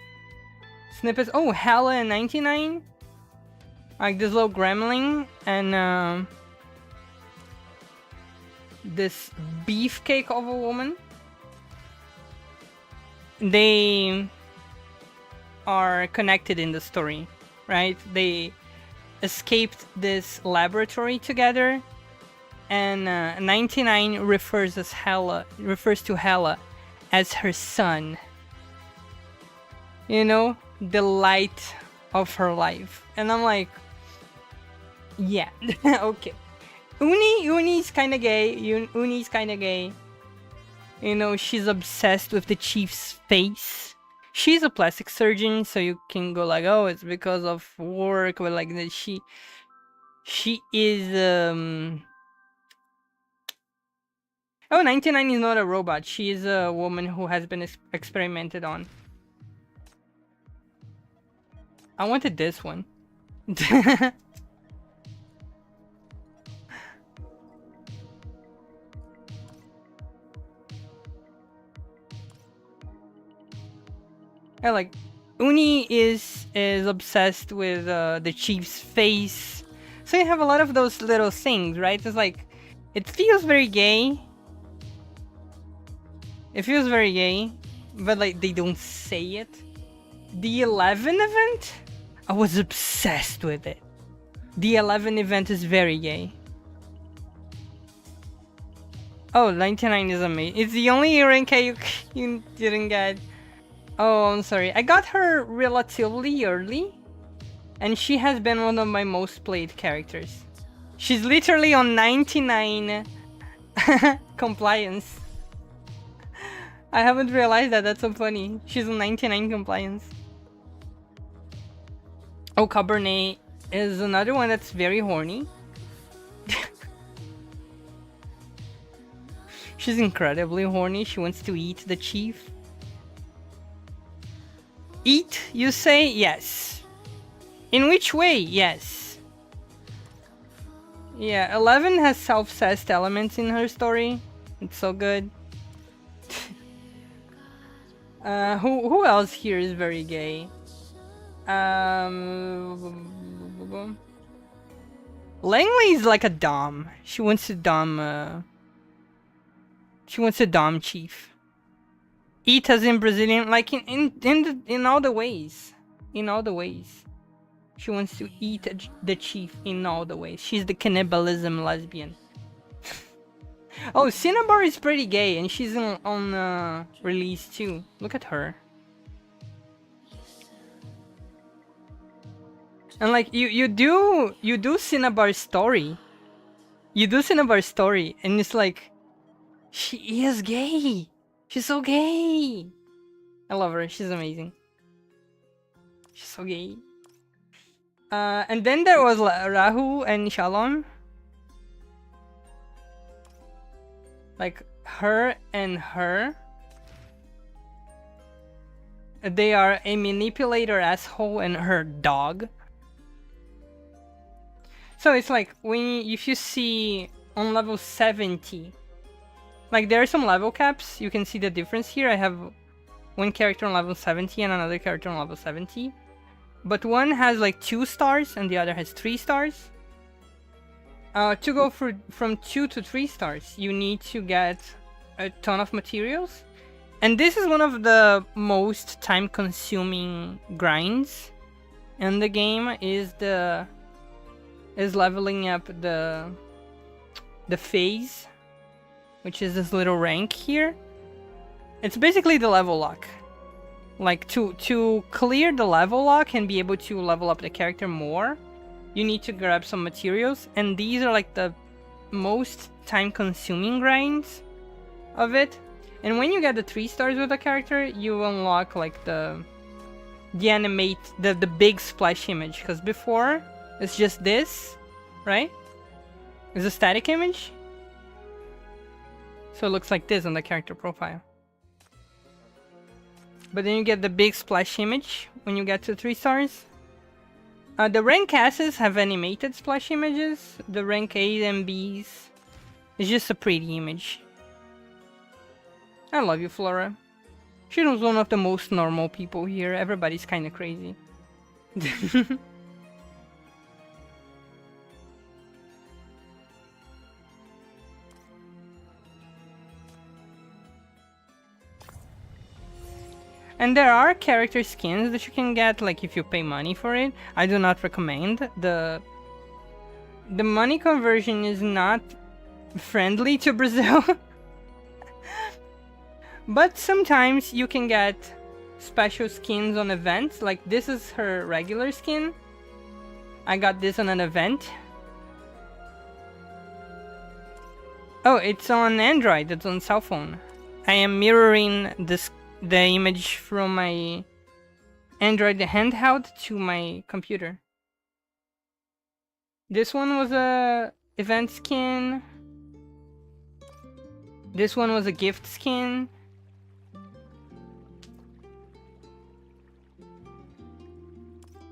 B: snippets. Oh, Hella and 99. Like this little gremlin and this beefcake of a woman. They are connected in the story, right? They escaped this laboratory together, and 99 refers to Hella as her son. You know, the light of her life. And I'm like, yeah, okay. Uni's kind of gay. Uni's kind of gay. You know, she's obsessed with the chief's face. She's a plastic surgeon, so you can go like, oh, it's because of work, but like that she is Oh, 99 is not a robot. She is a woman who has been experimented on. I wanted this one. Yeah, like Uni is obsessed with the chief's face. So you have a lot of those little things, right? It's like it feels very gay. It feels very gay, but like they don't say it. The 11 event, I was obsessed with it. The 11 event is very gay. Oh, 99 is amazing. It's the only rank you didn't get. Oh, I'm sorry. I got her relatively early, and she has been one of my most played characters. She's literally on 99 compliance. I haven't realized that. That's so funny. She's on 99 compliance. Oh, Cabernet is another one that's very horny. She's incredibly horny. She wants to eat the chief. Eat, you say? Yes. In which way? Yes. Yeah, 11 has self-cessed elements in her story. It's so good. Who else here is very gay? Langley is like a dom. She wants to dom. She wants to dom chief. Eat as in Brazilian, like in all the ways. In all the ways. She wants to eat the chief in all the ways. She's the cannibalism lesbian. Oh, Cinnabar is pretty gay, and she's on release too. Look at her. And like you do Cinnabar's story. You do Cinnabar's story, and it's like she is gay. She's so gay. I love her. She's amazing. She's so gay. And then there was Rahu and Shalom. Like her and her. They are a manipulator asshole and her dog. So it's like if you see on level 70, like there are some level caps. You can see the difference here. I have one character on level 70 and another character on level 70. But one has like 2 stars and the other has 3 stars. To go from 2 to 3 stars, you need to get a ton of materials. And this is one of the most time-consuming grinds in the game, is leveling up the phase, which is this little rank here. It's basically the level lock. Like to clear the level lock and be able to level up the character more, you need to grab some materials, and these are like the most time-consuming grinds of it. And when you get the 3 stars with a character, you unlock like the big splash image, because before it's just this, right? It's a static image, so it looks like this on the character profile. But then you get the big splash image when you get to 3 stars. The rank S's have animated splash images. The rank A's and B's is just a pretty image. I love you, Flora. She was one of the most normal people here. Everybody's kind of crazy. And there are character skins that you can get, like if you pay money for it. I do not recommend. The money conversion is not friendly to Brazil. But sometimes you can get special skins on events. Like this is her regular skin. I got this on an event. Oh, it's on Android. It's on cell phone. I am mirroring the image from my Android handheld to my computer. This one was a event skin. This one was a gift skin.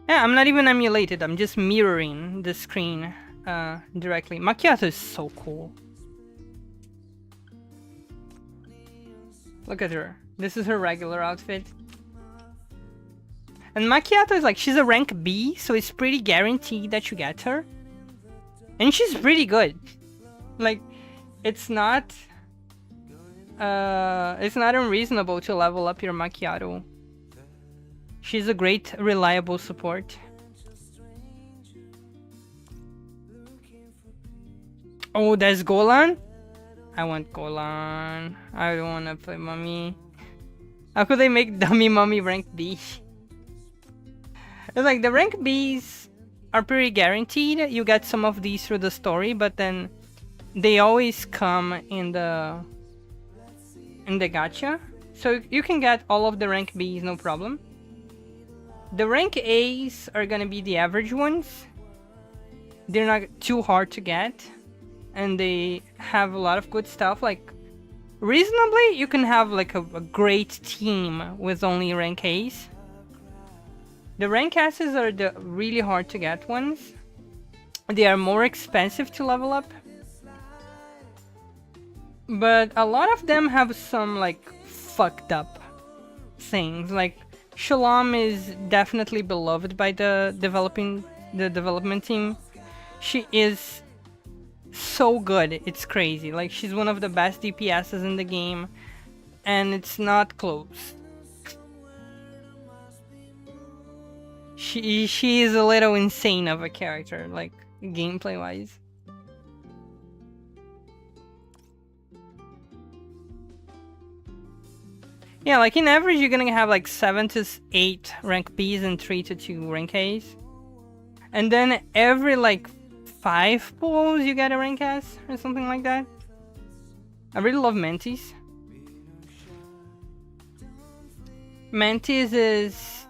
B: Yeah, I'm not even emulated. I'm just mirroring the screen directly. Macchiato is so cool. Look at her. This is her regular outfit. And Macchiato is like, she's a rank B, so it's pretty guaranteed that you get her. And she's pretty good. Like, it's not unreasonable to level up your Macchiato. She's a great, reliable support. Oh, there's Golan? I want Golan. I don't want to play Mummy. How could they make dummy Mummy rank B? It's like the rank Bs are pretty guaranteed. You get some of these through the story, but then they always come in the gacha. So you can get all of the rank Bs, no problem. The rank As are gonna be the average ones. They're not too hard to get, and they have a lot of good stuff. Like, reasonably, you can have like a great team with only rank As. The rank S's are the really hard to get ones. They are more expensive to level up. But a lot of them have some like fucked up things. Like Shalom is definitely beloved by the development team. She is so good, it's crazy. Like, she's one of the best DPSs in the game, and it's not close. She is a little insane of a character, like gameplay wise. Yeah, like in average you're gonna have like 7 to 8 rank Bs and 3 to 2 rank As. And then every like 5 pulls you get a rank S or something like that. I really love Mantis. Mantis is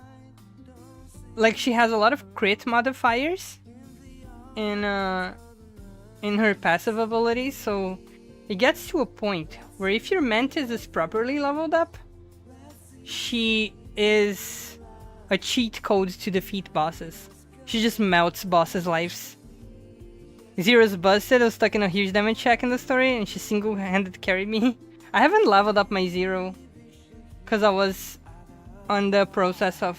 B: like, she has a lot of crit modifiers in her passive abilities, so it gets to a point where if your Mantis is properly leveled up, she is a cheat code to defeat bosses. She just melts bosses' lives. Zero's busted. I was stuck in a huge damage check in the story, and she single-handed carried me. I haven't leveled up my Zero because I was on the process of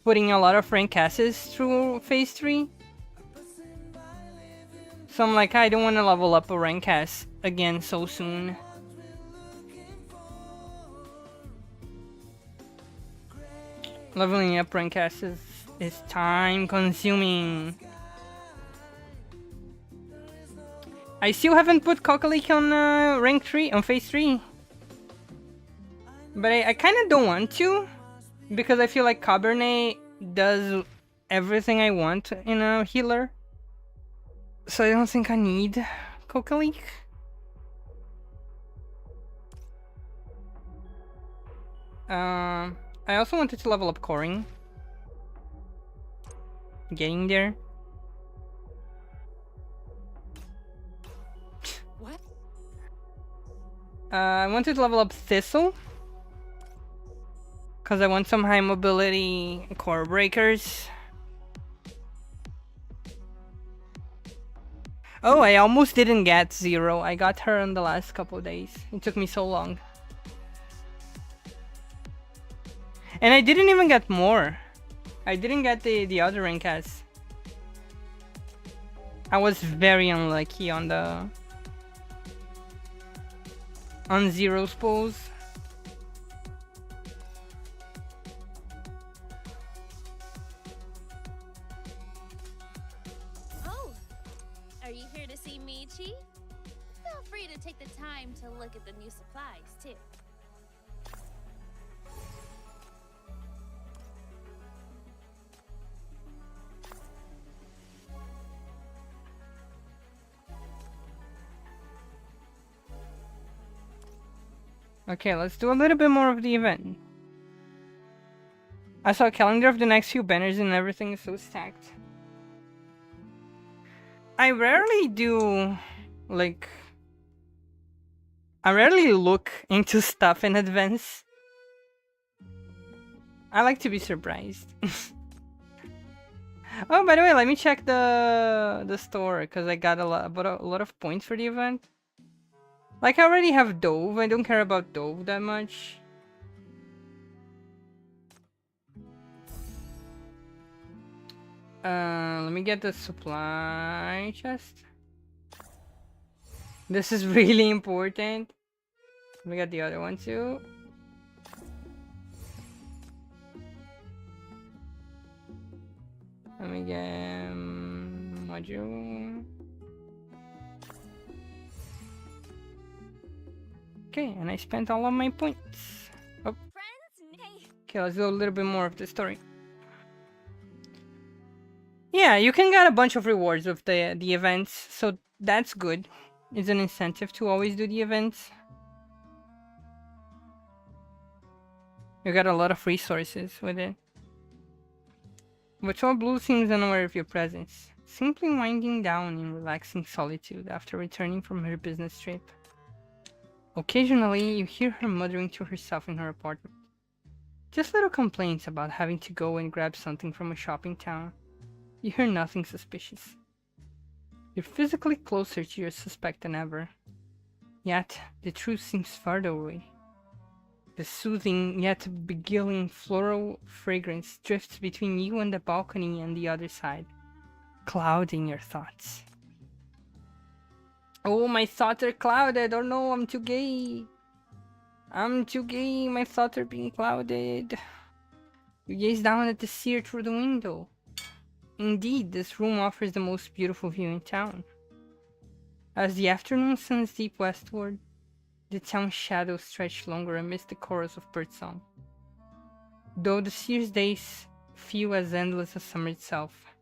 B: putting a lot of rank S's through phase 3. So I'm like, I don't want to level up a rank S again so soon. Leveling up rank S is time consuming. I still haven't put Kokalik on rank 3, on phase 3. But I kind of don't want to, because I feel like Cabernet does everything I want in a healer. So I don't think I need Kokalik. I also wanted to level up Coring. Getting there.
E: What?
B: I wanted to level up Thistle, because I want some high mobility core breakers. Oh, I almost didn't get Zero. I got her in the last couple of days. It took me so long. And I didn't even get more. I didn't get the other rank S. I was very unlucky on the... on Zero's pulls.
J: Oh, are you here to see Michi? Feel free to take the time to look at the new supplies, too.
B: Okay, let's do a little bit more of the event. I saw a calendar of the next few banners and everything is so stacked. I rarely do, like... I rarely look into stuff in advance. I like to be surprised. Oh, by the way, let me check the store, because I got a lot of points for the event. Like, I already have Dove. I don't care about Dove that much. Let me get the supply chest. This is really important. Let me get the other one too. Let me get module. Okay, and I spent all of my points. Oh. Okay, let's do a little bit more of the story. Yeah, you can get a bunch of rewards with the events, so that's good. It's an incentive to always do the events. You got a lot of resources with it. But Tour Blue seems unaware of your presence, simply winding down in relaxing solitude after returning from her business trip. Occasionally, you hear her muttering to herself in her apartment. Just little complaints about having to go and grab something from a shopping town. You hear nothing suspicious. You're physically closer to your suspect than ever. Yet, the truth seems farther away. The soothing yet beguiling floral fragrance drifts between you and the balcony and the other side, clouding your thoughts. Oh, my thoughts are clouded! Oh no, I'm too gay! I'm too gay, my thoughts are being clouded. You gaze down at the seer through the window. Indeed, this room offers the most beautiful view in town. As the afternoon suns deep westward, the town's shadows stretch longer amidst the chorus of birdsong. Though the seer's days feel as endless as summer itself,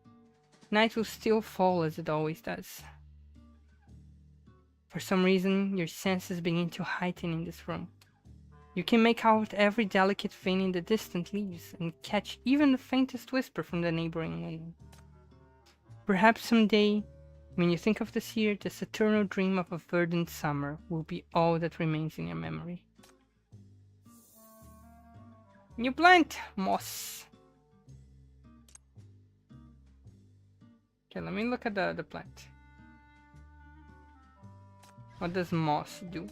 B: night will still fall as it always does. For some reason, your senses begin to heighten in this room. You can make out every delicate vein in the distant leaves and catch even the faintest whisper from the neighboring window. Perhaps someday, when you think of the seer, this eternal dream of a verdant summer will be all that remains in your memory. New plant! Moss. Okay, let me look at the plant. What does moss do?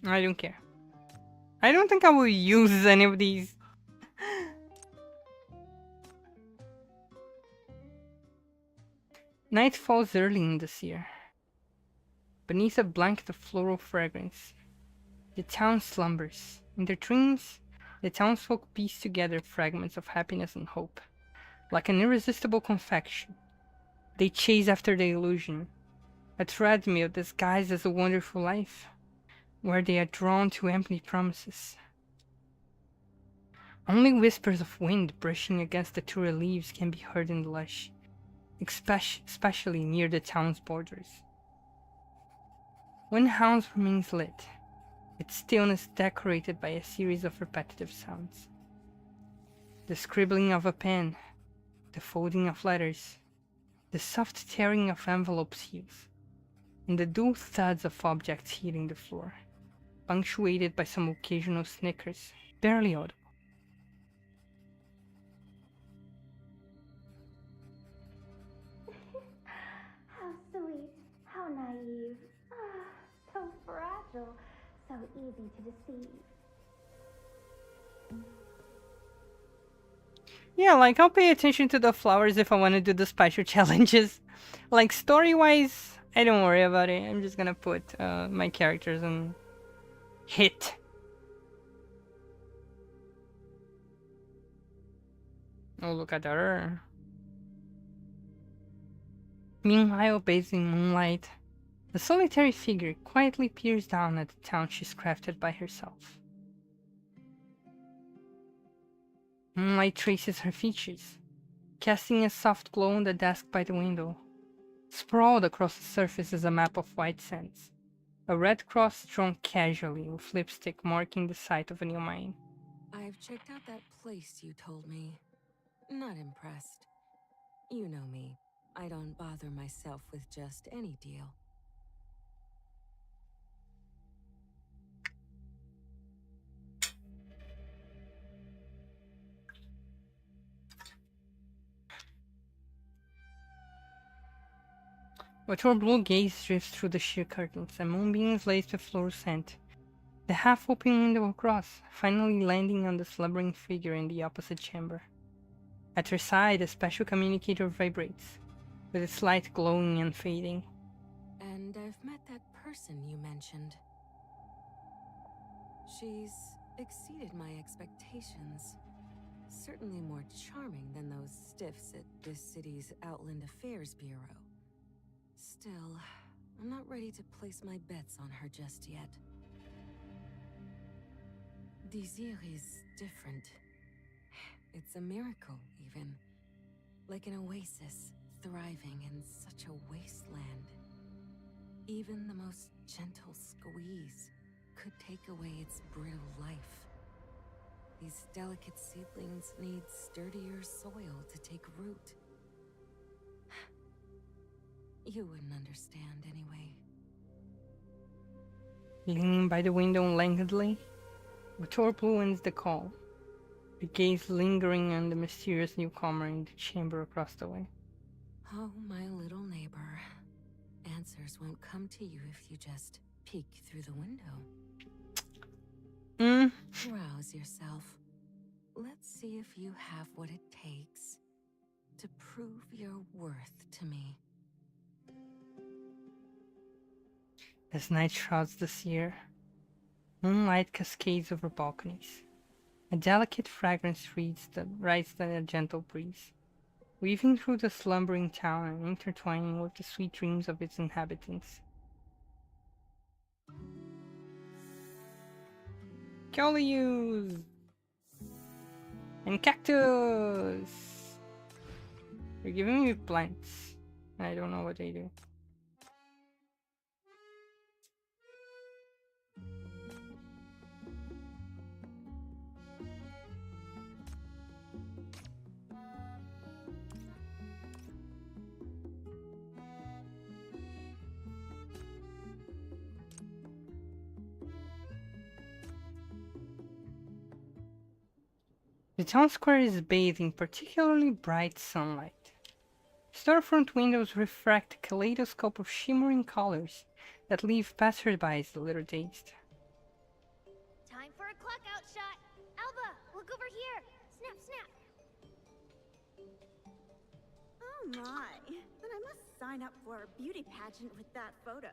B: I don't care. I don't think I will use any of these. Night falls early in this year. Beneath a blanket of floral fragrance, the town slumbers. In their dreams, the townsfolk piece together fragments of happiness and hope. Like an irresistible confection, they chase after the illusion, a treadmill disguised as a wonderful life, where they are drawn to empty promises. Only whispers of wind brushing against the tule leaves can be heard in the lush, especially near the town's borders. When house remains lit, its stillness decorated by a series of repetitive sounds. The scribbling of a pen, the folding of letters, the soft tearing of envelope seals, and the dull thuds of objects hitting the floor, punctuated by some occasional snickers, barely audible.
A: How sweet, how naive, so fragile, so easy to deceive.
B: Yeah, like I'll pay attention to the flowers if I want to do the special challenges. Like story-wise, I don't worry about it. I'm just gonna put my characters on hit. Oh, look at her. Meanwhile, bathed in moonlight, the solitary figure quietly peers down at the town she's crafted by herself. Moonlight traces her features, casting a soft glow on the desk by the window. Sprawled across the surface is a map of white sands, a red cross drawn casually with lipstick marking the site of a new mine.
E: I've checked out that place you told me. Not impressed. You know me. I don't bother myself with just any deal.
B: But your blue gaze drifts through the sheer curtains, and moonbeams laced with fluorescent. The half-open window across, finally landing on the slumbering figure in the opposite chamber. At her side, a special communicator vibrates, with its light glowing and fading.
E: And I've met that person you mentioned. She's exceeded my expectations. Certainly more charming than those stiffs at this city's Outland Affairs Bureau. Still, I'm not ready to place my bets on her just yet. Desir is different. It's a miracle, even. Like an oasis, thriving in such a wasteland. Even the most gentle squeeze could take away its brittle life. These delicate seedlings need sturdier soil to take root. You wouldn't understand anyway.
B: Leaning by the window languidly, Victor Blue ends the call, her gaze lingering on the mysterious newcomer in the chamber across the way.
E: Oh, my little neighbor. Answers won't come to you if you just peek through the window. Rouse yourself. Let's see if you have what it takes to prove your worth to me.
B: As night shrouds the seer, moonlight cascades over balconies. A delicate fragrance rides in a gentle breeze, weaving through the slumbering town and intertwining with the sweet dreams of its inhabitants. Coleus! And cactus! You're giving me plants. I don't know what they do. The town square is bathed in particularly bright sunlight. Storefront windows refract a kaleidoscope of shimmering colors that leave passersby a little dazed.
A: Time for a clock out shot. Alba, look over here. Snap, snap.
D: Oh my, then I must sign up for a beauty pageant with that photo.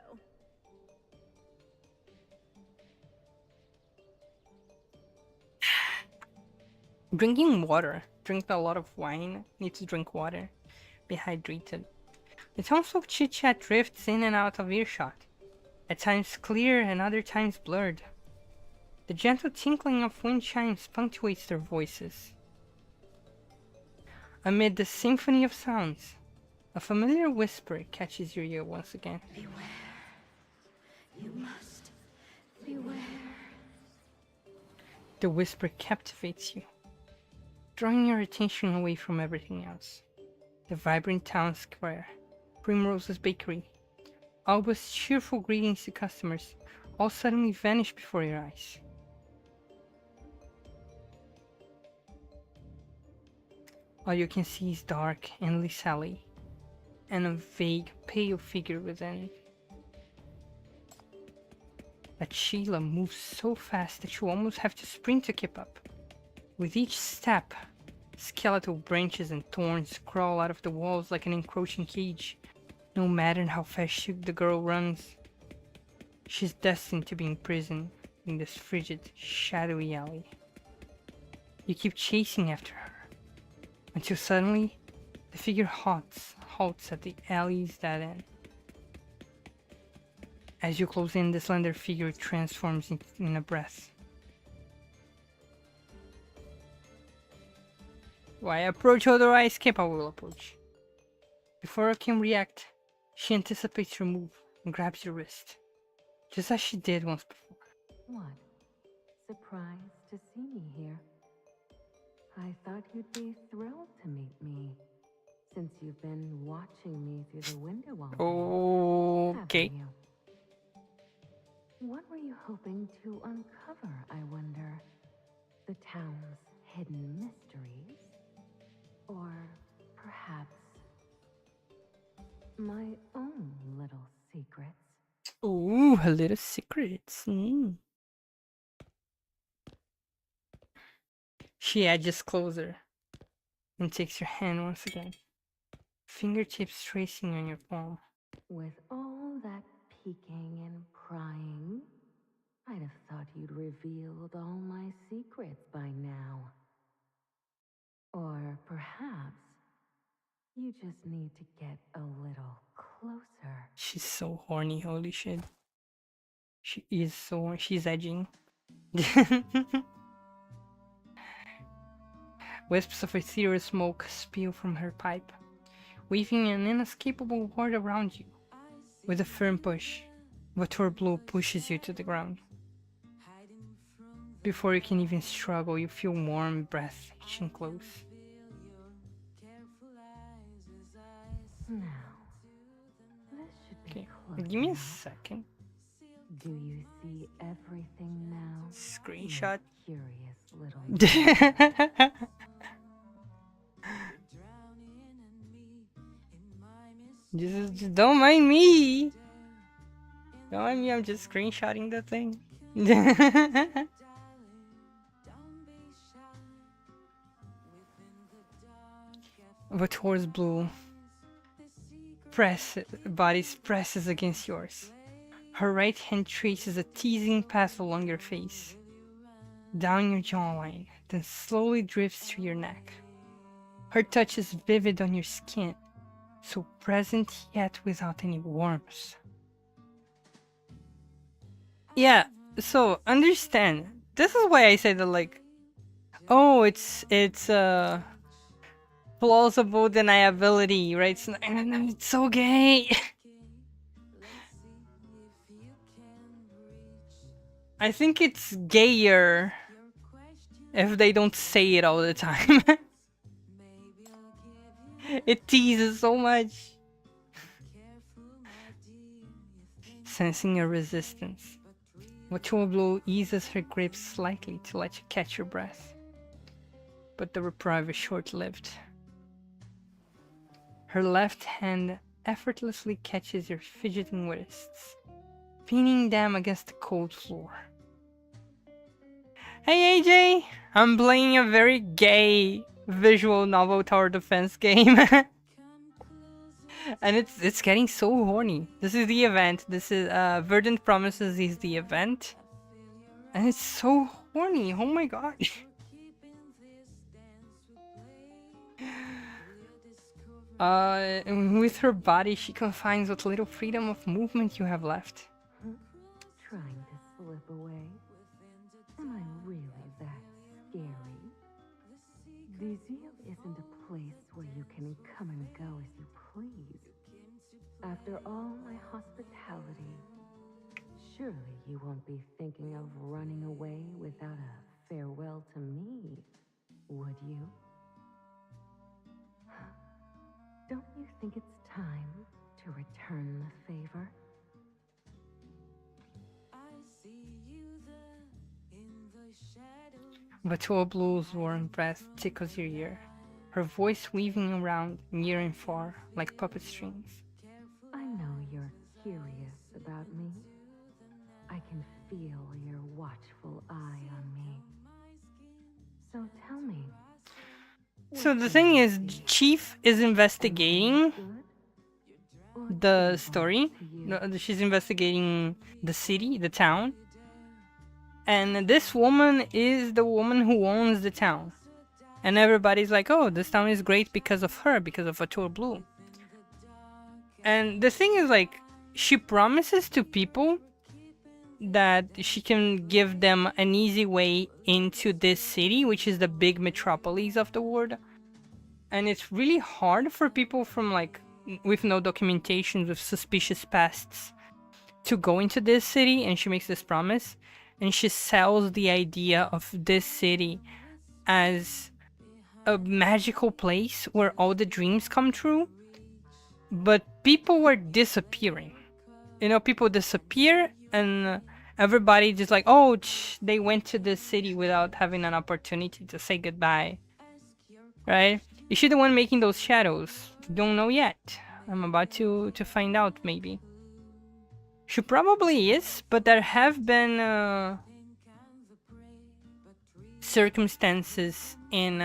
B: Drinking water. Drink a lot of wine. Need to drink water. Be hydrated. The townsfolk chit-chat drifts in and out of earshot, at times clear and other times blurred. The gentle tinkling of wind chimes punctuates their voices. Amid the symphony of sounds, a familiar whisper catches your ear once again.
G: Beware. You must beware.
B: The whisper captivates you, drawing your attention away from everything else. The vibrant town square, Primrose's bakery, Alba's cheerful greetings to customers, all suddenly vanish before your eyes. All you can see is dark, endless alley, and a vague, pale figure within it. But Sheila moves so fast that you almost have to sprint to keep up. With each step, skeletal branches and thorns crawl out of the walls like an encroaching cage. No matter how fast the girl runs, she's destined to be imprisoned in this frigid, shadowy alley. You keep chasing after her, until suddenly, the figure halts at the alley's dead end. As you close in, the slender figure transforms in a breath. Why approach, otherwise Kepa will approach. Before you can react, she anticipates your move and grabs your wrist, just as she did once before.
E: What? Surprised to see me here? I thought you'd be thrilled to meet me, since you've been watching me through the window all day.
B: Okay.
E: Haven't you? What were you hoping to uncover, I wonder? The town's hidden mysteries? Or perhaps my own little secrets?
B: Ooh, her little secrets. She edges closer and takes your hand once again, fingertips tracing on your palm.
E: With all that peeking and prying, I'd have thought you'd revealed all my secrets by now. Or perhaps you just need to get a little closer.
B: She's so horny, holy shit. She is so... she's edging. Wisps of ethereal smoke spew from her pipe, weaving an inescapable ward around you. With a firm push, Vator Blue pushes you to the ground. Before you can even struggle, you feel warm breath reaching close.
E: Now, this should be
B: Okay,
E: close
B: give me a
E: enough.
B: second.
E: Do you see everything now?
B: Screenshot.
E: My curious little
B: just don't mind me. Don't mind me, I'm just screenshotting the thing. Vator's blue body presses against yours. Her right hand traces a teasing path along your face, down your jawline, then slowly drifts to your neck. Her touch is vivid on your skin, so present yet without any warmth. Yeah, so understand. This is why I say that, like, oh, it's plausible deniability, right? It's so gay. I think it's gayer if they don't say it all the time. It teases so much. Sensing your resistance, Vator Blue eases her grip slightly to let you catch your breath. But the reprieve is short-lived. Her left hand effortlessly catches your fidgeting wrists, pinning them against the cold floor. Hey AJ! I'm playing a very gay visual novel tower defense game. And it's getting so horny. This is the event. This is Verdant Promises is the event. And it's so horny. Oh my god. With her body, she confines what little freedom of movement you have left.
E: Trying to slip away? Am I really that scary? Vizio isn't a place where you can come and go as you please. After all my hospitality, surely you won't be thinking of running away without a farewell to me, would you? Don't you think it's time to return the favor?
B: Vator Blue's warm breath tickles your ear, her voice weaving around near and far like puppet strings.
E: I know you're curious about me. I can feel your watchful eye on me. So tell me.
B: So the thing is, Chief is investigating the story. She's investigating the city, the town. And this woman is the woman who owns the town. And everybody's like, oh, this town is great because of her, because of Vator Blue. And the thing is, like, she promises to people that she can give them an easy way into this city, which is the big metropolis of the world. And it's really hard for people from, like, with no documentation, with suspicious pasts, to go into this city. And she makes this promise. And she sells the idea of this city as a magical place where all the dreams come true. But people were disappearing. You know, people disappear and everybody just like, oh, they went to this city without having an opportunity to say goodbye. Right? Is she the one making those shadows? Don't know yet. I'm about to find out, maybe. She probably is, but there have been circumstances in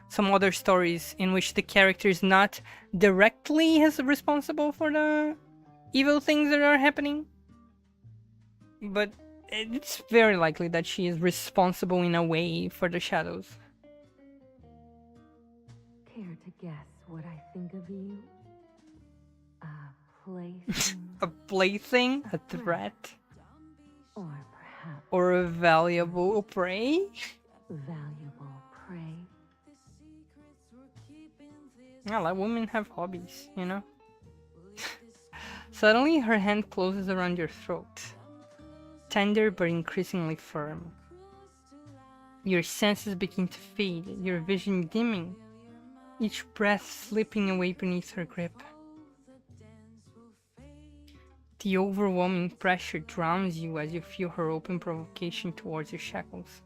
B: some other stories in which the character is not directly responsible for the evil things that are happening. But it's very likely that she is responsible in a way for the shadows.
E: Care to guess what I think of you? A plaything?
B: A plaything? A threat?
E: Or perhaps...
B: Or a valuable prey?
E: Valuable prey?
B: Yeah, let women have hobbies, you know? Suddenly, her hand closes around your throat. Tender but increasingly firm. Your senses begin to fade, your vision dimming, each breath slipping away beneath her grip. The overwhelming pressure drowns you as you feel her open provocation towards your shackles.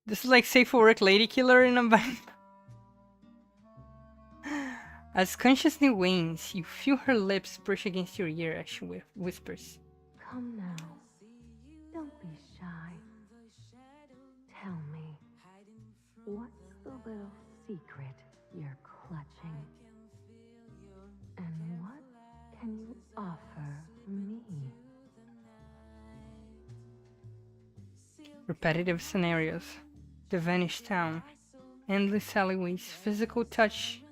B: This is like safe for work lady killer in a vibe. As consciousness wanes, you feel her lips brush against your ear as she whispers.
E: Come now. Don't be shy. Tell me, what's the little secret you're clutching? And what can you offer me?
B: Repetitive scenarios, the vanished town, endless alleyways, physical touch.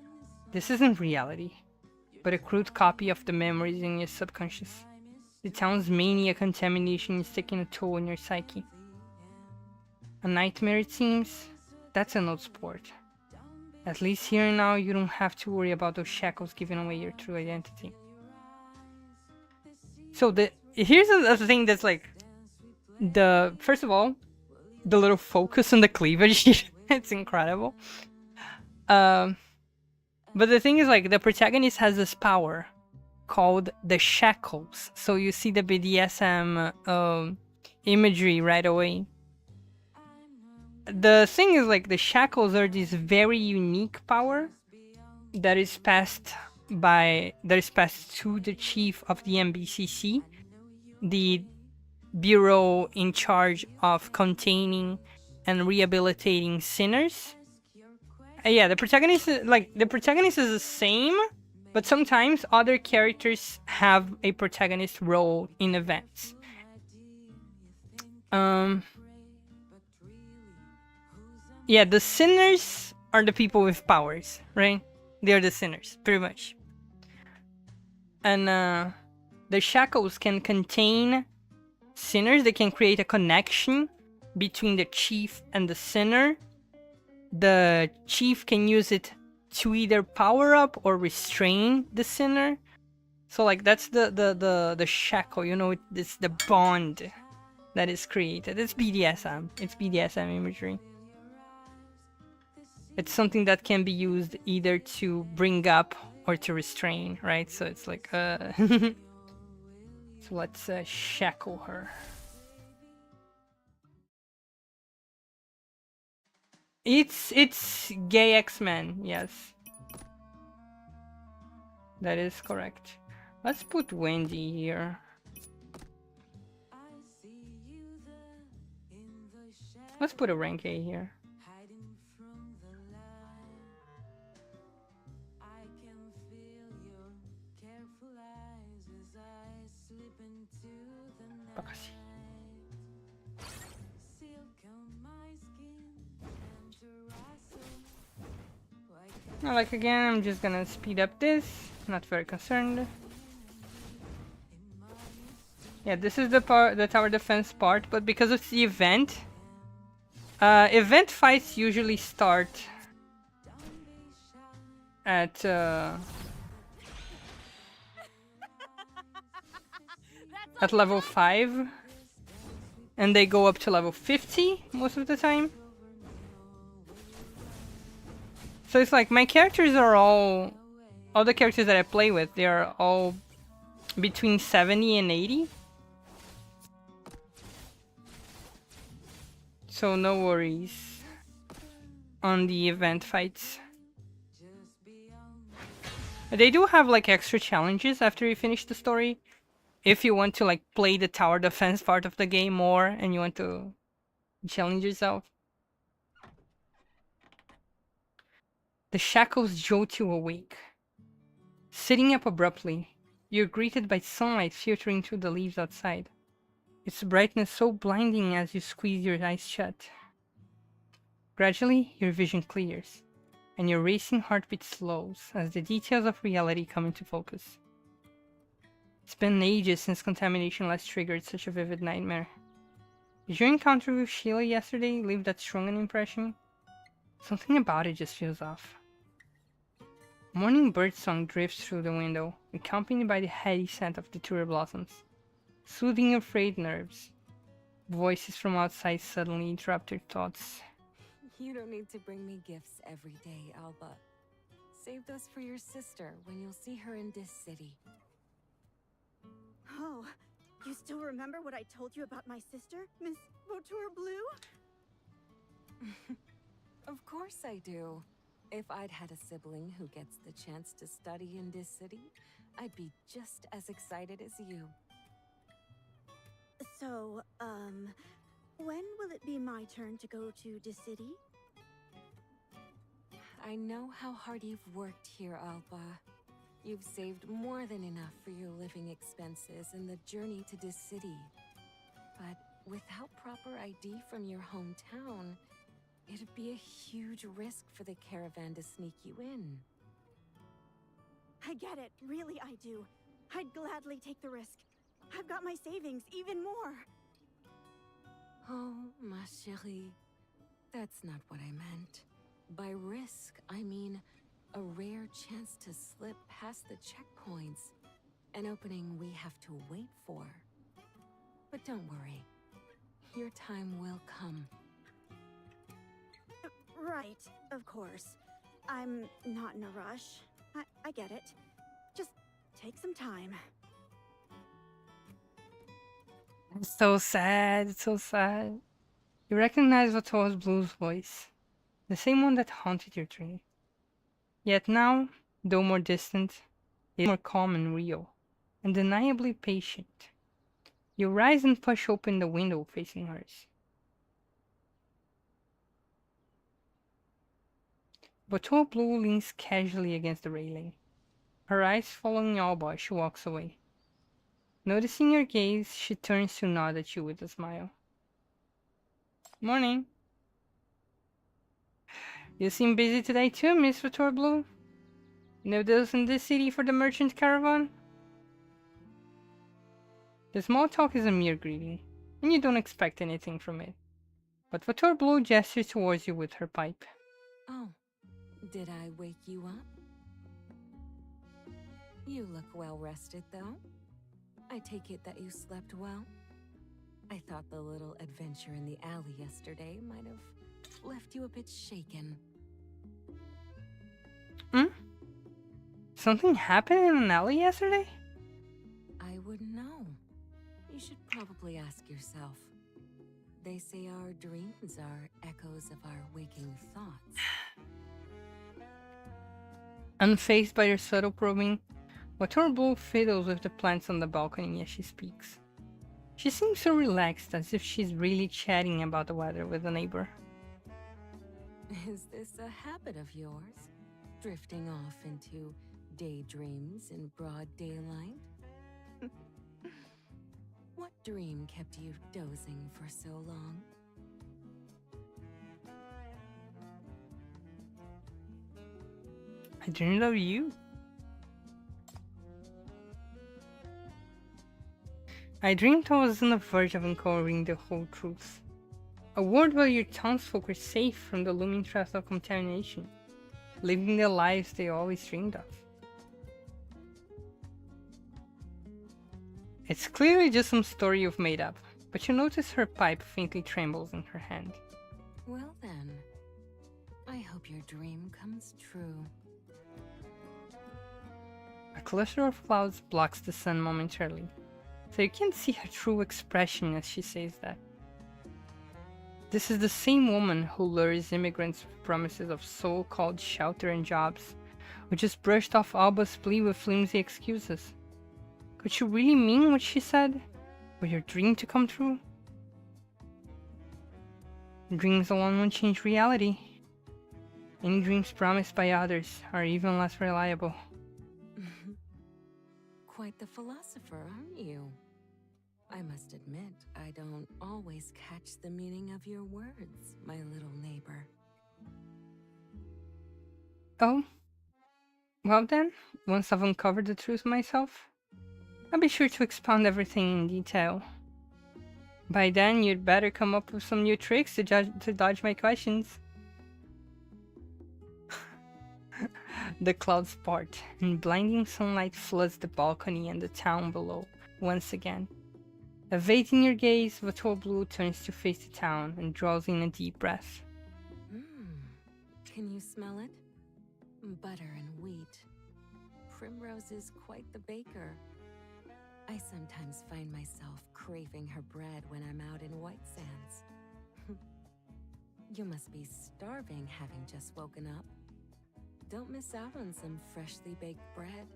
B: This isn't reality, but a crude copy of the memories in your subconscious. The town's mania contamination is taking a toll on your psyche. A nightmare, it seems? That's an old sport. At least here and now, you don't have to worry about those shackles giving away your true identity. So here's the thing that's like, first of all, the little focus on the cleavage, it's incredible. But the thing is, like, the protagonist has this power called the shackles. So you see the BDSM imagery right away. The thing is, like, the shackles are this very unique power that is passed to the chief of the MBCC, the bureau in charge of containing and rehabilitating sinners. Yeah, the protagonist is the same, but sometimes other characters have a protagonist role in events. Yeah, the sinners are the people with powers, right? They're the sinners, pretty much. And the shackles can contain sinners. They can create a connection between the chief and the sinner. The chief can use it to either power up or restrain the sinner. So like that's the shackle, you know, it's the bond that is created. It's BDSM. It's BDSM imagery. It's something that can be used either to bring up or to restrain, right? So it's like so let's shackle her. It's gay X-Men, yes. That is correct. Let's put Wendy here. Let's put a rank A here. Now, like again, I'm just gonna speed up this. Not very concerned. Yeah, this is the tower defense part, but because it's the event, event fights usually start at level 5, and they go up to level 50 most of the time. So it's like my characters are all the characters that I play with, they are all between 70 and 80. So no worries on the event fights. They do have like extra challenges after you finish the story. If you want to like play the tower defense part of the game more and you want to challenge yourself. The shackles jolt you awake. Sitting up abruptly, you're greeted by sunlight filtering through the leaves outside. Its brightness so blinding as you squeeze your eyes shut. Gradually, your vision clears, and your racing heartbeat slows as the details of reality come into focus. It's been ages since contamination last triggered such a vivid nightmare. Did your encounter with Sheila yesterday leave that strong an impression? Something about it just feels off. Morning birdsong drifts through the window, accompanied by the heady scent of the datura blossoms, soothing your frayed nerves. Voices from outside suddenly interrupt her thoughts.
E: You don't need to bring me gifts every day, Alba. Save those for your sister when you'll see her in this city.
D: Oh, you still remember what I told you about my sister, Miss Vautour Blue?
E: Of course I do. If I'd had a sibling who gets the chance to study in this city, I'd be just as excited as you.
D: So, when will it be my turn to go to the city?
E: I know how hard you've worked here, Alba. You've saved more than enough for your living expenses and the journey to this city. But without proper ID from your hometown, it'd be a huge risk for the caravan to sneak you in.
D: I get it, really I do. I'd gladly take the risk. I've got my savings, even more.
E: Oh, ma chérie. That's not what I meant. By risk, I mean a rare chance to slip past the checkpoints. An opening we have to wait for. But don't worry. Your time will come.
D: Right, of course. I'm not in a rush. I get it. Just take some time.
B: It's so sad, it's so sad. You recognize Vautour Blue's voice, the same one that haunted your dream. Yet now, though more distant, it is more calm and real, undeniably patient. You rise and push open the window facing hers. Vautour Blue leans casually against the railing, her eyes following Alba as she walks away. Noticing your gaze, she turns to nod at you with a smile. Morning. You seem busy today too, Miss Vautour Blue. No deals in this city for the merchant caravan? The small talk is a mere greeting, and you don't expect anything from it. But Vautour Blue gestures towards you with her pipe.
E: Oh, did I wake you up? You look well rested, though. I take it that you slept well? I thought the little adventure in the alley yesterday might have left you a bit shaken.
B: Something happened in an alley yesterday?
E: I wouldn't know. You should probably ask yourself. They say our dreams are echoes of our waking thoughts.
B: Unfazed by your subtle probing, Vautour Blue fiddles with the plants on the balcony as she speaks. She seems so relaxed, as if she's really chatting about the weather with a neighbor.
E: Is this a habit of yours? Drifting off into daydreams in broad daylight? What dream kept you dozing for so long?
B: I dreamed of you. I dreamed I was on the verge of uncovering the whole truth. A world where your townsfolk were safe from the looming threat of contamination, living the lives they always dreamed of. It's clearly just some story you've made up, but you notice her pipe faintly trembles in her hand.
E: Well then, I hope your dream comes true.
B: A cluster of clouds blocks the sun momentarily, so you can't see her true expression as she says that. This is the same woman who lures immigrants with promises of so-called shelter and jobs, who just brushed off Alba's plea with flimsy excuses. Could she really mean what she said? For your dream to come true? Dreams alone won't change reality. Any dreams promised by others are even less reliable.
E: Quite the philosopher, aren't you? I must admit, I don't always catch the meaning of your words, my little neighbor.
B: Oh? Well then, once I've uncovered the truth myself, I'll be sure to expound everything in detail. By then, you'd better come up with some new tricks to dodge my questions. The clouds part, and blinding sunlight floods the balcony and the town below once again. Evading your gaze, Vator Blue turns to face the town and draws in a deep breath.
E: Can you smell it? Butter and wheat. Primrose is quite the baker. I sometimes find myself craving her bread when I'm out in White Sands. You must be starving having just woken up. Don't miss out on some freshly baked bread.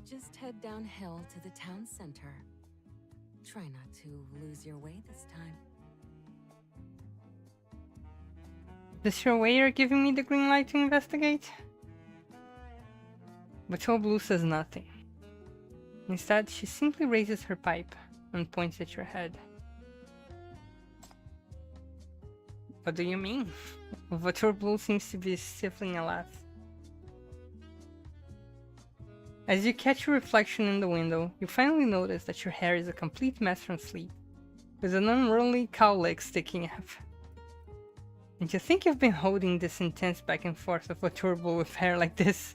E: Just head downhill to the town center. Try not to lose your way this time.
B: Is your waiter giving me the green light to investigate? Vator Blue says nothing. Instead, she simply raises her pipe and points at your head. What do you mean? Vator Blue seems to be stifling a laugh. As you catch your reflection in the window, you finally notice that your hair is a complete mess from sleep, with an unruly cowlick sticking up. And you think you've been holding this intense back and forth of Vator Blue with hair like this.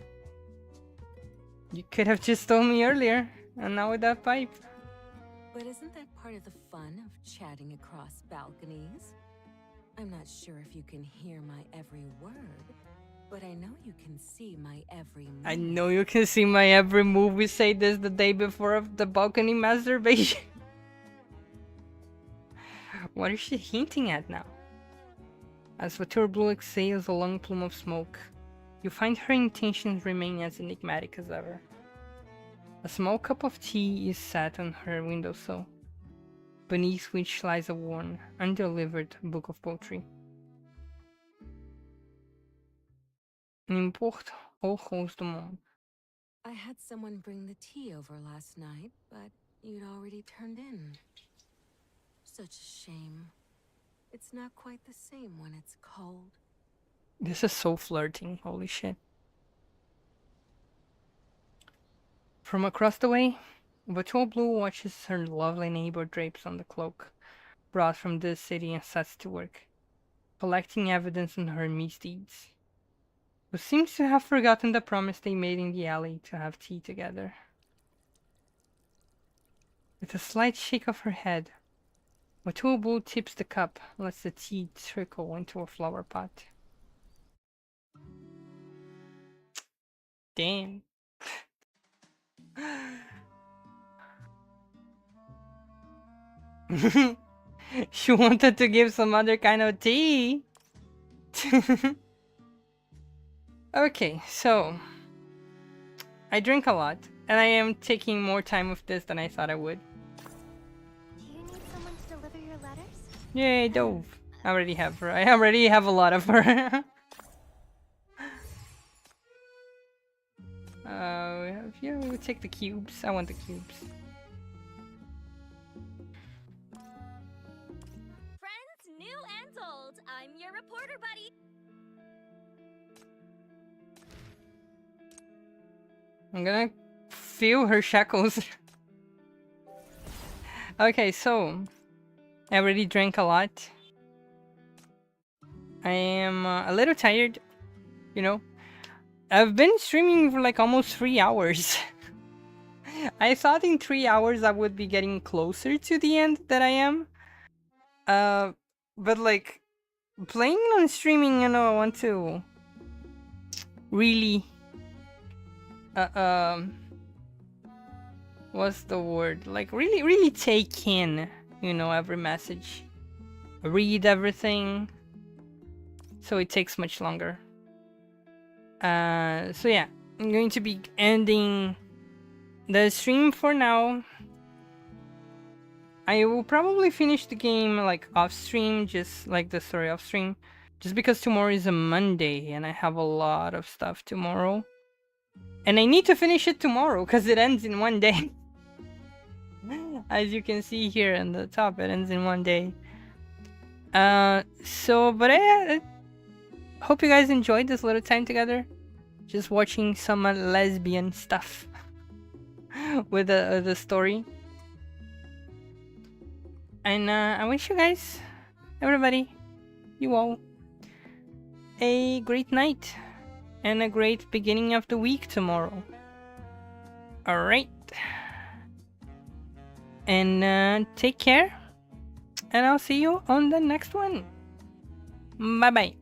B: You could have just told me earlier, and now with that pipe.
E: But isn't that part of the fun of chatting across balconies? I'm not sure if you can hear my every word, but I know you can see my every move.
B: I know you can see my every move. We say this the day before of the balcony masturbation. What is she hinting at now? As Vator Blue exhales a long plume of smoke, you find her intentions remain as enigmatic as ever. A small cup of tea is set on her windowsill, beneath which lies a worn, undelivered book of poetry. N'importe aux roses du monde.
E: I had someone bring the tea over last night, but you'd already turned in. Such a shame. It's not quite the same when it's cold.
B: This is so flirting, holy shit. From across the way, Vator Blue watches her lovely neighbor drapes on the cloak brought from this city and sets to work, collecting evidence on her misdeeds. Who seems to have forgotten the promise they made in the alley to have tea together. With a slight shake of her head, Vator Blue tips the cup and lets the tea trickle into a flower pot. Damn. She wanted to give some other kind of tea. Okay, so I drink a lot, and I am taking more time with this than I thought I would.
A: Do you need someone to deliver your letters?
B: Yay, Dove. I already have her. I already have a lot of her. Yeah, we would take the cubes. I want the cubes.
C: Friends, new and old, I'm your reporter buddy.
B: I'm gonna feel her shackles. Okay, so I already drank a lot. I am a little tired, you know. I've been streaming for like almost 3 hours. I thought in 3 hours I would be getting closer to the end that I am. But like playing on streaming, you know, I want to really what's the word? Like really take in, you know, every message. Read everything. So it takes much longer. So yeah, I'm going to be ending the stream for now. I will probably finish the game like off stream, just like the story off stream, just because tomorrow is a Monday and I have a lot of stuff tomorrow. And I need to finish it tomorrow because it ends in 1 day. As you can see here in the top, it ends in 1 day. But I hope you guys enjoyed this little time together. Just watching some lesbian stuff with the story. And I wish you guys, everybody, you all, a great night and a great beginning of the week tomorrow. Alright. and take care. And I'll see you on the next one. Bye bye.